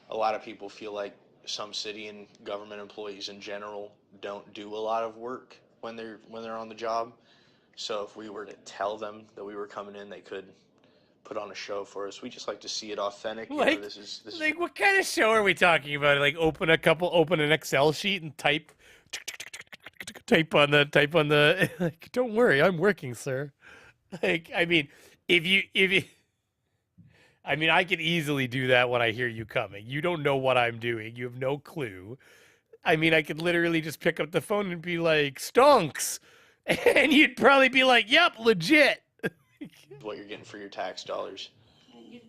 A lot of people feel like some city and government employees in general don't do a lot of work when they're on the job. So if we were to tell them that we were coming in, they could put on a show for us. We just like to see it authentic. Like, this is like what kind of show are we talking about? Like open an Excel sheet and type on the like, don't worry, I'm working, sir. Like, I mean, if you I mean, I could easily do that when I hear you coming. You don't know what I'm doing. You have no clue. I mean, I could literally just pick up the phone and be like, stonks. And you'd probably be like, yep, legit. what you're getting for your tax dollars. You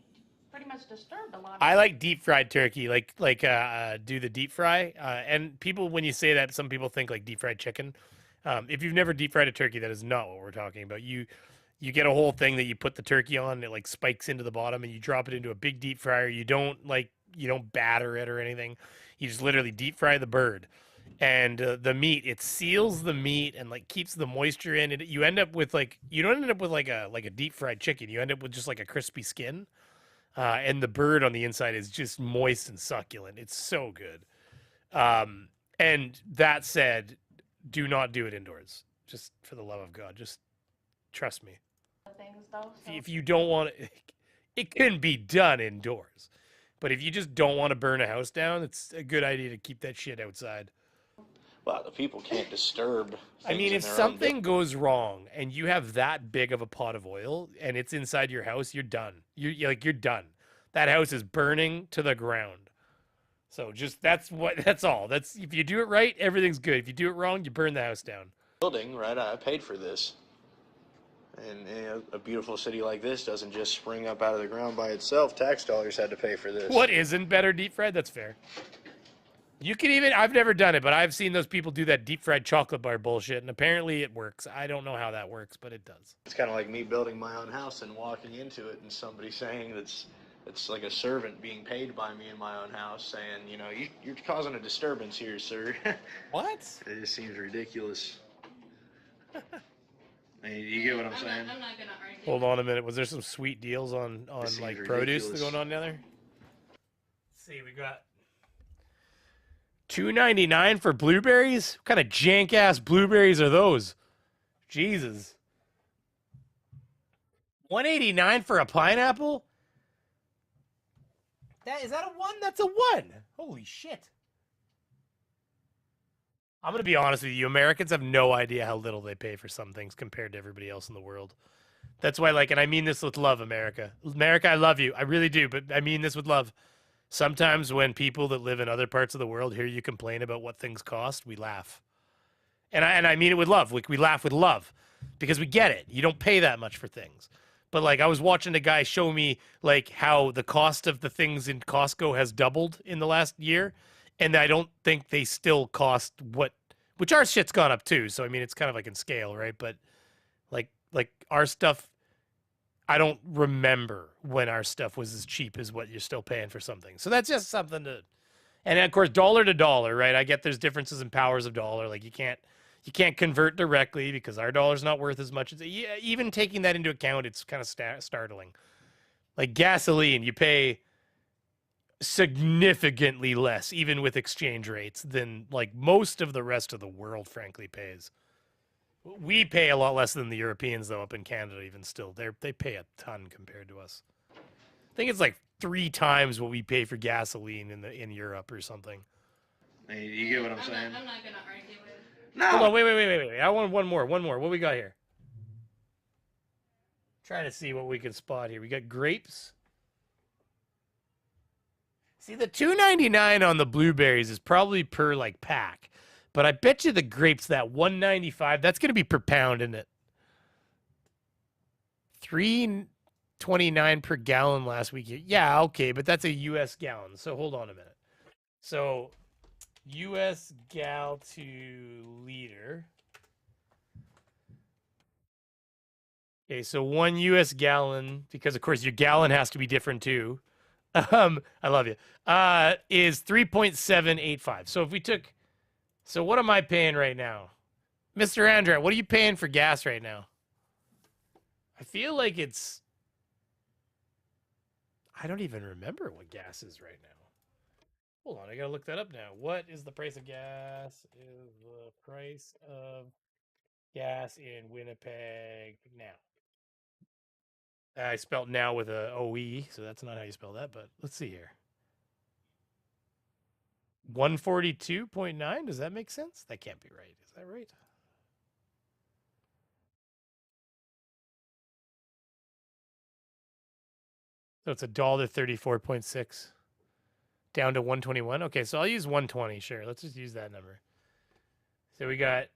pretty much disturbed a lot. I like deep fried turkey, like do the deep fry. And people, when you say that, some people think like deep fried chicken. If you've never deep fried a turkey, that is not what we're talking about. You get a whole thing that you put the turkey on, and it like spikes into the bottom, and you drop it into a big deep fryer. You don't batter it or anything. You just literally deep fry the bird. And the meat, it seals the meat and like keeps the moisture in it. You end up with you don't end up with like a deep fried chicken. You end up with just like a crispy skin, and the bird on the inside is just moist and succulent. It's so good. And that said, do not do it indoors. Just for the love of God, just trust me. Things though. So. If you don't want it, it can be done indoors. But if you just don't want to burn a house down, it's a good idea to keep that shit outside. Well, the people can't disturb. I mean, if something goes wrong and you have that big of a pot of oil and it's inside your house, you're done. You're done. That house is burning to the ground. So just that's all. That's if you do it right, everything's good. If you do it wrong, you burn the house down. Building, right? I paid for this. And a beautiful city like this doesn't just spring up out of the ground by itself. Tax dollars had to pay for this. What isn't better deep fried? That's fair. You can even, I've never done it, but I've seen those people do that deep fried chocolate bar bullshit, and apparently it works. I don't know how that works, but it does. It's kind of like me building my own house and walking into it and somebody saying it's like a servant being paid by me in my own house saying, you're causing a disturbance here, sir. What? It just seems ridiculous. You get what I'm saying? I'm not gonna argue. Hold on a minute. Was there some sweet deals on like produce ridiculous. going on down there? Let's see, we got $2.99 for blueberries. What kind of jank ass blueberries are those? Jesus. $1.89 for a pineapple? Is that a 1? That's a 1. Holy shit. I'm going to be honest with you. Americans have no idea how little they pay for some things compared to everybody else in the world. That's why, and I mean this with love, America. America, I love you. I really do, but I mean this with love. Sometimes when people that live in other parts of the world hear you complain about what things cost, we laugh. And I mean it with love. We laugh with love because we get it. You don't pay that much for things. But I was watching a guy show me how the cost of the things in Costco has doubled in the last year. And I don't think they still cost which our shit's gone up too. So, I mean, it's kind of in scale, right? But like our stuff, I don't remember when our stuff was as cheap as what you're still paying for something. So that's just something to, and of course, dollar to dollar, right? I get there's differences in powers of dollar. You can't convert directly because our dollar's not worth as much. Even taking that into account, it's kind of startling. Like gasoline, you pay significantly less, even with exchange rates, than most of the rest of the world, frankly, pays. We pay a lot less than the Europeans, though, up in Canada, even still. They pay a ton compared to us. I think it's 3 times what we pay for gasoline in Europe or something. Hey, you get what I'm saying? I'm not gonna argue with it. No! Hold on, wait. I want one more. What we got here? Trying to see what we can spot here. We got grapes. See, the $2.99 on the blueberries is probably per pack, but I bet you the grapes, that $1.95, that's going to be per pound, isn't it? $3.29 per gallon last week. Yeah, okay, but that's a U.S. gallon. So hold on a minute. So U.S. gal to liter. Okay, so 1 U.S. gallon, because of course your gallon has to be different too. I love you. Is 3.785. So if we took, so what am I paying right now? Mr. Andrea, what are you paying for gas right now? I feel like it's, I don't even remember what gas is right now. Hold on, I gotta look that up now. What is the price of gas? Is the price of gas in Winnipeg now? I spelled now with a OE, so that's not how you spell that, but let's see here. 142.9, does that make sense? That can't be right. Is that right? So it's $1.34.6 down to 121. Okay, so I'll use 120, sure. Let's just use that number. So we got,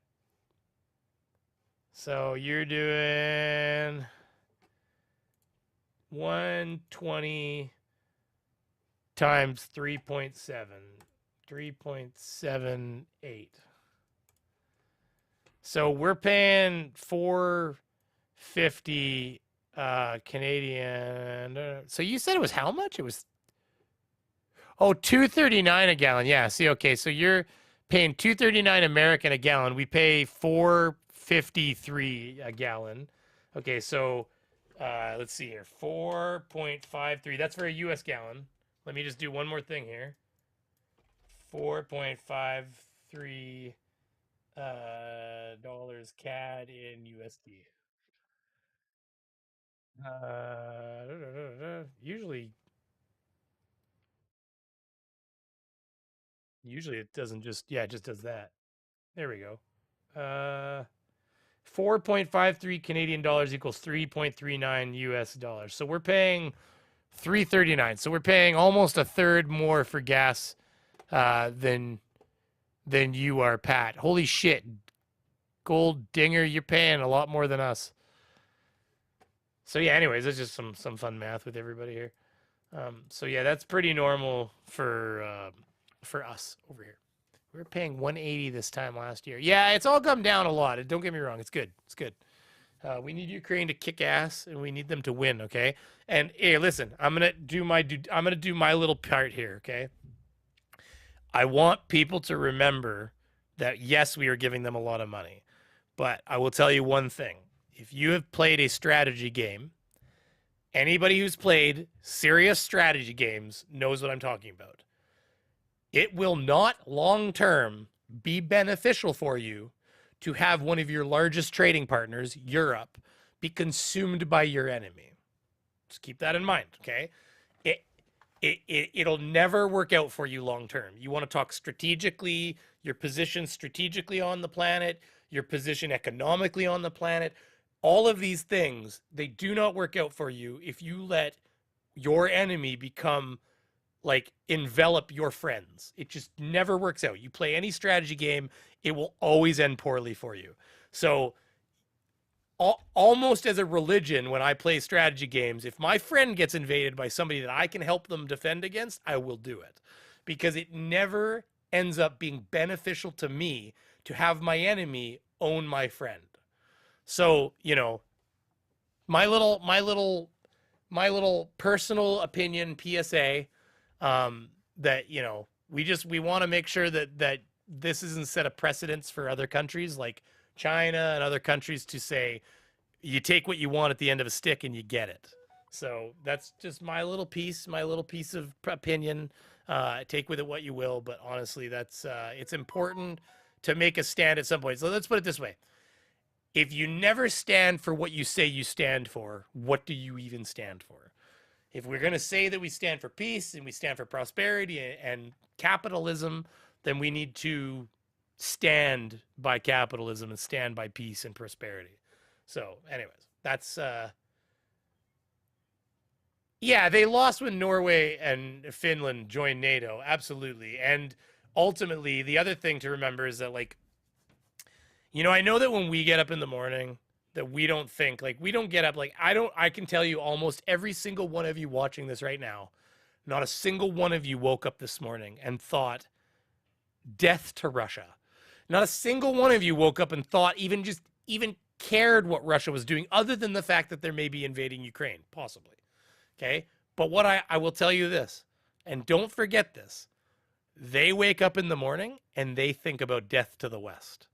so you're doing 120 times 3.7, 3.78. So we're paying $4.50 Canadian. So you said it was how much? It was $2.39 a gallon. Yeah. See, okay. So you're paying $2.39 American a gallon. We pay $4.53 a gallon. Okay. So let's see here. 4.53. That's for a U.S. gallon. Let me just do one more thing here. 4.53 dollars CAD in USD. Usually Usually it doesn't just, yeah, it just does that. There we go. 4.53 Canadian dollars equals 3.39 US dollars. So we're paying $3.39. So we're paying almost a third more for gas than you are, Pat. Holy shit. Gold Dinger, you're paying a lot more than us. So yeah, anyways, that's just some fun math with everybody here. So yeah, that's pretty normal for us over here. We were paying 180 this time last year. Yeah, it's all come down a lot. Don't get me wrong, it's good. It's good. We need Ukraine to kick ass, and we need them to win. Okay. And hey, listen, I'm gonna do my little part here. Okay. I want people to remember that yes, we are giving them a lot of money, but I will tell you one thing: if you have played a strategy game, anybody who's played serious strategy games knows what I'm talking about. It will not long-term be beneficial for you to have one of your largest trading partners, Europe, be consumed by your enemy. Just keep that in mind, okay? It'll never work out for you long-term. You want to talk strategically, your position strategically on the planet, your position economically on the planet. All of these things, they do not work out for you if you let your enemy become like envelop your friends. It just never works out. You play any strategy game, it will always end poorly for you. So almost as a religion, when I play strategy games, if my friend gets invaded by somebody that I can help them defend against, I will do it, because it never ends up being beneficial to me to have my enemy own my friend. So, you know, my little personal opinion PSA, that, you know, we want to make sure that this isn't set a precedence for other countries like China and other countries to say, you take what you want at the end of a stick and you get it. So that's just my little piece of opinion. Take with it what you will, but honestly, that's, it's important to make a stand at some point. So let's put it this way. If you never stand for what you say you stand for, what do you even stand for? If we're going to say that we stand for peace and we stand for prosperity and capitalism, then we need to stand by capitalism and stand by peace and prosperity. So anyways, that's, yeah, they lost when Norway and Finland joined NATO. Absolutely. And ultimately, the other thing to remember is that, like, you know, I know that when we get up in the morning, that we don't think, like, we don't get up, like, I can tell you almost every single one of you watching this right now, not a single one of you woke up this morning and thought, death to Russia. Not a single one of you woke up and thought, even cared what Russia was doing, other than the fact that they're maybe invading Ukraine, possibly. Okay? But what I will tell you this, and don't forget this, they wake up in the morning and they think about death to the West.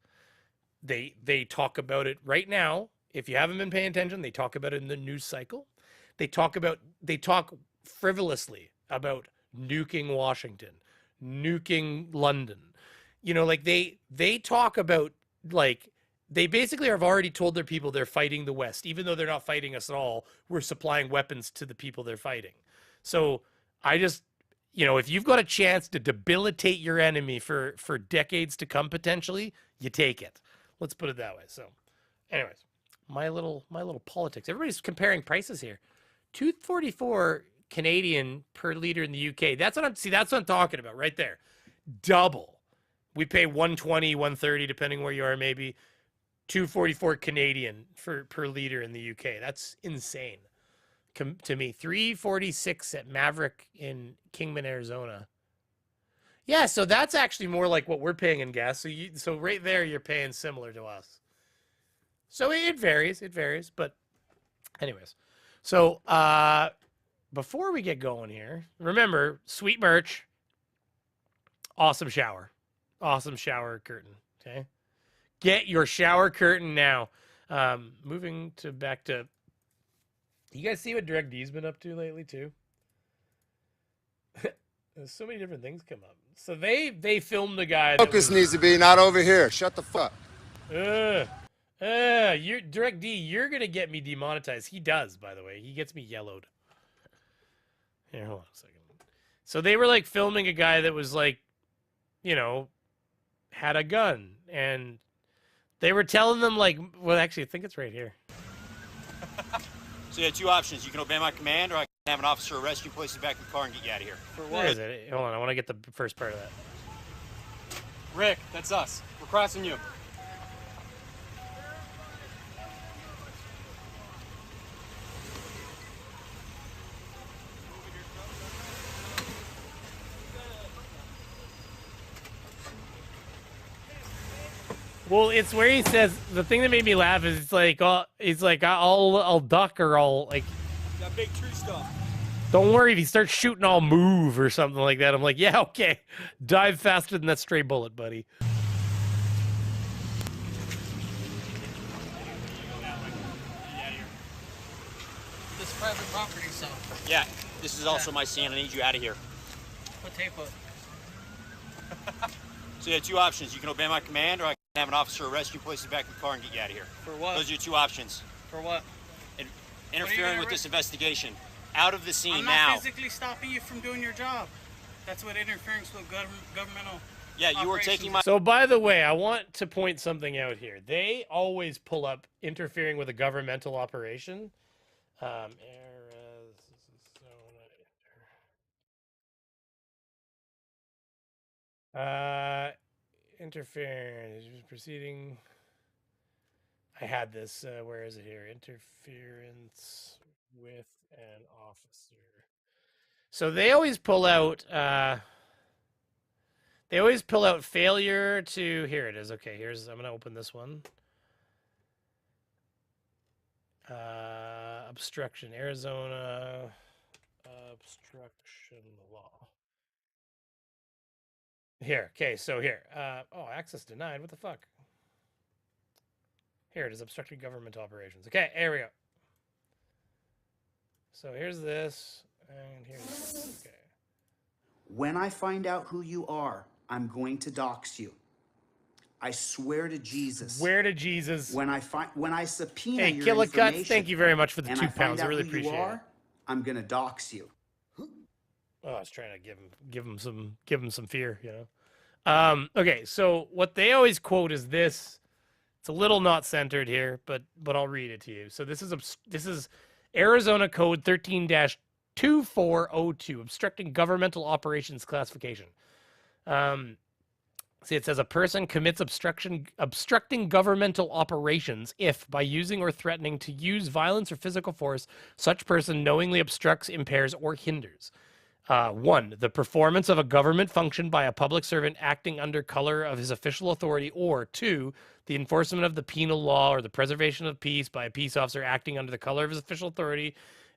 They talk about it right now. If you haven't been paying attention, they talk about it in the news cycle. They talk frivolously about nuking Washington, nuking London. You know, like they talk about, like, they basically have already told their people they're fighting the West, even though they're not fighting us at all. We're supplying weapons to the people they're fighting. So I just, you know, if you've got a chance to debilitate your enemy for decades to come, potentially, you take it. Let's put it that way. So anyways, my little politics. Everybody's comparing prices here. $2.44 Canadian per liter in the UK. That's what I'm talking about right there. Double. We pay $1.20, $1.30, depending where you are, maybe. $2.44 Canadian per liter in the UK. That's insane to me. $3.46 at Maverick in Kingman, Arizona. Yeah, so that's actually more like what we're paying in gas. So right there, you're paying similar to us. So it varies, but anyways. So before we get going here, remember, sweet merch, awesome shower curtain, okay? Get your shower curtain now. Moving back to, you guys see what Direct D's been up to lately too? There's so many different things come up. So they filmed the guy. Focus needs to be not over here. Shut the fuck. You're Direct D. You're gonna get me demonetized. He does, by the way. He gets me yellowed. Here, hold on a second. So they were like filming a guy that was like, had a gun, and they were telling them like, well, actually, I think it's right here. So you have two options. You can obey my command, or I can have an officer arrest you, place you back in the car, and get you out of here. For what? Where is it? Hold on, I want to get the first part of that. Rick, that's us. We're crossing you. Well, it's where he says the thing that made me laugh is it's like, I'll duck or I'll like. That big tree stuff. Don't worry if he starts shooting, I'll move or something like that. I'm like, yeah, okay, dive faster than that stray bullet, buddy. This private property, so. Yeah, this is also my scene. I need you out of here. Put tape up. So you have two options. You can obey my command, or I can have an officer arrest you, place you back in the car, and get you out of here. For what? Those are your two options. For what? Interfering with this investigation. Out of the scene now. I'm not physically stopping you from doing your job. That's what interference with governmental. Yeah, you were taking my. So, by the way, I want to point something out here. They always pull up interfering with a governmental operation. Interference proceeding. I had this. Where is it here? Interference with an officer. So they always pull out. They always pull out failure to. Here it is. Okay, here's. I'm gonna open this one. Obstruction, Arizona. Obstruction law. Here. Okay. So here. Oh, access denied. What the fuck? Here it is. Obstructing government operations. Okay. Here we go. So here's this, and here's this. Okay. When I find out who you are, I'm going to dox you. I swear to Jesus. Swear to Jesus. When I subpoena your Killicuts, information, thank you very much for the and £2. I find I out really who appreciate you are, it. I'm gonna dox you. Oh, I was trying to give him some fear, you know. Okay, so what they always quote is this. It's a little not centered here, but I'll read it to you. So this is Arizona Code 13-2402, obstructing governmental operations classification. See, it says a person commits obstructing governmental operations if, by using or threatening to use violence or physical force, such person knowingly obstructs, impairs, or hinders. 1, the performance of a government function by a public servant acting under color of his official authority, or 2, the enforcement of the penal law or the preservation of peace by a peace officer acting under the color of his official authority.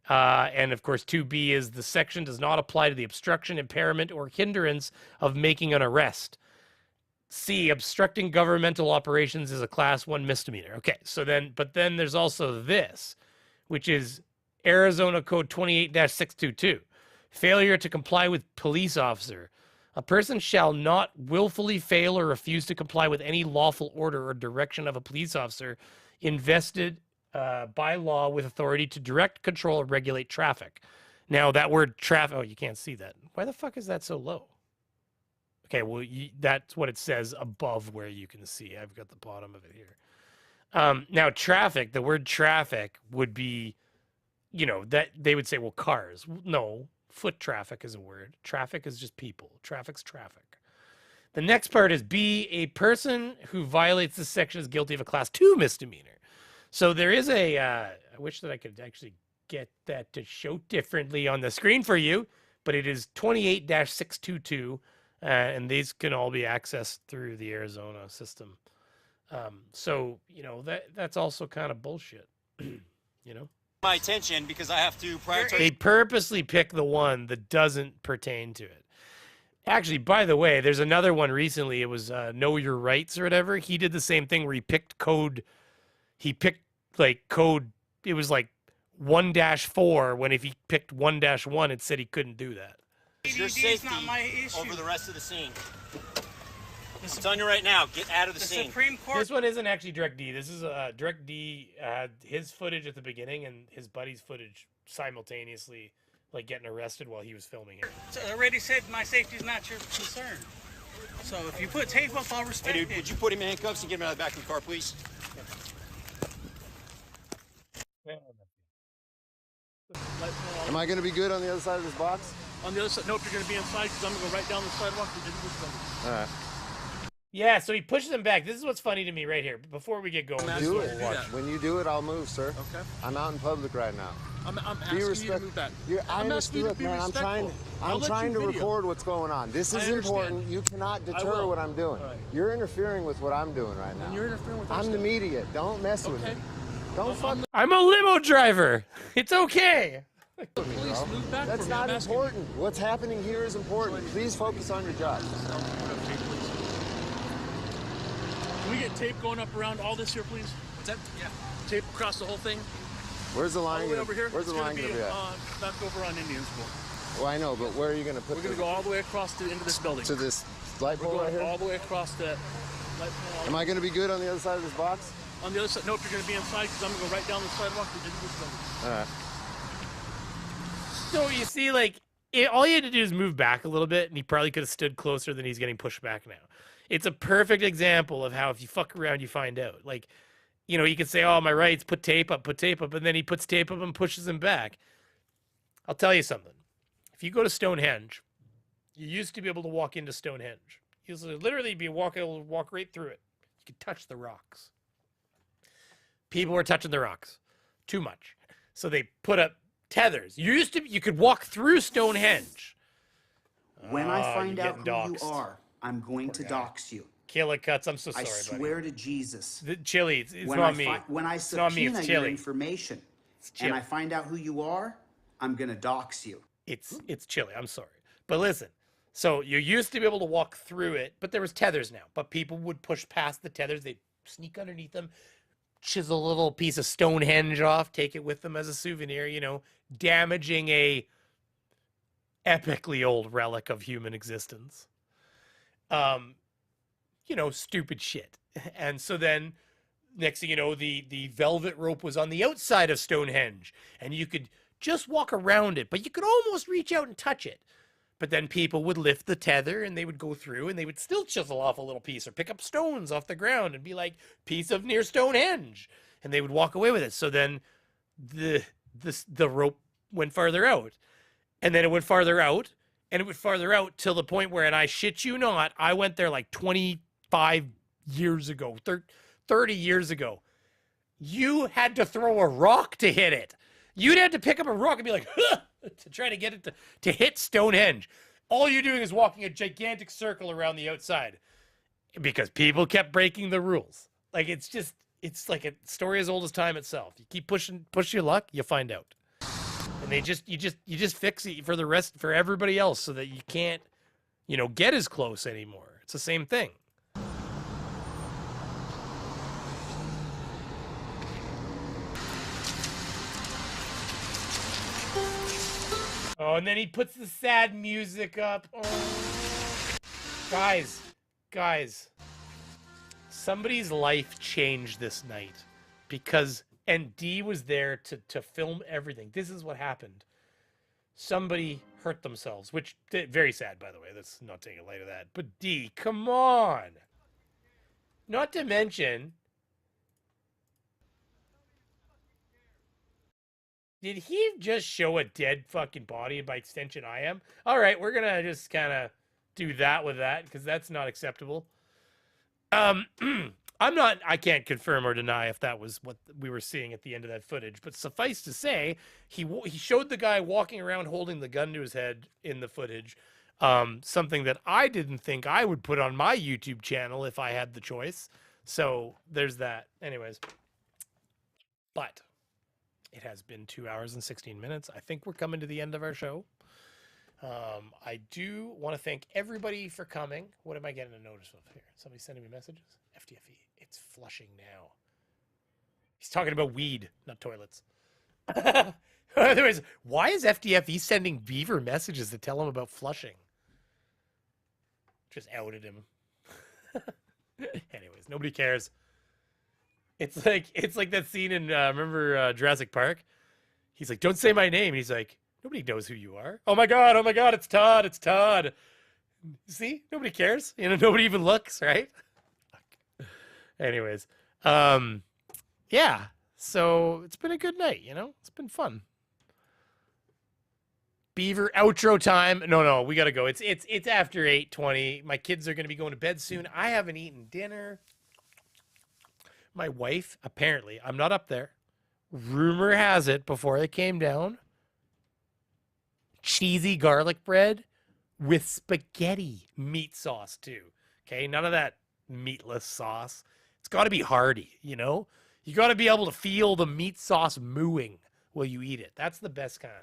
And of course, 2B is the section does not apply to the obstruction, impairment, or hindrance of making an arrest. C, obstructing governmental operations is a class 1 misdemeanor. Okay, so then, but then there's also this, which is Arizona Code 28-622. Failure to comply with police officer. A person shall not willfully fail or refuse to comply with any lawful order or direction of a police officer invested by law with authority to direct, control, or regulate traffic. Now, that word traffic, oh, you can't see that. Why the fuck is that so low? Okay, well, that's what it says above where you can see. I've got the bottom of it here. Now, traffic, the word traffic would be, you know, that they would say, well, cars. No, foot traffic is a word. Traffic is just people. Traffic's traffic. The next part is B, a person who violates this section is guilty of a class 2 misdemeanor. So there is a, I wish that I could actually get that to show differently on the screen for you, but it is 28-622. And these can all be accessed through the Arizona system. So, you know, that's also kind of bullshit, you know? My attention because I have to prioritize. They purposely pick the one that doesn't pertain to it. Actually, by the way, there's another one recently. It was Know Your Rights or whatever. He did the same thing where he picked code. He picked like code. It was like 1-4 when if he picked 1-1, it said he couldn't do that. Your safety over the rest of the scene. I'm telling you right now, get out of the scene. Supreme Court. This one isn't actually Direct D. This is Direct D had his footage at the beginning and his buddy's footage simultaneously, like getting arrested while he was filming it. So I already said my safety is not your concern. So if you put tape up, I'll respect Hey, dude, it. would you put him in handcuffs and get him out of the back of the car, please? Am I going to be good on the other side of this box? On the other side, nope, you're going to be inside because I'm going to go right down the sidewalk to this building. All right. Yeah, so he pushes him back. This is what's funny to me right here. Before we get going, Do it. When you do it, I'll move, sir. Okay. I'm out in public right now. I'm asking you to move back. I understand, look, man. I'm trying to record what's going on. This is important. You cannot deter what I'm doing. Right. You're interfering with what I'm doing right now. And you're interfering with. I'm the media. Don't mess with me. Don't fuck. I'm a limo driver. It's okay. Please move back. That's not important. What's happening here is important. Please focus on your job. Can we get tape going up around all this here, please? What's that? Yeah. Tape across the whole thing. Where's the line? Over here. Where's the line going to be at? Back over on Indian School. Well, I know, but where are you going to put? We're going to go all the way across to into this building. To this light pole right here. All the way across that light pole. Am I going to be good on the other side of this box? On the other side, nope. You're going to be inside because I'm going to go right down the sidewalk to into this building. All right. So you see, like, all you had to do is move back a little bit, and he probably could have stood closer than he's getting pushed back now. It's a perfect example of how if you fuck around, you find out. Like, you know, he could say, oh, my rights, put tape up, and then he puts tape up and pushes him back. I'll tell you something. If you go to Stonehenge, you used to be able to walk into Stonehenge. You used to literally be able to walk right through it. You could touch the rocks. People were touching the rocks too much. So they put up tethers. You could walk through Stonehenge. When I find out who you are, I'm going to dox you. Killicuts, I'm so sorry, I swear to Jesus. Chili, it's not me. When I subpoena your information and I find out who you are, I'm going to dox you. It's Chili, I'm sorry. But listen, so you used to be able to walk through it, but there was tethers now. But people would push past the tethers. They'd sneak underneath them, chisel a little piece of Stonehenge off, take it with them as a souvenir, you know, damaging a epically old relic of human existence. You know, stupid shit. And so then next thing you know, the velvet rope was on the outside of Stonehenge and you could just walk around it, but you could almost reach out and touch it. But then people would lift the tether and they would go through and they would still chisel off a little piece or pick up stones off the ground and be like, piece of near Stonehenge. And they would walk away with it. So then the rope went farther out. And then it went farther out. And it went farther out till the point where, and I shit you not, I went there like 25 years ago, 30 years ago. You had to throw a rock to hit it. You'd had to pick up a rock and be like, huh, to try to get it to hit Stonehenge. All you're doing is walking a gigantic circle around the outside because people kept breaking the rules. Like, it's like a story as old as time itself. You keep push your luck, you find out. And you just fix it for everybody else so that you can't, you know, get as close anymore. It's the same thing. Oh, and then he puts the sad music up. Oh. Guys, somebody's life changed this night because, and Dee was there to film everything. This is what happened. Somebody hurt themselves, which, very sad, by the way. Let's not take it light of that. But Dee, come on. Not to mention, did he just show a dead fucking body? And by extension, I am? All right, we're going to just kind of do that with that because that's not acceptable. I can't confirm or deny if that was what we were seeing at the end of that footage, but suffice to say, he showed the guy walking around holding the gun to his head in the footage, something that I didn't think I would put on my YouTube channel if I had the choice. So there's that. Anyways, but it has been 2 hours and 16 minutes. I think we're coming to the end of our show. I do want to thank everybody for coming. What am I getting a notice of here? Somebody sending me messages? FTFE. It's flushing now. He's talking about weed, not toilets. Otherwise, why is FTFE sending Beaver messages to tell him about flushing? Just outed him. Anyways, nobody cares. It's like that scene in remember Jurassic Park? He's like, don't say my name. And he's like, nobody knows who you are. Oh my god, it's Todd. See, nobody cares. Nobody even looks, right? Anyways, yeah. So it's been a good night. It's been fun. Beaver outro time. No, we gotta go. It's after 8:20. My kids are gonna be going to bed soon. I haven't eaten dinner. My wife, apparently, I'm not up there. Rumor has it, before I came down, cheesy garlic bread with spaghetti meat sauce too. Okay, none of that meatless sauce. It's got to be hearty, You got to be able to feel the meat sauce mooing while you eat it. That's the best kind.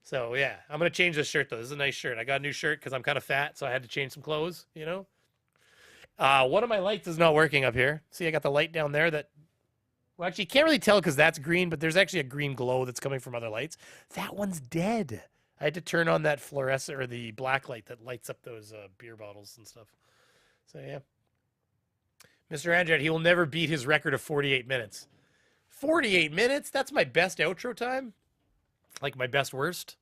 So yeah, I'm gonna change this shirt though. This is a nice shirt. I got a new shirt because I'm kind of fat, so I had to change some clothes. One of my lights is not working up here. See, I got the light down there that. Well, actually, you can't really tell because that's green, but there's actually a green glow that's coming from other lights. That one's dead. I had to turn on that fluorescent or the black light that lights up those beer bottles and stuff. So yeah, Mr. Andret, he will never beat his record of 48 minutes. 48 minutes? That's my best outro time? Like my best worst?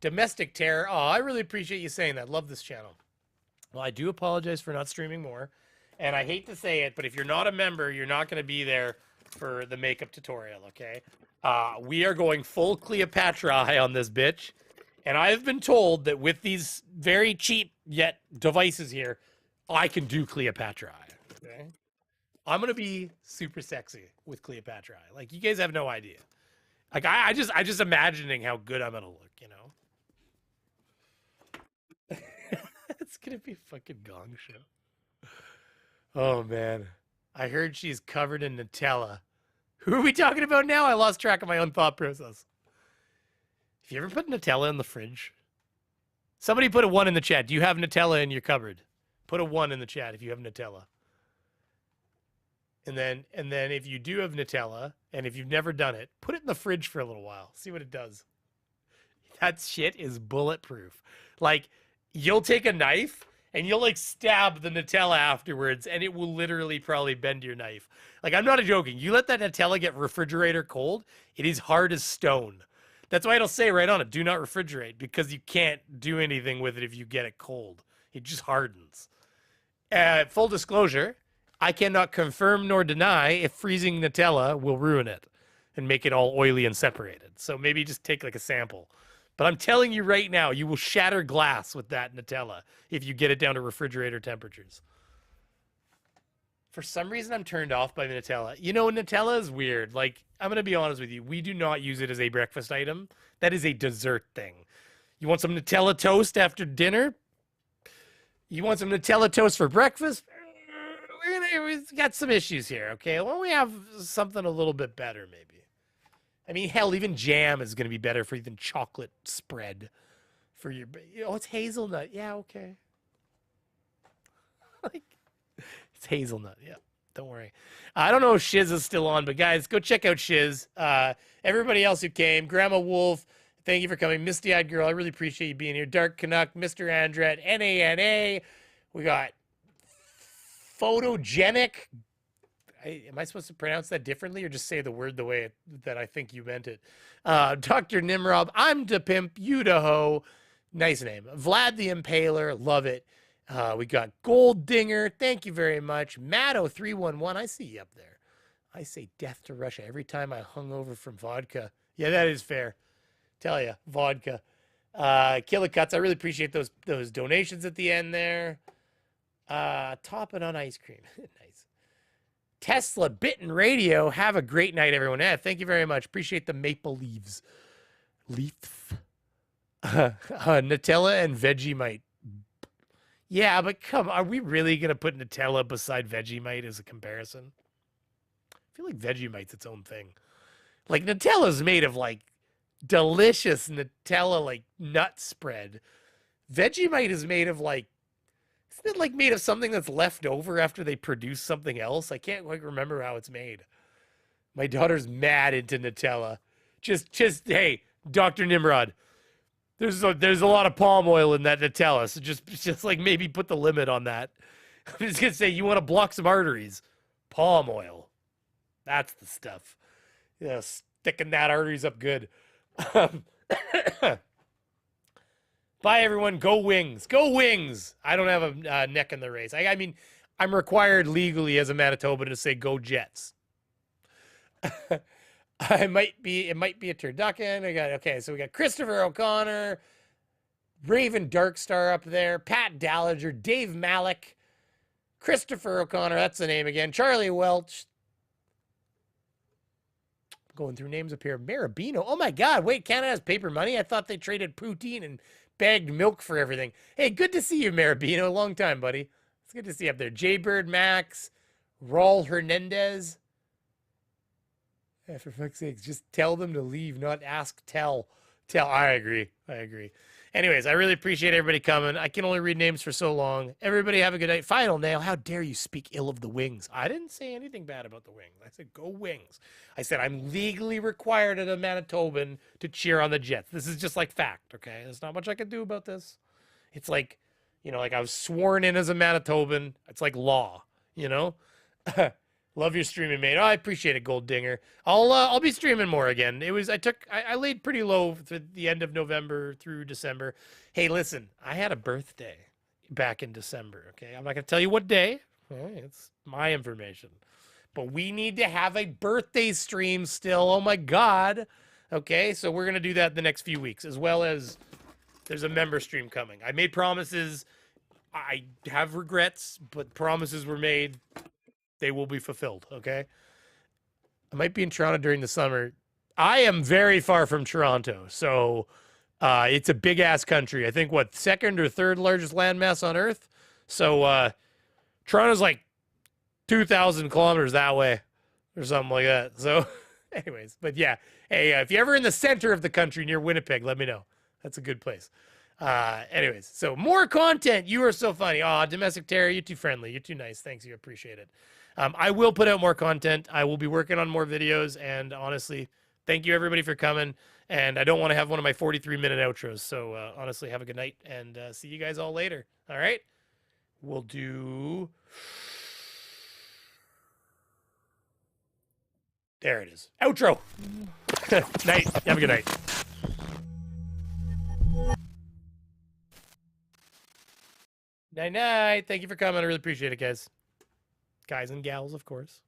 Domestic terror. Oh, I really appreciate you saying that. Love this channel. Well, I do apologize for not streaming more. And I hate to say it, but if you're not a member, you're not going to be there for the makeup tutorial, okay? We are going full Cleopatra eye on this bitch. And I've been told that with these very cheap yet devices here, I can do Cleopatra eye, okay? I'm going to be super sexy with Cleopatra eye. Like, you guys have no idea. Like, I just imagining how good I'm going to look, It's going to be a fucking gong show. Oh, man. I heard she's covered in Nutella. Who are we talking about now? I lost track of my own thought process. Have you ever put Nutella in the fridge? Somebody put a 1 in the chat. Do you have Nutella in your cupboard? Put a 1 in the chat if you have Nutella. And then if you do have Nutella, and if you've never done it, put it in the fridge for a little while. See what it does. That shit is bulletproof. Like, you'll take a knife and you'll like stab the Nutella afterwards and it will literally probably bend your knife. Like, I'm not joking. You let that Nutella get refrigerator cold, it is hard as stone. That's why it'll say right on it, do not refrigerate, because you can't do anything with it if you get it cold. It just hardens. Full disclosure, I cannot confirm nor deny if freezing Nutella will ruin it and make it all oily and separated. So maybe just take like a sample. But I'm telling you right now, you will shatter glass with that Nutella if you get it down to refrigerator temperatures. For some reason, I'm turned off by Nutella. Nutella is weird. Like, I'm going to be honest with you. We do not use it as a breakfast item. That is a dessert thing. You want some Nutella toast after dinner? You want some Nutella toast for breakfast? We've got some issues here, okay? Why don't we have something a little bit better, maybe? I mean, hell, even jam is going to be better for even chocolate spread for your... Oh, it's hazelnut. Yeah, okay. Like, it's hazelnut. Yeah, don't worry. I don't know if Shiz is still on, but guys, go check out Shiz. Everybody else who came, Grandma Wolf, thank you for coming. Misty-Eyed Girl, I really appreciate you being here. Dark Canuck, Mr. Andret, NANA. We got Photogenic. Am I supposed to pronounce that differently or just say the word the way that I think you meant it? Dr. Nimrob, I'm to pimp, you to hoe. Nice name. Vlad the Impaler, love it. We got Gold Dinger, thank you very much. Matto311, I see you up there. I say death to Russia every time I hung over from vodka. Yeah, that is fair. Tell ya, vodka. Killicuts, I really appreciate those donations at the end there. Top it on ice cream. Nice. Tesla, Bitten Radio. Have a great night, everyone. Thank you very much. Appreciate the maple leaves. Nutella and Vegemite. Yeah, but come on. Are we really going to put Nutella beside Vegemite as a comparison? I feel like Vegemite's its own thing. Like, Nutella's made of, like, delicious Nutella, like, nut spread. Vegemite is made of, like, isn't it like made of something that's left over after they produce something else? I can't quite remember how it's made. My daughter's mad into Nutella. Just hey, Dr. Nimrod, there's a lot of palm oil in that Nutella, so just like maybe put the limit on that. I'm just gonna say, you want to block some arteries, palm oil. That's the stuff. Yeah, sticking that arteries up good. Bye, everyone. Go Wings. Go Wings. I don't have a neck in the race. I mean, I'm required legally as a Manitoban to say go Jets. It might be a turducken. Okay, so we got Christopher O'Connor, Raven Darkstar up there, Pat Dallager, Dave Malik, Christopher O'Connor, that's the name again, Charlie Welch. Going through names up here. Marabino. Oh my God, wait, Canada has paper money? I thought they traded poutine and bagged milk for everything. Hey, good to see you, Marabino. Long time, buddy. It's good to see you up there. Jaybird Max, Raul Hernandez. Yeah, for fuck's sake, just tell them to leave, not ask, tell. I agree. Anyways, I really appreciate everybody coming. I can only read names for so long. Everybody have a good night. Final nail. How dare you speak ill of the Wings? I didn't say anything bad about the Wings. I said go Wings. I said I'm legally required as a Manitoban to cheer on the Jets. This is just like fact, okay? There's not much I can do about this. It's like, like I was sworn in as a Manitoban. It's like law, Love your streaming, mate. Oh, I appreciate it, Gold Dinger. I'll be streaming more again. I laid pretty low for the end of November through December. Hey, listen, I had a birthday back in December, okay? I'm not going to tell you what day. Okay? It's my information. But we need to have a birthday stream still. Oh, my God. Okay, so we're going to do that the next few weeks, as well as there's a member stream coming. I made promises. I have regrets, but promises were made. They will be fulfilled, okay? I might be in Toronto during the summer. I am very far from Toronto, so it's a big-ass country. I think, second or third largest landmass on Earth? So Toronto's like 2,000 kilometers that way or something like that. So anyways, but yeah. Hey, if you're ever in the center of the country near Winnipeg, let me know. That's a good place. Anyways, so more content. You are so funny. Aw, Domestic Terror, you're too friendly. You're too nice. Thanks. You appreciate it. I will put out more content. I will be working on more videos. And honestly, thank you everybody for coming. And I don't want to have one of my 43-minute outros. So honestly, have a good night and see you guys all later. All right. We'll do. There it is. Outro. Night. Have a good night. Night, night. Thank you for coming. I really appreciate it, guys. Guys and gals, of course.